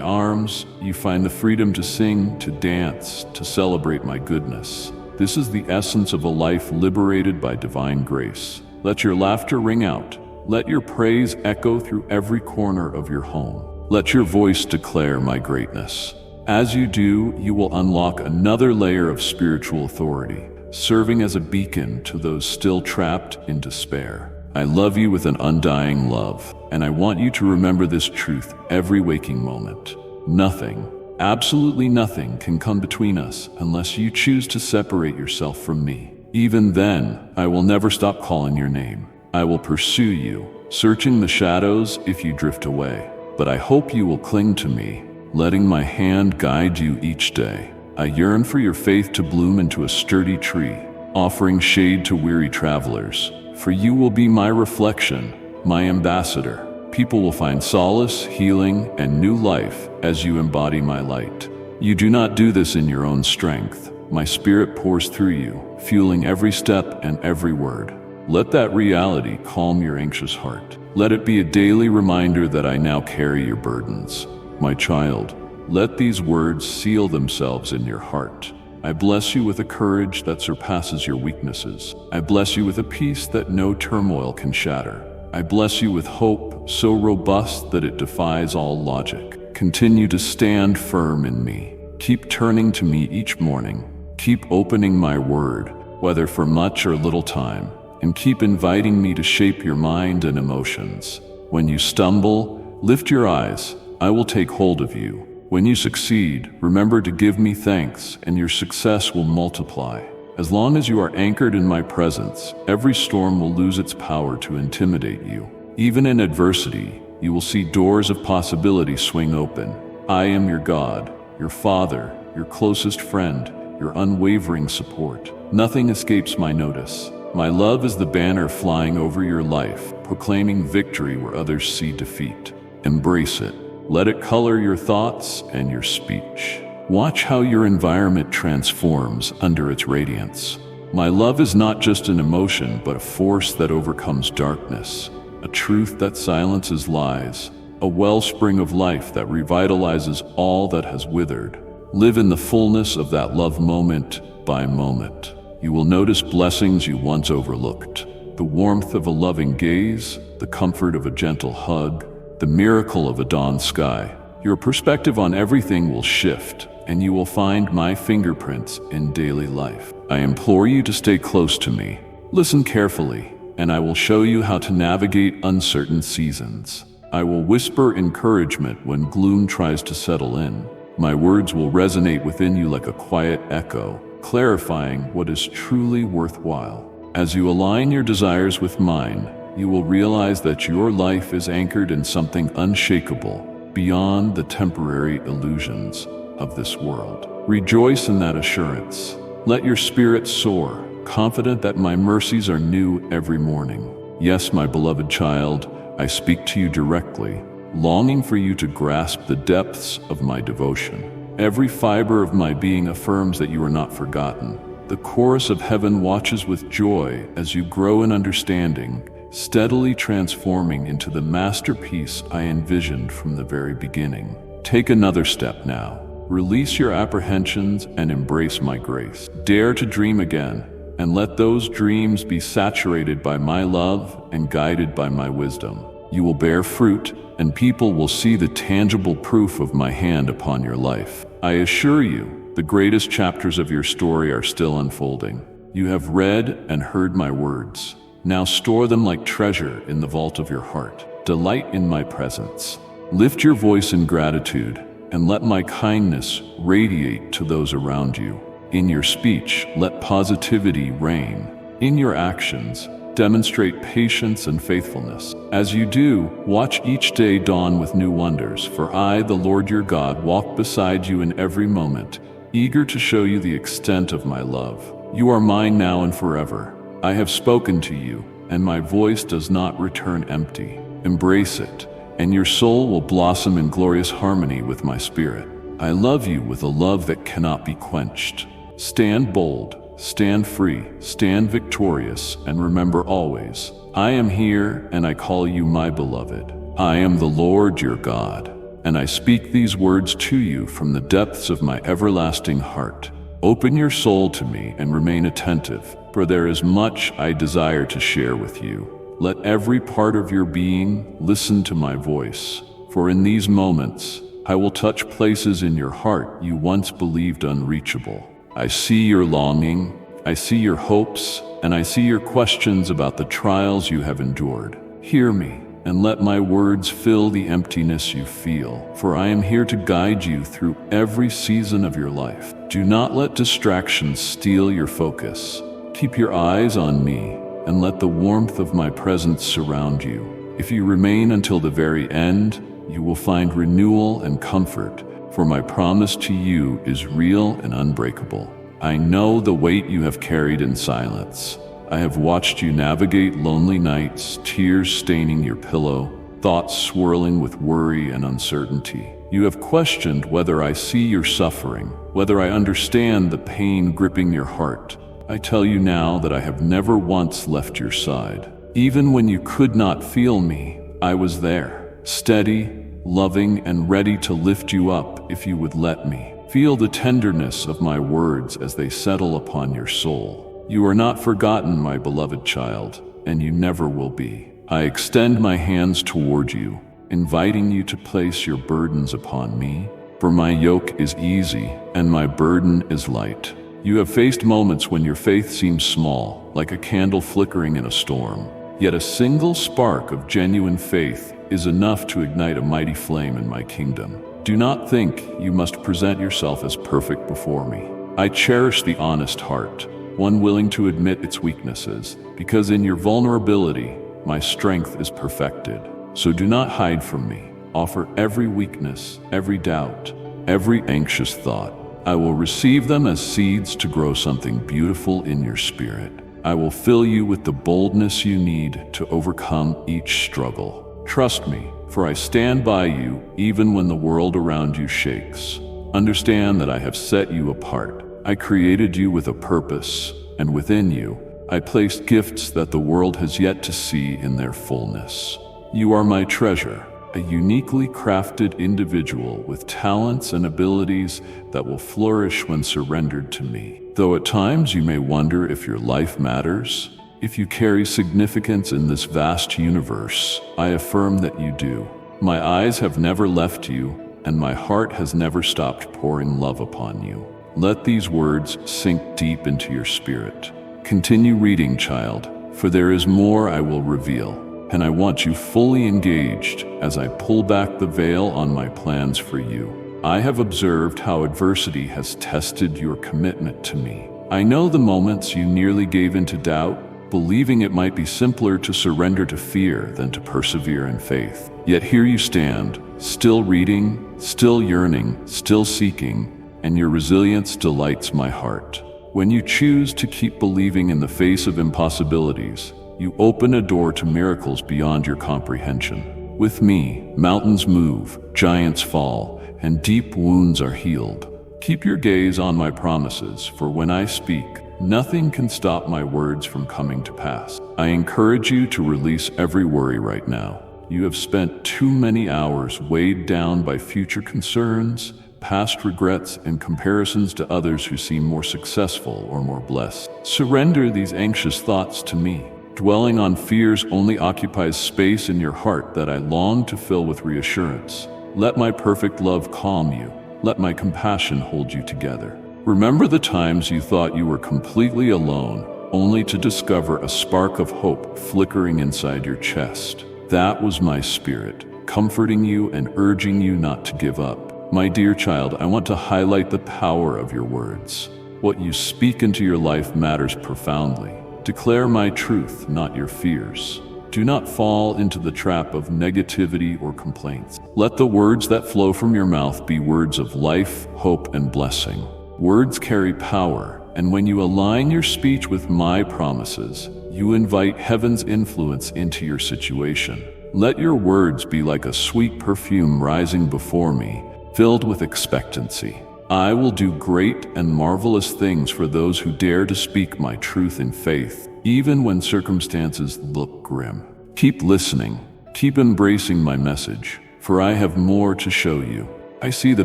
arms, you find the freedom to sing, to dance, to celebrate my goodness. This is the essence of a life liberated by divine grace. Let your laughter ring out. Let your praise echo through every corner of your home. Let your voice declare my greatness. As you do, you will unlock another layer of spiritual authority, serving as a beacon to those still trapped in despair. I love you with an undying love, and I want you to remember this truth every waking moment. Nothing, absolutely nothing, can come between us unless you choose to separate yourself from me. Even then, I will never stop calling your name. I will pursue you, searching the shadows if you drift away. But I hope you will cling to me, letting my hand guide you each day. I yearn for your faith to bloom into a sturdy tree, offering shade to weary travelers. For you will be my reflection, my ambassador. People will find solace, healing, and new life as you embody my light. You do not do this in your own strength. My spirit pours through you, fueling every step and every word. Let that reality calm your anxious heart. Let it be a daily reminder that I now carry your burdens. My child, let these words seal themselves in your heart. I bless you with a courage that surpasses your weaknesses. I bless you with a peace that no turmoil can shatter. I bless you with hope so robust that it defies all logic. Continue to stand firm in me. Keep turning to me each morning. Keep opening my word, whether for much or little time, and keep inviting me to shape your mind and emotions. When you stumble, lift your eyes. I will take hold of you. When you succeed, remember to give me thanks, and your success will multiply. As long as you are anchored in my presence, every storm will lose its power to intimidate you. Even in adversity, you will see doors of possibility swing open. I am your God, your Father, your closest friend, your unwavering support. Nothing escapes my notice. My love is the banner flying over your life, proclaiming victory where others see defeat. Embrace it. Let it color your thoughts and your speech. Watch how your environment transforms under its radiance. My love is not just an emotion, but a force that overcomes darkness, a truth that silences lies, a wellspring of life that revitalizes all that has withered. Live in the fullness of that love moment by moment. You will notice blessings you once overlooked. The warmth of a loving gaze, the comfort of a gentle hug, the miracle of a dawn sky. Your perspective on everything will shift, and you will find my fingerprints in daily life. I implore you to stay close to me. Listen carefully, and I will show you how to navigate uncertain seasons. I will whisper encouragement when gloom tries to settle in. My words will resonate within you like a quiet echo, clarifying what is truly worthwhile. As you align your desires with mine, you will realize that your life is anchored in something unshakable, beyond the temporary illusions of this world. Rejoice in that assurance. Let your spirit soar, confident that my mercies are new every morning. Yes, my beloved child, I speak to you directly, longing for you to grasp the depths of my devotion. Every fiber of my being affirms that you are not forgotten. The chorus of heaven watches with joy as you grow in understanding, steadily transforming into the masterpiece I envisioned from the very beginning. Take another step now. Release your apprehensions and embrace my grace. Dare to dream again, and let those dreams be saturated by my love and guided by my wisdom. You will bear fruit, and people will see the tangible proof of my hand upon your life. I assure you, the greatest chapters of your story are still unfolding. You have read and heard my words. Now store them like treasure in the vault of your heart. Delight in my presence. Lift your voice in gratitude, and let my kindness radiate to those around you. In your speech, let positivity reign. In your actions, demonstrate patience and faithfulness. As you do, watch each day dawn with new wonders, for I, the Lord your God, walk beside you in every moment, eager to show you the extent of my love. You are mine now and forever. I have spoken to you, and my voice does not return empty. Embrace it, and your soul will blossom in glorious harmony with my spirit. I love you with a love that cannot be quenched. Stand bold. Stand free, stand victorious, and remember always, I am here and I call you my beloved. I am the Lord your God, and I speak these words to you from the depths of my everlasting heart. Open your soul to me and remain attentive, for there is much I desire to share with you. Let every part of your being listen to my voice, for in these moments, I will touch places in your heart you once believed unreachable. I see your longing, I see your hopes, and I see your questions about the trials you have endured. Hear me, and let my words fill the emptiness you feel, for I am here to guide you through every season of your life. Do not let distractions steal your focus. Keep your eyes on me, and let the warmth of my presence surround you. If you remain until the very end, you will find renewal and comfort, for my promise to you is real and unbreakable. I know the weight you have carried in silence. I have watched you navigate lonely nights, tears staining your pillow, thoughts swirling with worry and uncertainty. You have questioned whether I see your suffering, whether I understand the pain gripping your heart. I tell you now that I have never once left your side. Even when you could not feel me, I was there, steady, loving, and ready to lift you up if you would let me. Feel the tenderness of my words as they settle upon your soul. You are not forgotten, my beloved child, and you never will be. I extend my hands toward you, inviting you to place your burdens upon me, for my yoke is easy and my burden is light. You have faced moments when your faith seems small, like a candle flickering in a storm. Yet a single spark of genuine faith is enough to ignite a mighty flame in my kingdom. Do not think you must present yourself as perfect before me. I cherish the honest heart, one willing to admit its weaknesses, because in your vulnerability, my strength is perfected. So do not hide from me. Offer every weakness, every doubt, every anxious thought. I will receive them as seeds to grow something beautiful in your spirit. I will fill you with the boldness you need to overcome each struggle. Trust me, for I stand by you even when the world around you shakes. Understand that I have set you apart. I created you with a purpose, and within you, I placed gifts that the world has yet to see in their fullness. You are my treasure, a uniquely crafted individual with talents and abilities that will flourish when surrendered to me. Though at times you may wonder if your life matters, if you carry significance in this vast universe, I affirm that you do. My eyes have never left you, and my heart has never stopped pouring love upon you. Let these words sink deep into your spirit. Continue reading, child, for there is more I will reveal, and I want you fully engaged as I pull back the veil on my plans for you. I have observed how adversity has tested your commitment to me. I know the moments you nearly gave into doubt, believing it might be simpler to surrender to fear than to persevere in faith. Yet here you stand, still reading, still yearning, still seeking, and your resilience delights my heart. When you choose to keep believing in the face of impossibilities, you open a door to miracles beyond your comprehension. With me, mountains move, giants fall, and deep wounds are healed. Keep your gaze on my promises, for when I speak, nothing can stop my words from coming to pass. I encourage you to release every worry right now. You have spent too many hours weighed down by future concerns, past regrets, and comparisons to others who seem more successful or more blessed. Surrender these anxious thoughts to me. Dwelling on fears only occupies space in your heart that I long to fill with reassurance. Let my perfect love calm you. Let my compassion hold you together. Remember the times you thought you were completely alone, only to discover a spark of hope flickering inside your chest. That was my spirit, comforting you and urging you not to give up. My dear child, I want to highlight the power of your words. What you speak into your life matters profoundly. Declare my truth, not your fears. Do not fall into the trap of negativity or complaints. Let the words that flow from your mouth be words of life, hope, and blessing. Words carry power, and when you align your speech with my promises, you invite heaven's influence into your situation. Let your words be like a sweet perfume rising before me, filled with expectancy. I will do great and marvelous things for those who dare to speak my truth in faith, even when circumstances look grim. Keep listening, keep embracing my message, for I have more to show you. I see the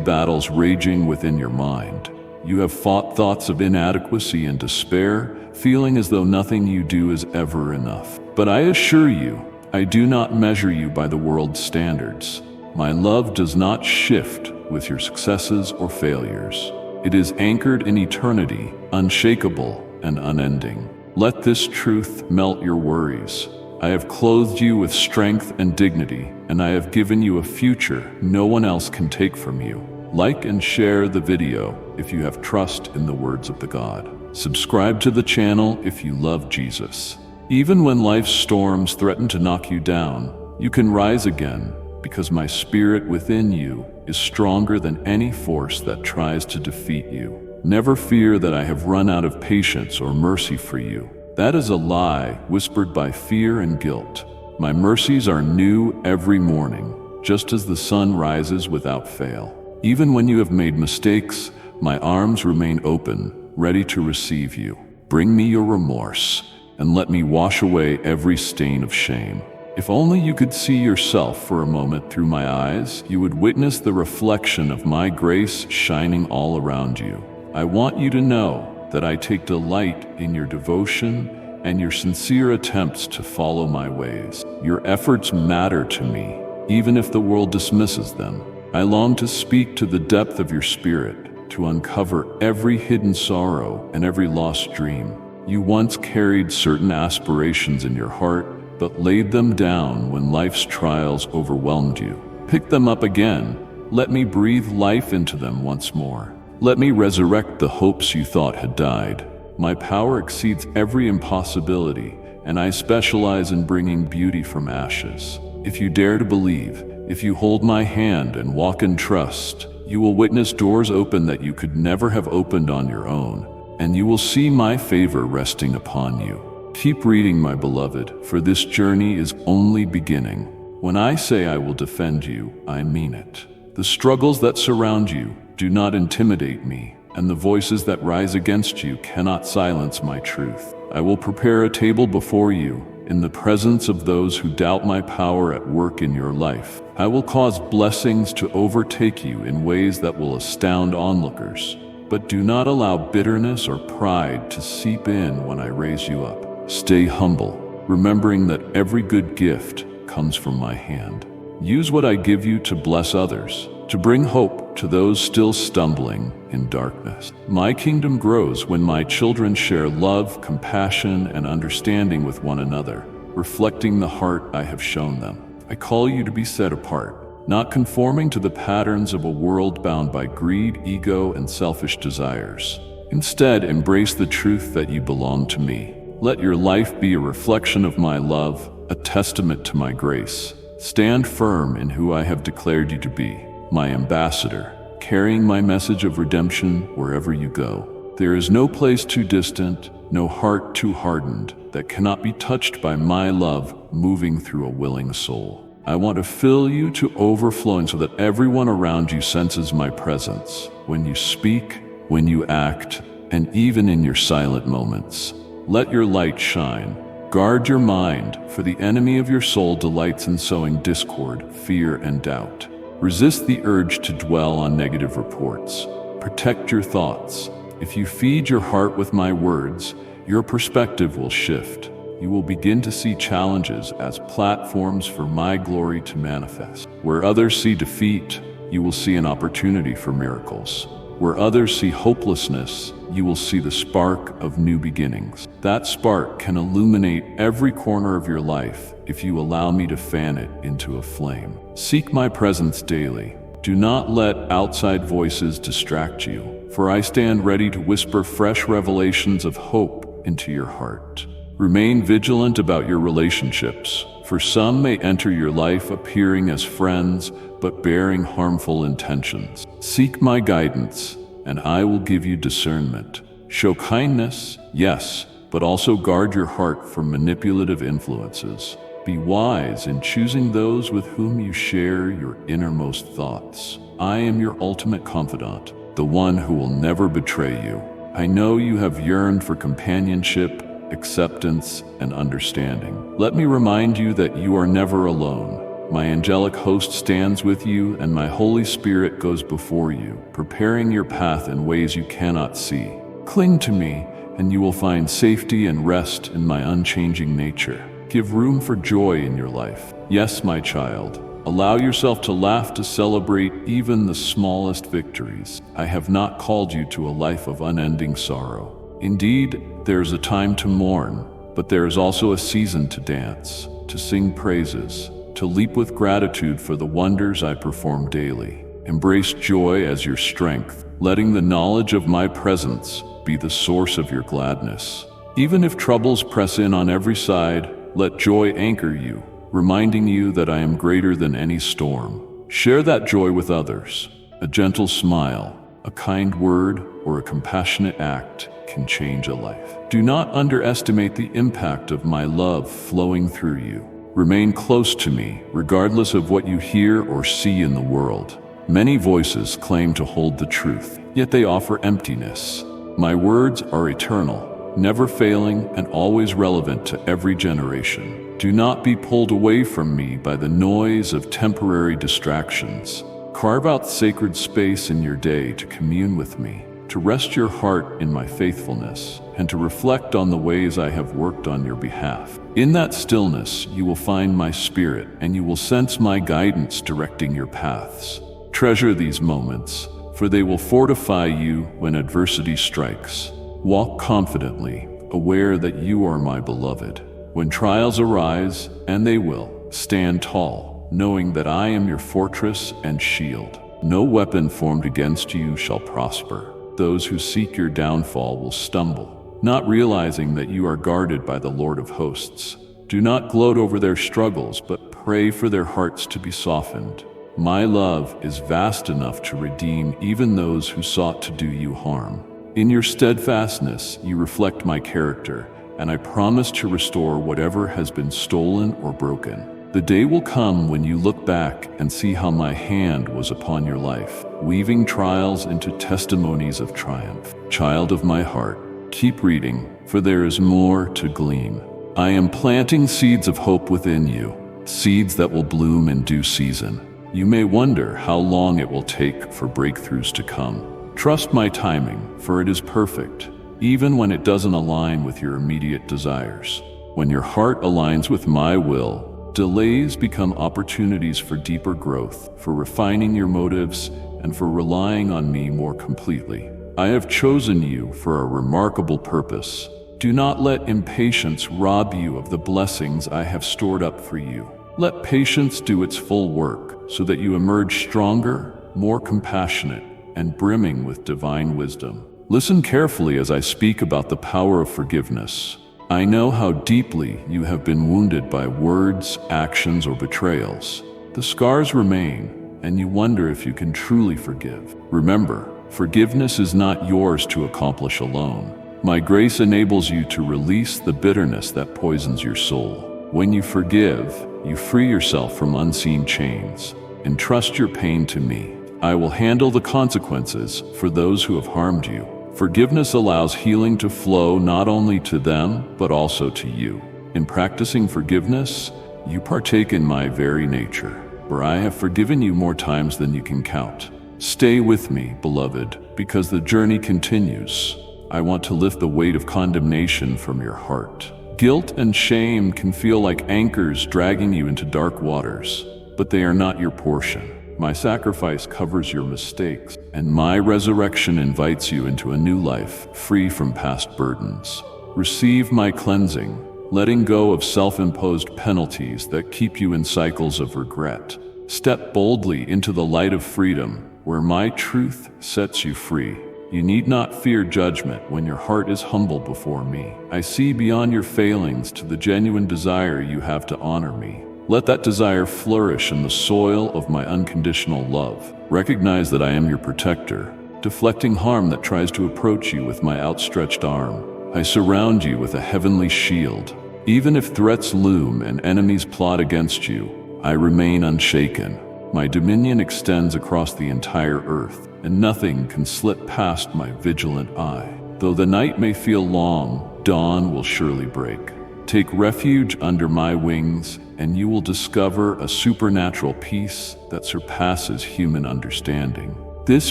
battles raging within your mind. You have fought thoughts of inadequacy and despair, feeling as though nothing you do is ever enough. But I assure you, I do not measure you by the world's standards. My love does not shift with your successes or failures. It is anchored in eternity, unshakable and unending. Let this truth melt your worries. I have clothed you with strength and dignity, and I have given you a future no one else can take from you. Like and share the video if you have trust in the words of the God. Subscribe to the channel if you love Jesus. Even when life's storms threaten to knock you down, you can rise again because my spirit within you is stronger than any force that tries to defeat you. Never fear that I have run out of patience or mercy for you. That is a lie whispered by fear and guilt. My mercies are new every morning, just as the sun rises without fail. Even when you have made mistakes, my arms remain open, ready to receive you. Bring me your remorse, and let me wash away every stain of shame. If only you could see yourself for a moment through my eyes, you would witness the reflection of my grace shining all around you. I want you to know that I take delight in your devotion and your sincere attempts to follow my ways. Your efforts matter to me, even if the world dismisses them. I long to speak to the depth of your spirit, to uncover every hidden sorrow and every lost dream. You once carried certain aspirations in your heart, but laid them down when life's trials overwhelmed you. Pick them up again. Let me breathe life into them once more. Let me resurrect the hopes you thought had died. My power exceeds every impossibility, and I specialize in bringing beauty from ashes. If you dare to believe, if you hold my hand and walk in trust, you will witness doors open that you could never have opened on your own, and you will see my favor resting upon you. Keep reading, my beloved, for this journey is only beginning. When I say I will defend you, I mean it. The struggles that surround you do not intimidate me, and the voices that rise against you cannot silence my truth. I will prepare a table before you, in the presence of those who doubt my power at work in your life. I will cause blessings to overtake you in ways that will astound onlookers. But do not allow bitterness or pride to seep in when I raise you up. Stay humble, remembering that every good gift comes from my hand. Use what I give you to bless others, to bring hope to those still stumbling in darkness. My kingdom grows when my children share love, compassion, and understanding with one another, reflecting the heart I have shown them. I call you to be set apart, not conforming to the patterns of a world bound by greed, ego, and selfish desires. Instead, embrace the truth that you belong to me. Let your life be a reflection of my love, a testament to my grace. Stand firm in who I have declared you to be, my ambassador, carrying my message of redemption wherever you go. There is no place too distant, no heart too hardened, that cannot be touched by my love moving through a willing soul. I want to fill you to overflowing so that everyone around you senses my presence, when you speak, when you act, and even in your silent moments. Let your light shine. Guard your mind, for the enemy of your soul delights in sowing discord, fear, and doubt. Resist the urge to dwell on negative reports. Protect your thoughts. If you feed your heart with my words, your perspective will shift. You will begin to see challenges as platforms for my glory to manifest. Where others see defeat, you will see an opportunity for miracles. Where others see hopelessness, you will see the spark of new beginnings. That spark can illuminate every corner of your life if you allow me to fan it into a flame. Seek my presence daily. Do not let outside voices distract you, for I stand ready to whisper fresh revelations of hope into your heart. Remain vigilant about your relationships, for some may enter your life appearing as friends but bearing harmful intentions. Seek my guidance, and I will give you discernment. Show kindness, yes, but also guard your heart from manipulative influences. Be wise in choosing those with whom you share your innermost thoughts. I am your ultimate confidant, the one who will never betray you. I know you have yearned for companionship, acceptance, and understanding. Let me remind you that you are never alone. My angelic host stands with you, and my Holy Spirit goes before you, preparing your path in ways you cannot see. Cling to me, and you will find safety and rest in my unchanging nature. Give room for joy in your life. Yes, my child. Allow yourself to laugh to celebrate even the smallest victories. I have not called you to a life of unending sorrow. Indeed, there is a time to mourn, but there is also a season to dance, to sing praises, to leap with gratitude for the wonders I perform daily. Embrace joy as your strength, letting the knowledge of my presence be the source of your gladness. Even if troubles press in on every side, let joy anchor you, reminding you that I am greater than any storm. Share that joy with others. A gentle smile, a kind word, or a compassionate act can change a life. Do not underestimate the impact of my love flowing through you. Remain close to me, regardless of what you hear or see in the world. Many voices claim to hold the truth, yet they offer emptiness. My words are eternal, never failing and always relevant to every generation. Do not be pulled away from me by the noise of temporary distractions. Carve out sacred space in your day to commune with me, to rest your heart in my faithfulness, and to reflect on the ways I have worked on your behalf. In that stillness, you will find my spirit, and you will sense my guidance directing your paths. Treasure these moments, for they will fortify you when adversity strikes. Walk confidently, aware that you are my beloved. When trials arise, and they will, stand tall, knowing that I am your fortress and shield. No weapon formed against you shall prosper. Those who seek your downfall will stumble, not realizing that you are guarded by the Lord of hosts. Do not gloat over their struggles, but pray for their hearts to be softened. My love is vast enough to redeem even those who sought to do you harm. In your steadfastness, you reflect my character, and I promise to restore whatever has been stolen or broken. The day will come when you look back and see how my hand was upon your life, weaving trials into testimonies of triumph. Child of my heart, keep reading, for there is more to glean. I am planting seeds of hope within you, seeds that will bloom in due season. You may wonder how long it will take for breakthroughs to come. Trust my timing, for it is perfect, even when it doesn't align with your immediate desires. When your heart aligns with my will, delays become opportunities for deeper growth, for refining your motives, and for relying on me more completely. I have chosen you for a remarkable purpose. Do not let impatience rob you of the blessings I have stored up for you. Let patience do its full work, so that you emerge stronger, more compassionate, and brimming with divine wisdom. Listen carefully as I speak about the power of forgiveness. I know how deeply you have been wounded by words, actions, or betrayals. The scars remain, and you wonder if you can truly forgive. Remember, forgiveness is not yours to accomplish alone. My grace enables you to release the bitterness that poisons your soul. When you forgive, you free yourself from unseen chains. Entrust your pain to me. I will handle the consequences for those who have harmed you. Forgiveness allows healing to flow not only to them, but also to you. In practicing forgiveness, you partake in my very nature, for I have forgiven you more times than you can count. Stay with me, beloved, because the journey continues. I want to lift the weight of condemnation from your heart. Guilt and shame can feel like anchors dragging you into dark waters, but they are not your portion. My sacrifice covers your mistakes, and my resurrection invites you into a new life, free from past burdens. Receive my cleansing, letting go of self-imposed penalties that keep you in cycles of regret. Step boldly into the light of freedom, where my truth sets you free. You need not fear judgment when your heart is humble before me. I see beyond your failings to the genuine desire you have to honor me. Let that desire flourish in the soil of my unconditional love. Recognize that I am your protector, deflecting harm that tries to approach you with my outstretched arm. I surround you with a heavenly shield. Even if threats loom and enemies plot against you, I remain unshaken. My dominion extends across the entire earth, and nothing can slip past my vigilant eye. Though the night may feel long, dawn will surely break. Take refuge under my wings, and you will discover a supernatural peace that surpasses human understanding. This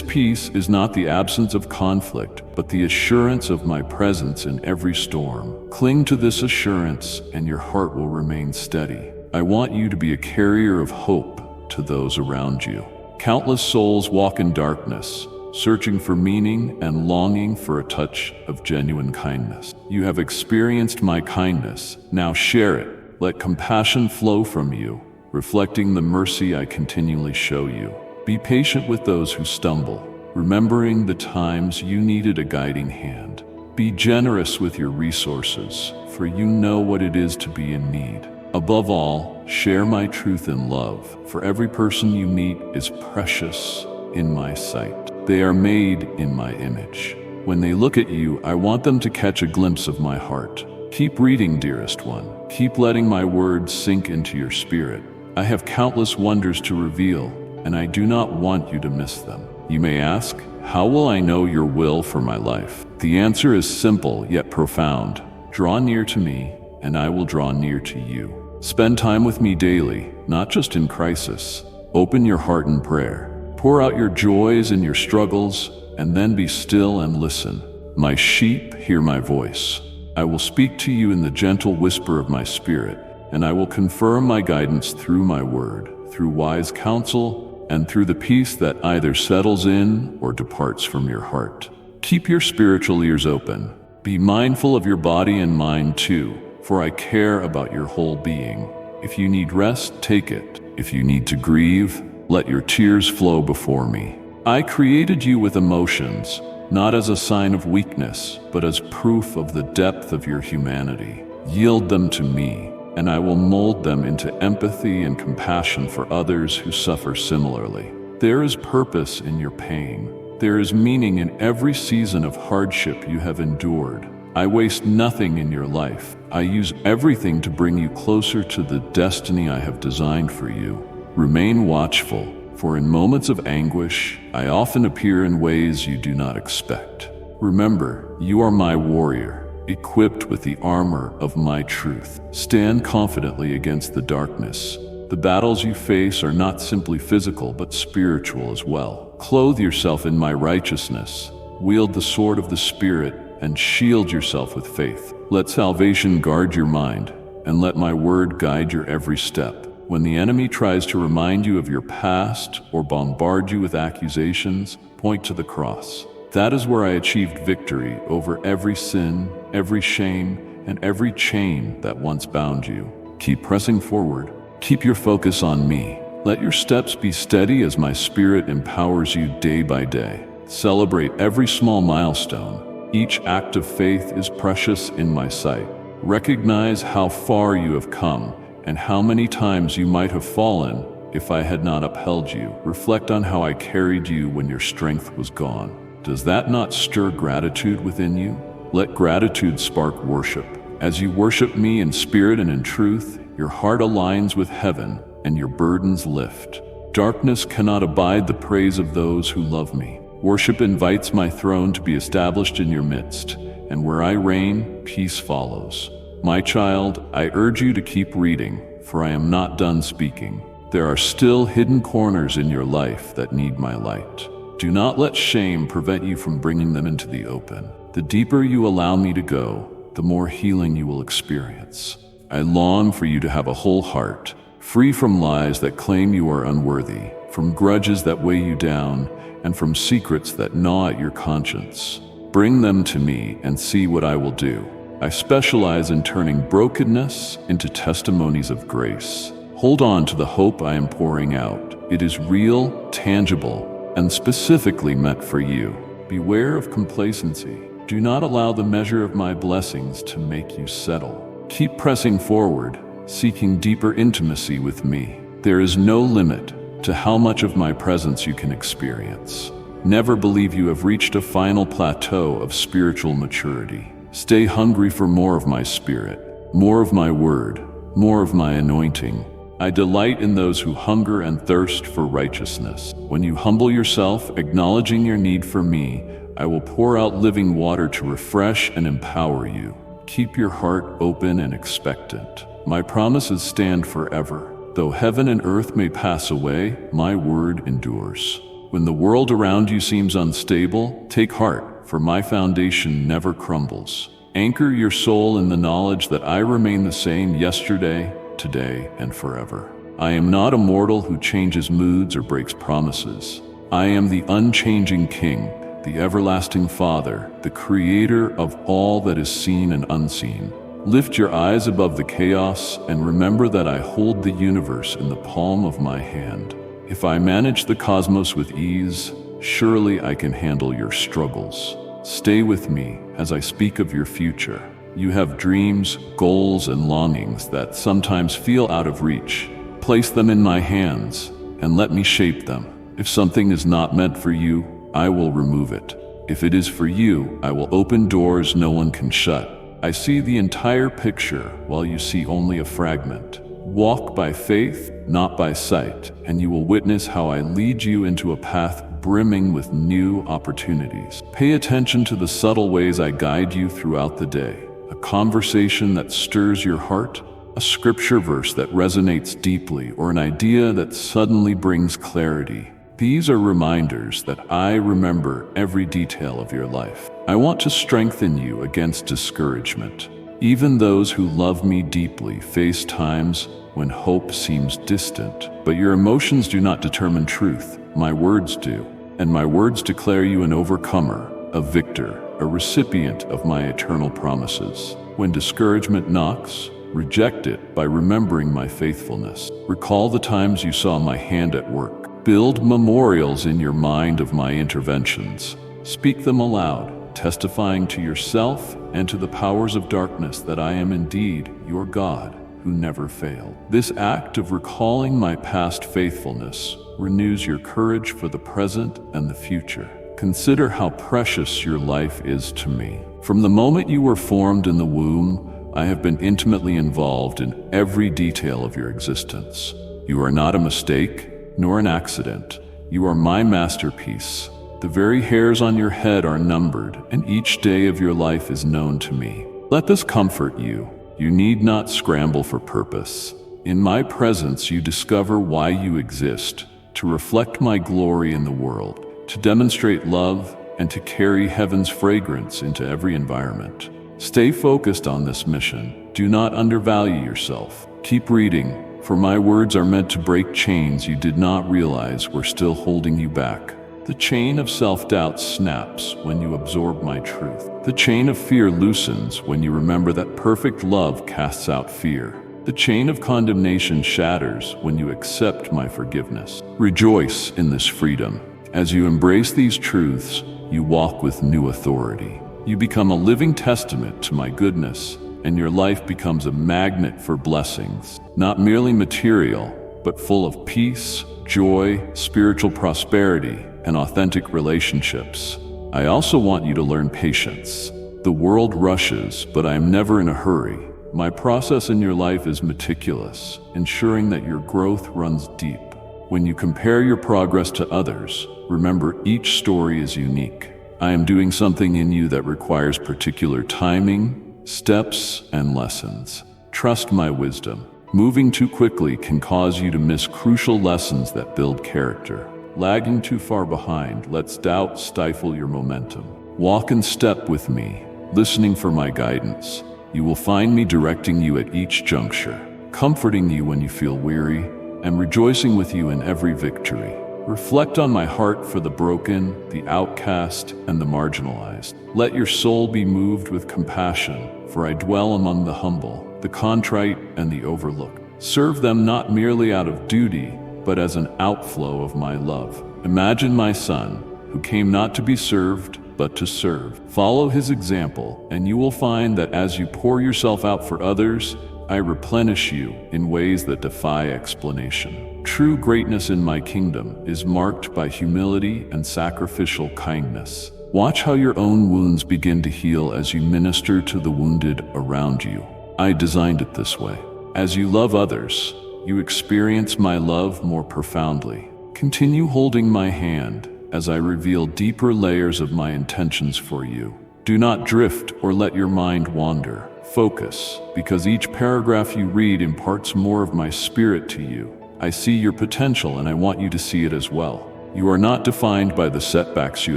peace is not the absence of conflict, but the assurance of my presence in every storm. Cling to this assurance, and your heart will remain steady. I want you to be a carrier of hope to those around you. Countless souls walk in darkness, searching for meaning and longing for a touch of genuine kindness. You have experienced my kindness, now share it. Let compassion flow from you, reflecting the mercy I continually show you. Be patient with those who stumble, remembering the times you needed a guiding hand. Be generous with your resources, for you know what it is to be in need. Above all, share my truth in love, for every person you meet is precious in my sight. They are made in my image. When they look at you, I want them to catch a glimpse of my heart. Keep reading, dearest one. Keep letting my words sink into your spirit. I have countless wonders to reveal, and I do not want you to miss them. You may ask, how will I know your will for my life? The answer is simple yet profound. Draw near to me, and I will draw near to you. Spend time with me daily, not just in crisis. Open your heart in prayer. Pour out your joys and your struggles, and then be still and listen. My sheep hear my voice. I will speak to you in the gentle whisper of my spirit, and I will confirm my guidance through my word, through wise counsel, and through the peace that either settles in or departs from your heart. Keep your spiritual ears open. Be mindful of your body and mind too, for I care about your whole being. If you need rest, take it. If you need to grieve, let your tears flow before me. I created you with emotions, not as a sign of weakness, but as proof of the depth of your humanity. Yield them to me, and I will mold them into empathy and compassion for others who suffer similarly. There is purpose in your pain. There is meaning in every season of hardship you have endured. I waste nothing in your life. I use everything to bring you closer to the destiny I have designed for you. Remain watchful, for in moments of anguish, I often appear in ways you do not expect. Remember, you are my warrior, equipped with the armor of my truth. Stand confidently against the darkness. The battles you face are not simply physical, but spiritual as well. Clothe yourself in my righteousness. Wield the sword of the Spirit and shield yourself with faith. Let salvation guard your mind, and let my word guide your every step. When the enemy tries to remind you of your past or bombard you with accusations, point to the cross. That is where I achieved victory over every sin, every shame, and every chain that once bound you. Keep pressing forward. Keep your focus on me. Let your steps be steady as my spirit empowers you day by day. Celebrate every small milestone. Each act of faith is precious in my sight. Recognize how far you have come and how many times you might have fallen if I had not upheld you. Reflect on how I carried you when your strength was gone. Does that not stir gratitude within you? Let gratitude spark worship. As you worship me in spirit and in truth, your heart aligns with heaven and your burdens lift. Darkness cannot abide the praise of those who love me. Worship invites my throne to be established in your midst, and where I reign, peace follows. My child, I urge you to keep reading, for I am not done speaking. There are still hidden corners in your life that need my light. Do not let shame prevent you from bringing them into the open. The deeper you allow me to go, the more healing you will experience. I long for you to have a whole heart, free from lies that claim you are unworthy. from grudges that weigh you down, and from secrets that gnaw at your conscience. Bring them to me and see what I will do. I specialize in turning brokenness into testimonies of grace. Hold on to the hope I am pouring out. It is real, tangible, and specifically meant for you. Beware of complacency. Do not allow the measure of my blessings to make you settle. Keep pressing forward, seeking deeper intimacy with me. There is no limit to how much of my presence you can experience. Never believe you have reached a final plateau of spiritual maturity. Stay hungry for more of my spirit, more of my word, more of my anointing. I delight in those who hunger and thirst for righteousness. When you humble yourself, acknowledging your need for me, I will pour out living water to refresh and empower you. Keep your heart open and expectant. My promises stand forever. Though heaven and earth may pass away, my word endures. When the world around you seems unstable, take heart, for my foundation never crumbles. Anchor your soul in the knowledge that I remain the same yesterday, today, and forever. I am not a mortal who changes moods or breaks promises. I am the unchanging King, the everlasting Father, the Creator of all that is seen and unseen. Lift your eyes above the chaos and remember that I hold the universe in the palm of my hand. If I manage the cosmos with ease, surely I can handle your struggles. Stay with me as I speak of your future. You have dreams, goals, and longings that sometimes feel out of reach. Place them in my hands and let me shape them. If something is not meant for you, I will remove it. If it is for you, I will open doors no one can shut. I see the entire picture while you see only a fragment. Walk by faith, not by sight, and you will witness how I lead you into a path brimming with new opportunities. Pay attention to the subtle ways I guide you throughout the day. A conversation that stirs your heart, a scripture verse that resonates deeply, or an idea that suddenly brings clarity. These are reminders that I remember every detail of your life. I want to strengthen you against discouragement. Even those who love me deeply face times when hope seems distant. But your emotions do not determine truth. My words do. And my words declare you an overcomer, a victor, a recipient of my eternal promises. When discouragement knocks, reject it by remembering my faithfulness. Recall the times you saw my hand at work. Build memorials in your mind of my interventions. Speak them aloud, testifying to yourself and to the powers of darkness that I am indeed your God who never failed. This act of recalling my past faithfulness renews your courage for the present and the future. Consider how precious your life is to me. From the moment you were formed in the womb, I have been intimately involved in every detail of your existence. You are not a mistake, nor an accident. You are my masterpiece. The very hairs on your head are numbered, and each day of your life is known to me. Let this comfort you. You need not scramble for purpose. In my presence, you discover why you exist, to reflect my glory in the world, to demonstrate love, and to carry heaven's fragrance into every environment. Stay focused on this mission. Do not undervalue yourself. Keep reading, for my words are meant to break chains you did not realize were still holding you back. The chain of self-doubt snaps when you absorb my truth. The chain of fear loosens when you remember that perfect love casts out fear. The chain of condemnation shatters when you accept my forgiveness. Rejoice in this freedom. As you embrace these truths, you walk with new authority. You become a living testament to my goodness, and your life becomes a magnet for blessings, not merely material, but full of peace, joy, spiritual prosperity, and authentic relationships. I also want you to learn patience. The world rushes, but I am never in a hurry. My process in your life is meticulous, ensuring that your growth runs deep. When you compare your progress to others, remember each story is unique. I am doing something in you that requires particular timing, steps, and lessons. Trust my wisdom. Moving too quickly can cause you to miss crucial lessons that build character. Lagging too far behind lets doubt stifle your momentum. Walk in step with me, listening for my guidance. You will find me directing you at each juncture, comforting you when you feel weary, am rejoicing with you in every victory. Reflect on my heart for the broken, the outcast, and the marginalized. Let your soul be moved with compassion, for I dwell among the humble, the contrite, and the overlooked. Serve them not merely out of duty, but as an outflow of my love. Imagine my Son, who came not to be served, but to serve. Follow his example, and you will find that as you pour yourself out for others, I replenish you in ways that defy explanation. True greatness in my kingdom is marked by humility and sacrificial kindness. Watch how your own wounds begin to heal as you minister to the wounded around you. I designed it this way. As you love others, you experience my love more profoundly. Continue holding my hand as I reveal deeper layers of my intentions for you. Do not drift or let your mind wander. Focus, because each paragraph you read imparts more of my spirit to you. I see your potential and I want you to see it as well. You are not defined by the setbacks you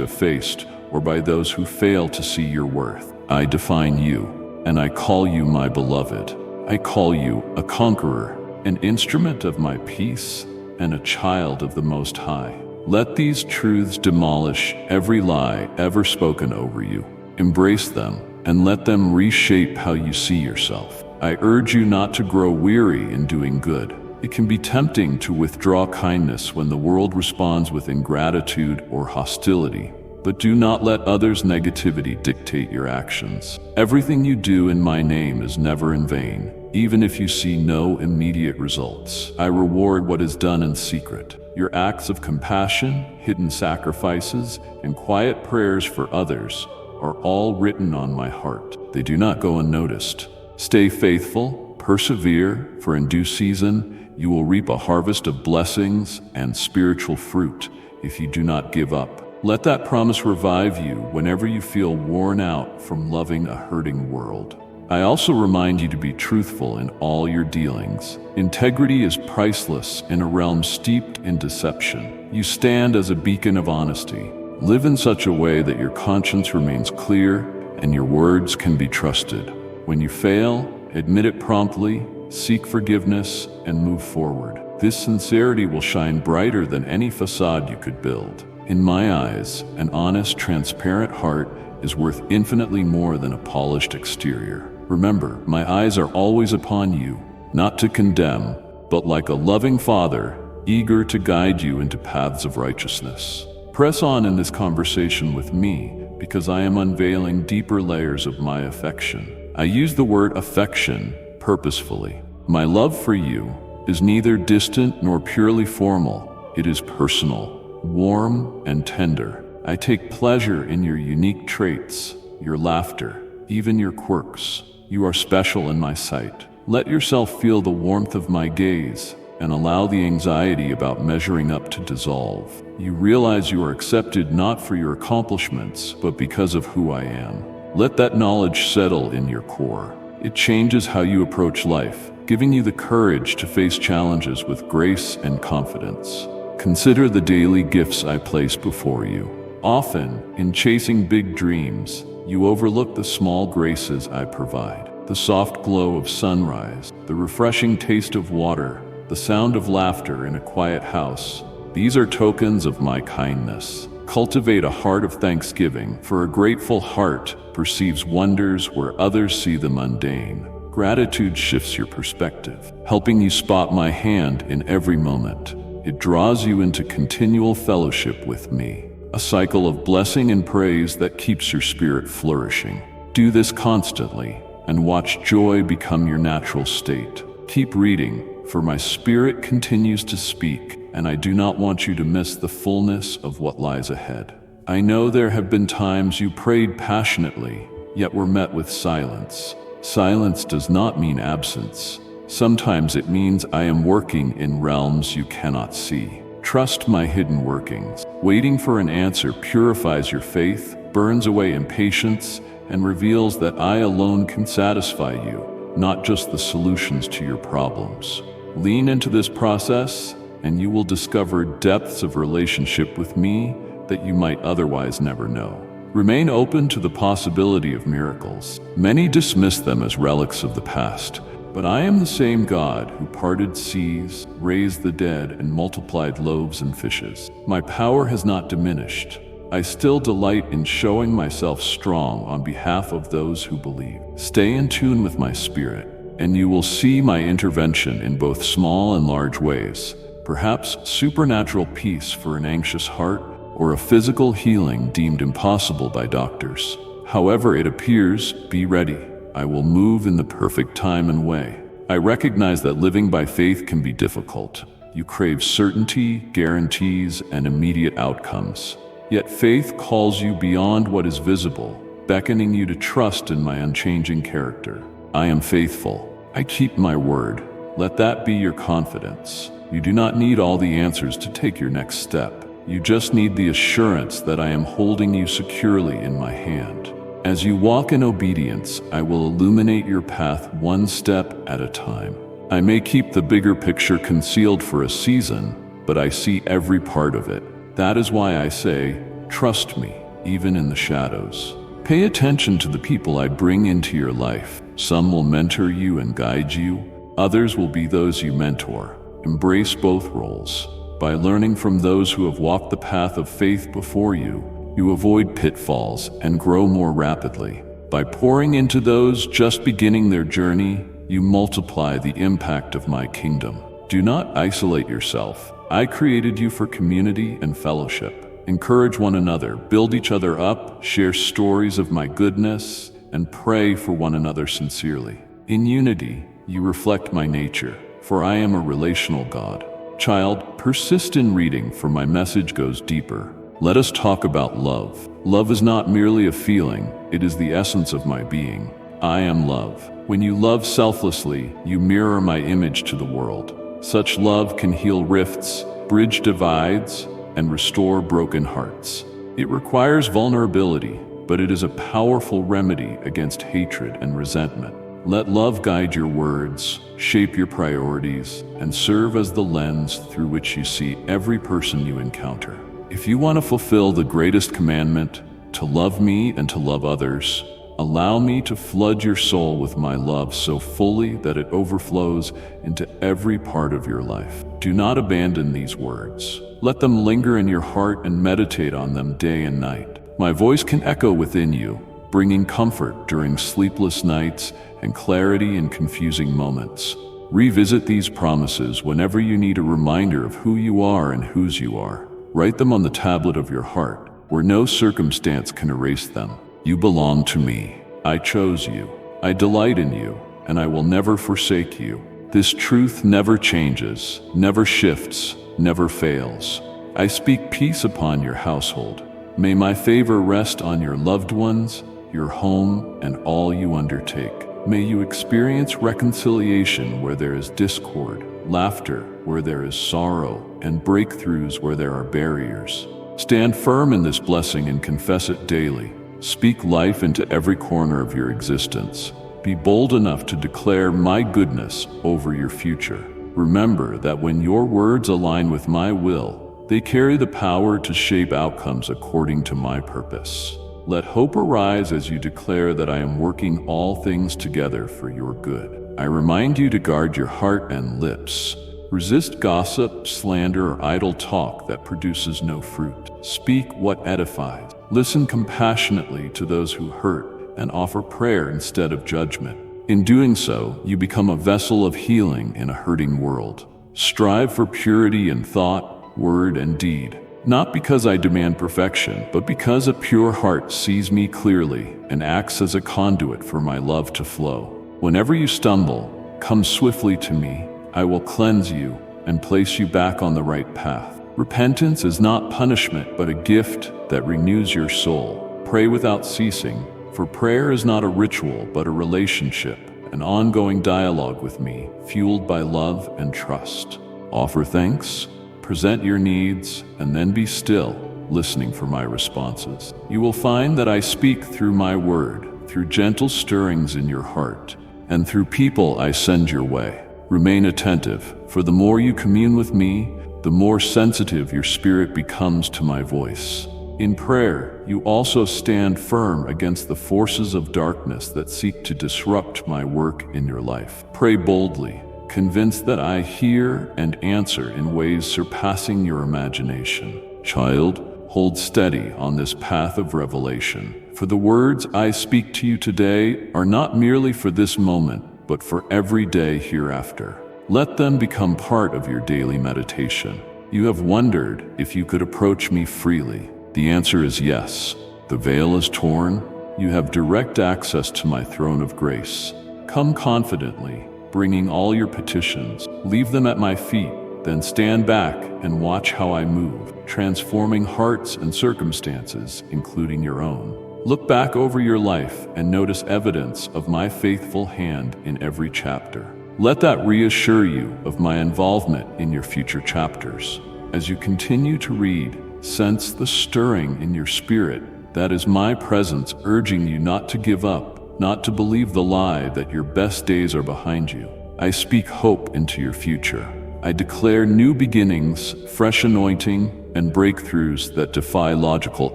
have faced or by those who fail to see your worth. I define you, and I call you my beloved. I call you a conqueror, an instrument of my peace, and a child of the Most High. Let these truths demolish every lie ever spoken over you. Embrace them and let them reshape how you see yourself. I urge you not to grow weary in doing good. It can be tempting to withdraw kindness when the world responds with ingratitude or hostility, but do not let others' negativity dictate your actions. Everything you do in my name is never in vain, even if you see no immediate results. I reward what is done in secret. Your acts of compassion, hidden sacrifices, and quiet prayers for others are all written on my heart. They do not go unnoticed. Stay faithful, persevere, for in due season you will reap a harvest of blessings and spiritual fruit if you do not give up. Let that promise revive you whenever you feel worn out from loving a hurting world. I also remind you to be truthful in all your dealings. Integrity is priceless in a realm steeped in deception. You stand as a beacon of honesty. Live in such a way that your conscience remains clear and your words can be trusted. When you fail, admit it promptly, seek forgiveness, and move forward. This sincerity will shine brighter than any facade you could build. In my eyes, an honest, transparent heart is worth infinitely more than a polished exterior. Remember, my eyes are always upon you, not to condemn, but like a loving father, eager to guide you into paths of righteousness. Press on in this conversation with me, because I am unveiling deeper layers of my affection. I use the word affection purposefully. My love for you is neither distant nor purely formal. It is personal, warm, and tender. I take pleasure in your unique traits, your laughter, even your quirks. You are special in my sight. Let yourself feel the warmth of my gaze and allow the anxiety about measuring up to dissolve. You realize you are accepted not for your accomplishments, but because of who I am. Let that knowledge settle in your core. It changes how you approach life, giving you the courage to face challenges with grace and confidence. Consider the daily gifts I place before you. Often, in chasing big dreams, you overlook the small graces I provide. The soft glow of sunrise, the refreshing taste of water, the sound of laughter in a quiet house. These are tokens of my kindness. Cultivate a heart of thanksgiving, for a grateful heart perceives wonders where others see the mundane. Gratitude shifts your perspective, helping you spot my hand in every moment. It draws you into continual fellowship with me, a cycle of blessing and praise that keeps your spirit flourishing. Do this constantly, and watch joy become your natural state. Keep reading, for my spirit continues to speak, and I do not want you to miss the fullness of what lies ahead. I know there have been times you prayed passionately, yet were met with silence. Silence does not mean absence. Sometimes it means I am working in realms you cannot see. Trust my hidden workings. Waiting for an answer purifies your faith, burns away impatience, and reveals that I alone can satisfy you, not just the solutions to your problems. Lean into this process, and you will discover depths of relationship with me that you might otherwise never know. Remain open to the possibility of miracles. Many dismiss them as relics of the past, But I am the same God who parted seas, raised the dead, and multiplied loaves and fishes. My power has not diminished. I still delight in showing myself strong on behalf of those who believe. Stay in tune with my spirit, and you will see my intervention in both small and large ways. Perhaps supernatural peace for an anxious heart, or a physical healing deemed impossible by doctors. However it appears, be ready. I will move in the perfect time and way. I recognize that living by faith can be difficult. You crave certainty, guarantees, and immediate outcomes. Yet faith calls you beyond what is visible, beckoning you to trust in my unchanging character. I am faithful. I keep my word. Let that be your confidence. You do not need all the answers to take your next step. You just need the assurance that I am holding you securely in my hand. As you walk in obedience, I will illuminate your path one step at a time. I may keep the bigger picture concealed for a season, but I see every part of it. That is why I say, trust me, even in the shadows. Pay attention to the people I bring into your life. Some will mentor you and guide you. Others will be those you mentor. Embrace both roles. By learning from those who have walked the path of faith before you, you avoid pitfalls and grow more rapidly. By pouring into those just beginning their journey, you multiply the impact of my kingdom. Do not isolate yourself. I created you for community and fellowship. Encourage one another, build each other up, share stories of my goodness, and pray for one another sincerely. In unity, you reflect my nature, for I am a relational God. Child, persist in reading, for my message goes deeper. Let us talk about love. Love is not merely a feeling, it is the essence of my being. I am love. When you love selflessly, you mirror my image to the world. Such love can heal rifts, bridge divides, and restore broken hearts. It requires vulnerability, but it is a powerful remedy against hatred and resentment. Let love guide your words, shape your priorities, and serve as the lens through which you see every person you encounter. If you want to fulfill the greatest commandment, to love me and to love others, allow me to flood your soul with my love so fully that it overflows into every part of your life. Do not abandon these words. Let them linger in your heart and meditate on them day and night. My voice can echo within you, bringing comfort during sleepless nights and clarity in confusing moments. Revisit these promises whenever you need a reminder of who you are and whose you are. Write them on the tablet of your heart, where no circumstance can erase them. You belong to me. I chose you. I delight in you, and I will never forsake you. This truth never changes, never shifts, never fails. I speak peace upon your household. May my favor rest on your loved ones, your home, and all you undertake. May you experience reconciliation where there is discord, laughter where there is sorrow, and breakthroughs where there are barriers. Stand firm in this blessing and confess it daily. Speak life into every corner of your existence. Be bold enough to declare my goodness over your future. Remember that when your words align with my will, they carry the power to shape outcomes according to my purpose. Let hope arise as you declare that I am working all things together for your good. I remind you to guard your heart and lips. Resist gossip, slander, or idle talk that produces no fruit. Speak what edifies. Listen compassionately to those who hurt, and offer prayer instead of judgment. In doing so, you become a vessel of healing in a hurting world. Strive for purity in thought, word, and deed. Not because I demand perfection, but because a pure heart sees me clearly and acts as a conduit for my love to flow. Whenever you stumble, come swiftly to me. I will cleanse you and place you back on the right path. Repentance is not punishment, but a gift that renews your soul. Pray without ceasing, for prayer is not a ritual, but a relationship, an ongoing dialogue with me, fueled by love and trust. Offer thanks, present your needs, and then be still, listening for my responses. You will find that I speak through my word, through gentle stirrings in your heart, and through people I send your way. Remain attentive, for the more you commune with me, the more sensitive your spirit becomes to my voice. In prayer, you also stand firm against the forces of darkness that seek to disrupt my work in your life. Pray boldly, convinced that I hear and answer in ways surpassing your imagination. Child, hold steady on this path of revelation, for the words I speak to you today are not merely for this moment, but for every day hereafter. Let them become part of your daily meditation. You have wondered if you could approach me freely. The answer is yes. The veil is torn. You have direct access to my throne of grace. Come confidently, bringing all your petitions. Leave them at my feet, then stand back and watch how I move, transforming hearts and circumstances, including your own. Look back over your life and notice evidence of my faithful hand in every chapter. Let that reassure you of my involvement in your future chapters. As you continue to read, sense the stirring in your spirit. That is my presence urging you not to give up, not to believe the lie that your best days are behind you. I speak hope into your future. I declare new beginnings, fresh anointing, and breakthroughs that defy logical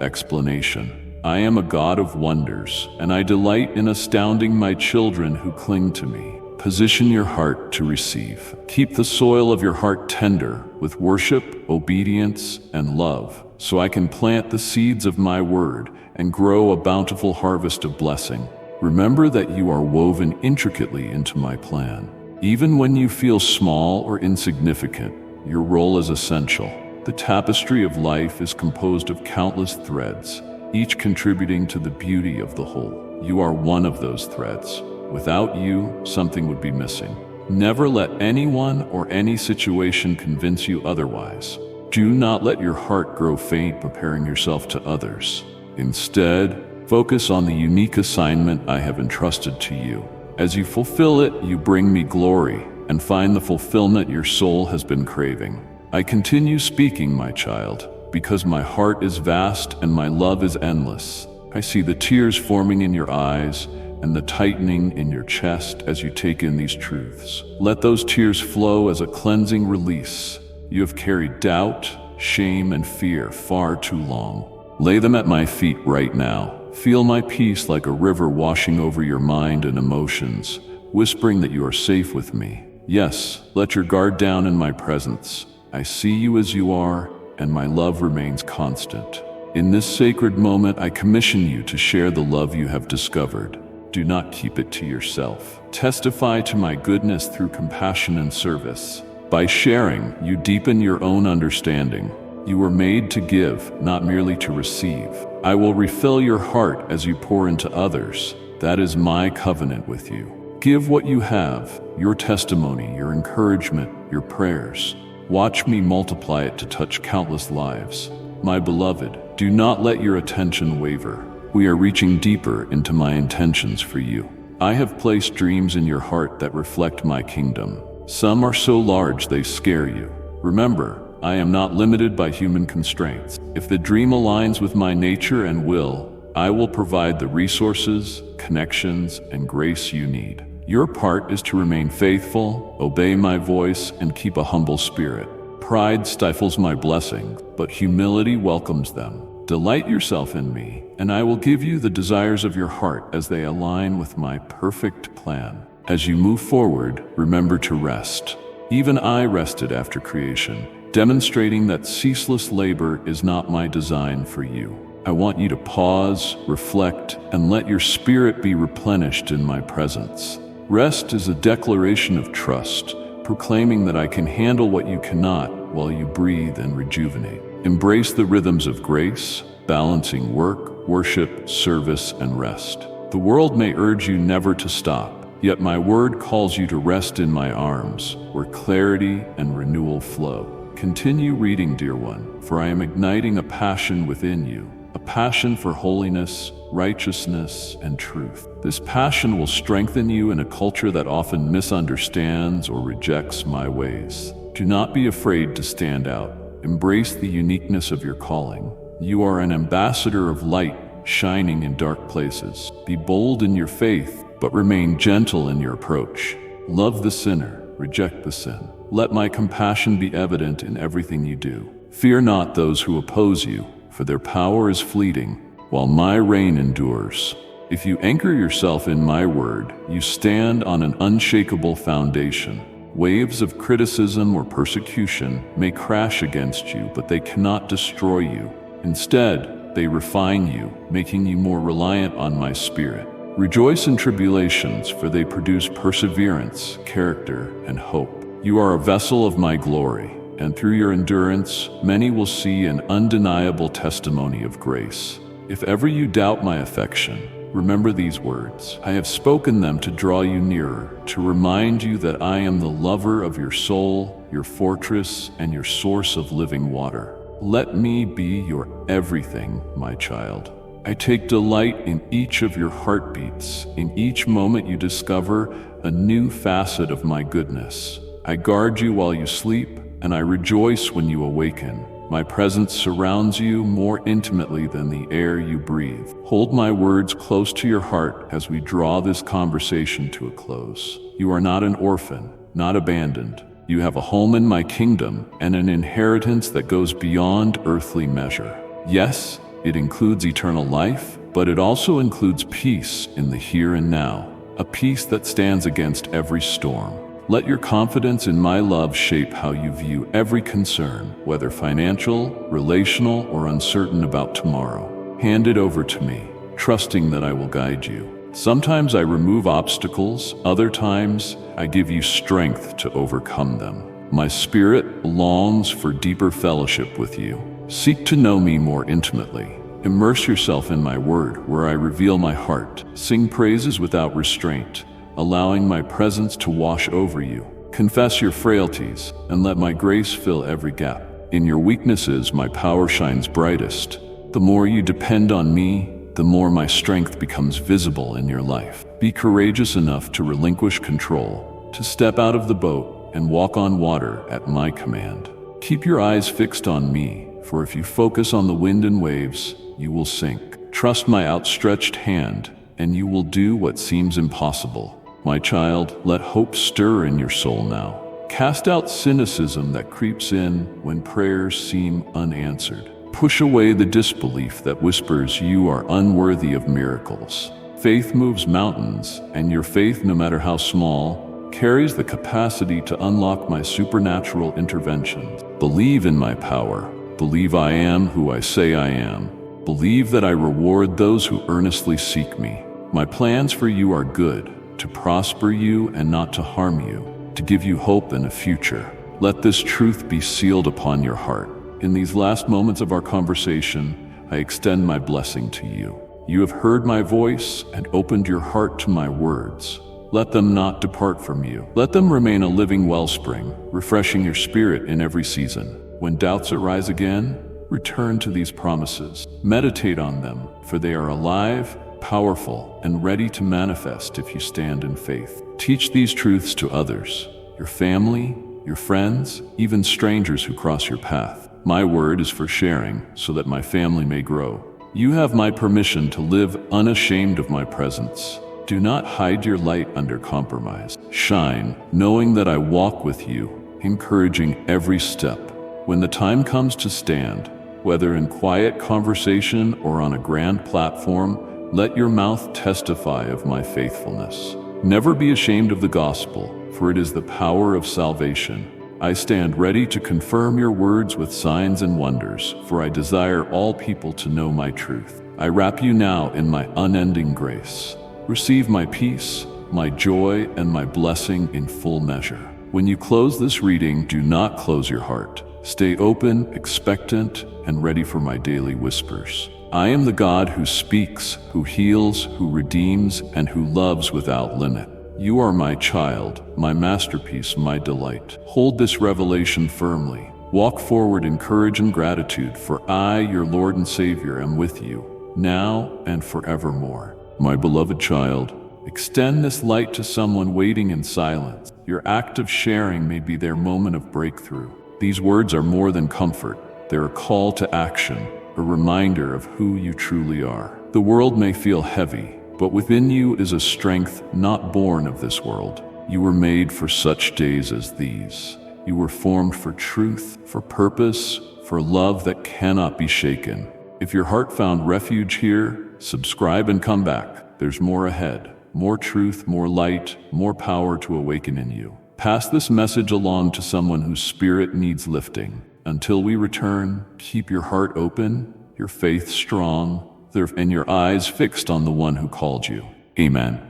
explanation. I am a God of wonders, and I delight in astounding my children who cling to me. Position your heart to receive. Keep the soil of your heart tender with worship, obedience, and love, so I can plant the seeds of my word and grow a bountiful harvest of blessing. Remember that you are woven intricately into my plan. Even when you feel small or insignificant, your role is essential. The tapestry of life is composed of countless threads, each contributing to the beauty of the whole. You are one of those threads. Without you, something would be missing. Never let anyone or any situation convince you otherwise. Do not let your heart grow faint preparing yourself to others. Instead, focus on the unique assignment I have entrusted to you. As you fulfill it, you bring me glory and find the fulfillment your soul has been craving. I continue speaking, my child, because my heart is vast and my love is endless. I see the tears forming in your eyes and the tightening in your chest as you take in these truths. Let those tears flow as a cleansing release. You have carried doubt, shame, and fear far too long. Lay them at my feet right now. Feel my peace like a river washing over your mind and emotions, whispering that you are safe with me. Yes, let your guard down in my presence. I see you as you are, and my love remains constant. In this sacred moment, I commission you to share the love you have discovered. Do not keep it to yourself. Testify to my goodness through compassion and service. By sharing, you deepen your own understanding. You were made to give, not merely to receive. I will refill your heart as you pour into others. That is my covenant with you. Give what you have, your testimony, your encouragement, your prayers. Watch me multiply it to touch countless lives. My beloved, do not let your attention waver. We are reaching deeper into my intentions for you. I have placed dreams in your heart that reflect my kingdom. Some are so large they scare you. Remember, I am not limited by human constraints. If the dream aligns with my nature and will, I will provide the resources, connections, and grace you need. Your part is to remain faithful, obey my voice, and keep a humble spirit. Pride stifles my blessings, but humility welcomes them. Delight yourself in me, and I will give you the desires of your heart as they align with my perfect plan. As you move forward, remember to rest. Even I rested after creation, demonstrating that ceaseless labor is not my design for you. I want you to pause, reflect, and let your spirit be replenished in my presence. Rest is a declaration of trust, proclaiming that I can handle what you cannot while you breathe and rejuvenate. Embrace the rhythms of grace, balancing work, worship, service, and rest. The world may urge you never to stop, yet my word calls you to rest in my arms, where clarity and renewal flow. Continue reading, dear one, for I am igniting a passion within you, a passion for holiness, righteousness, and truth. This passion will strengthen you in a culture that often misunderstands or rejects my ways. Do not be afraid to stand out. Embrace the uniqueness of your calling. You are an ambassador of light, shining in dark places. Be bold in your faith, but remain gentle in your approach. Love the sinner, reject the sin. Let my compassion be evident in everything you do. Fear not those who oppose you. for their power is fleeting, while my reign endures. If you anchor yourself in my word, you stand on an unshakable foundation. Waves of criticism or persecution may crash against you, but they cannot destroy you. Instead, they refine you, making you more reliant on my spirit. Rejoice in tribulations, for they produce perseverance, character, and hope. You are a vessel of my glory, and through your endurance, many will see an undeniable testimony of grace. If ever you doubt my affection, remember these words. I have spoken them to draw you nearer, to remind you that I am the lover of your soul, your fortress, and your source of living water. Let me be your everything, my child. I take delight in each of your heartbeats. In each moment you discover a new facet of my goodness. I guard you while you sleep, and I rejoice when you awaken. My presence surrounds you more intimately than the air you breathe. Hold my words close to your heart as we draw this conversation to a close. You are not an orphan, not abandoned. You have a home in my kingdom and an inheritance that goes beyond earthly measure. Yes, it includes eternal life, but it also includes peace in the here and now, a peace that stands against every storm. Let your confidence in my love shape how you view every concern, whether financial, relational, or uncertain about tomorrow. Hand it over to me, trusting that I will guide you. Sometimes I remove obstacles, other times I give you strength to overcome them. My spirit longs for deeper fellowship with you. Seek to know me more intimately. Immerse yourself in my word, where I reveal my heart. Sing praises without restraint, allowing my presence to wash over you. Confess your frailties, and let my grace fill every gap. In your weaknesses, my power shines brightest. The more you depend on me, the more my strength becomes visible in your life. Be courageous enough to relinquish control, to step out of the boat and walk on water at my command. Keep your eyes fixed on me, for if you focus on the wind and waves, you will sink. Trust my outstretched hand, and you will do what seems impossible. My child, let hope stir in your soul now. Cast out cynicism that creeps in when prayers seem unanswered. Push away the disbelief that whispers you are unworthy of miracles. Faith moves mountains, and your faith, no matter how small, carries the capacity to unlock my supernatural interventions. Believe in my power. Believe I am who I say I am. Believe that I reward those who earnestly seek me. My plans for you are good, to prosper you and not to harm you, to give you hope and a future. Let this truth be sealed upon your heart. In these last moments of our conversation, I extend my blessing to you. You have heard my voice and opened your heart to my words. Let them not depart from you. Let them remain a living wellspring, refreshing your spirit in every season. When doubts arise again, return to these promises. Meditate on them, for they are alive, powerful, and ready to manifest if you stand in faith. Teach these truths to others, your family, your friends, even strangers who cross your path. My word is for sharing, so that my family may grow. You have my permission to live unashamed of my presence. Do not hide your light under compromise. Shine, knowing that I walk with you, encouraging every step. When the time comes to stand, whether in quiet conversation or on a grand platform, let your mouth testify of my faithfulness. Never be ashamed of the gospel, for it is the power of salvation. I stand ready to confirm your words with signs and wonders, for I desire all people to know my truth. I wrap you now in my unending grace. Receive my peace, my joy, and my blessing in full measure. When you close this reading, do not close your heart. Stay open, expectant, and ready for my daily whispers. I am the God who speaks, who heals, who redeems, and who loves without limit. You are my child, my masterpiece, my delight. Hold this revelation firmly. Walk forward in courage and gratitude, for I, your Lord and Savior, am with you, now and forevermore. My beloved child, extend this light to someone waiting in silence. Your act of sharing may be their moment of breakthrough. These words are more than comfort. They're a call to action, a reminder of who you truly are. The world may feel heavy, but within you is a strength not born of this world. You were made for such days as these. You were formed for truth, for purpose, for love that cannot be shaken. If your heart found refuge here, subscribe and come back. There's more ahead. More truth, more light, more power to awaken in you. Pass this message along to someone whose spirit needs lifting. Until we return, keep your heart open, your faith strong, and your eyes fixed on the one who called you. Amen.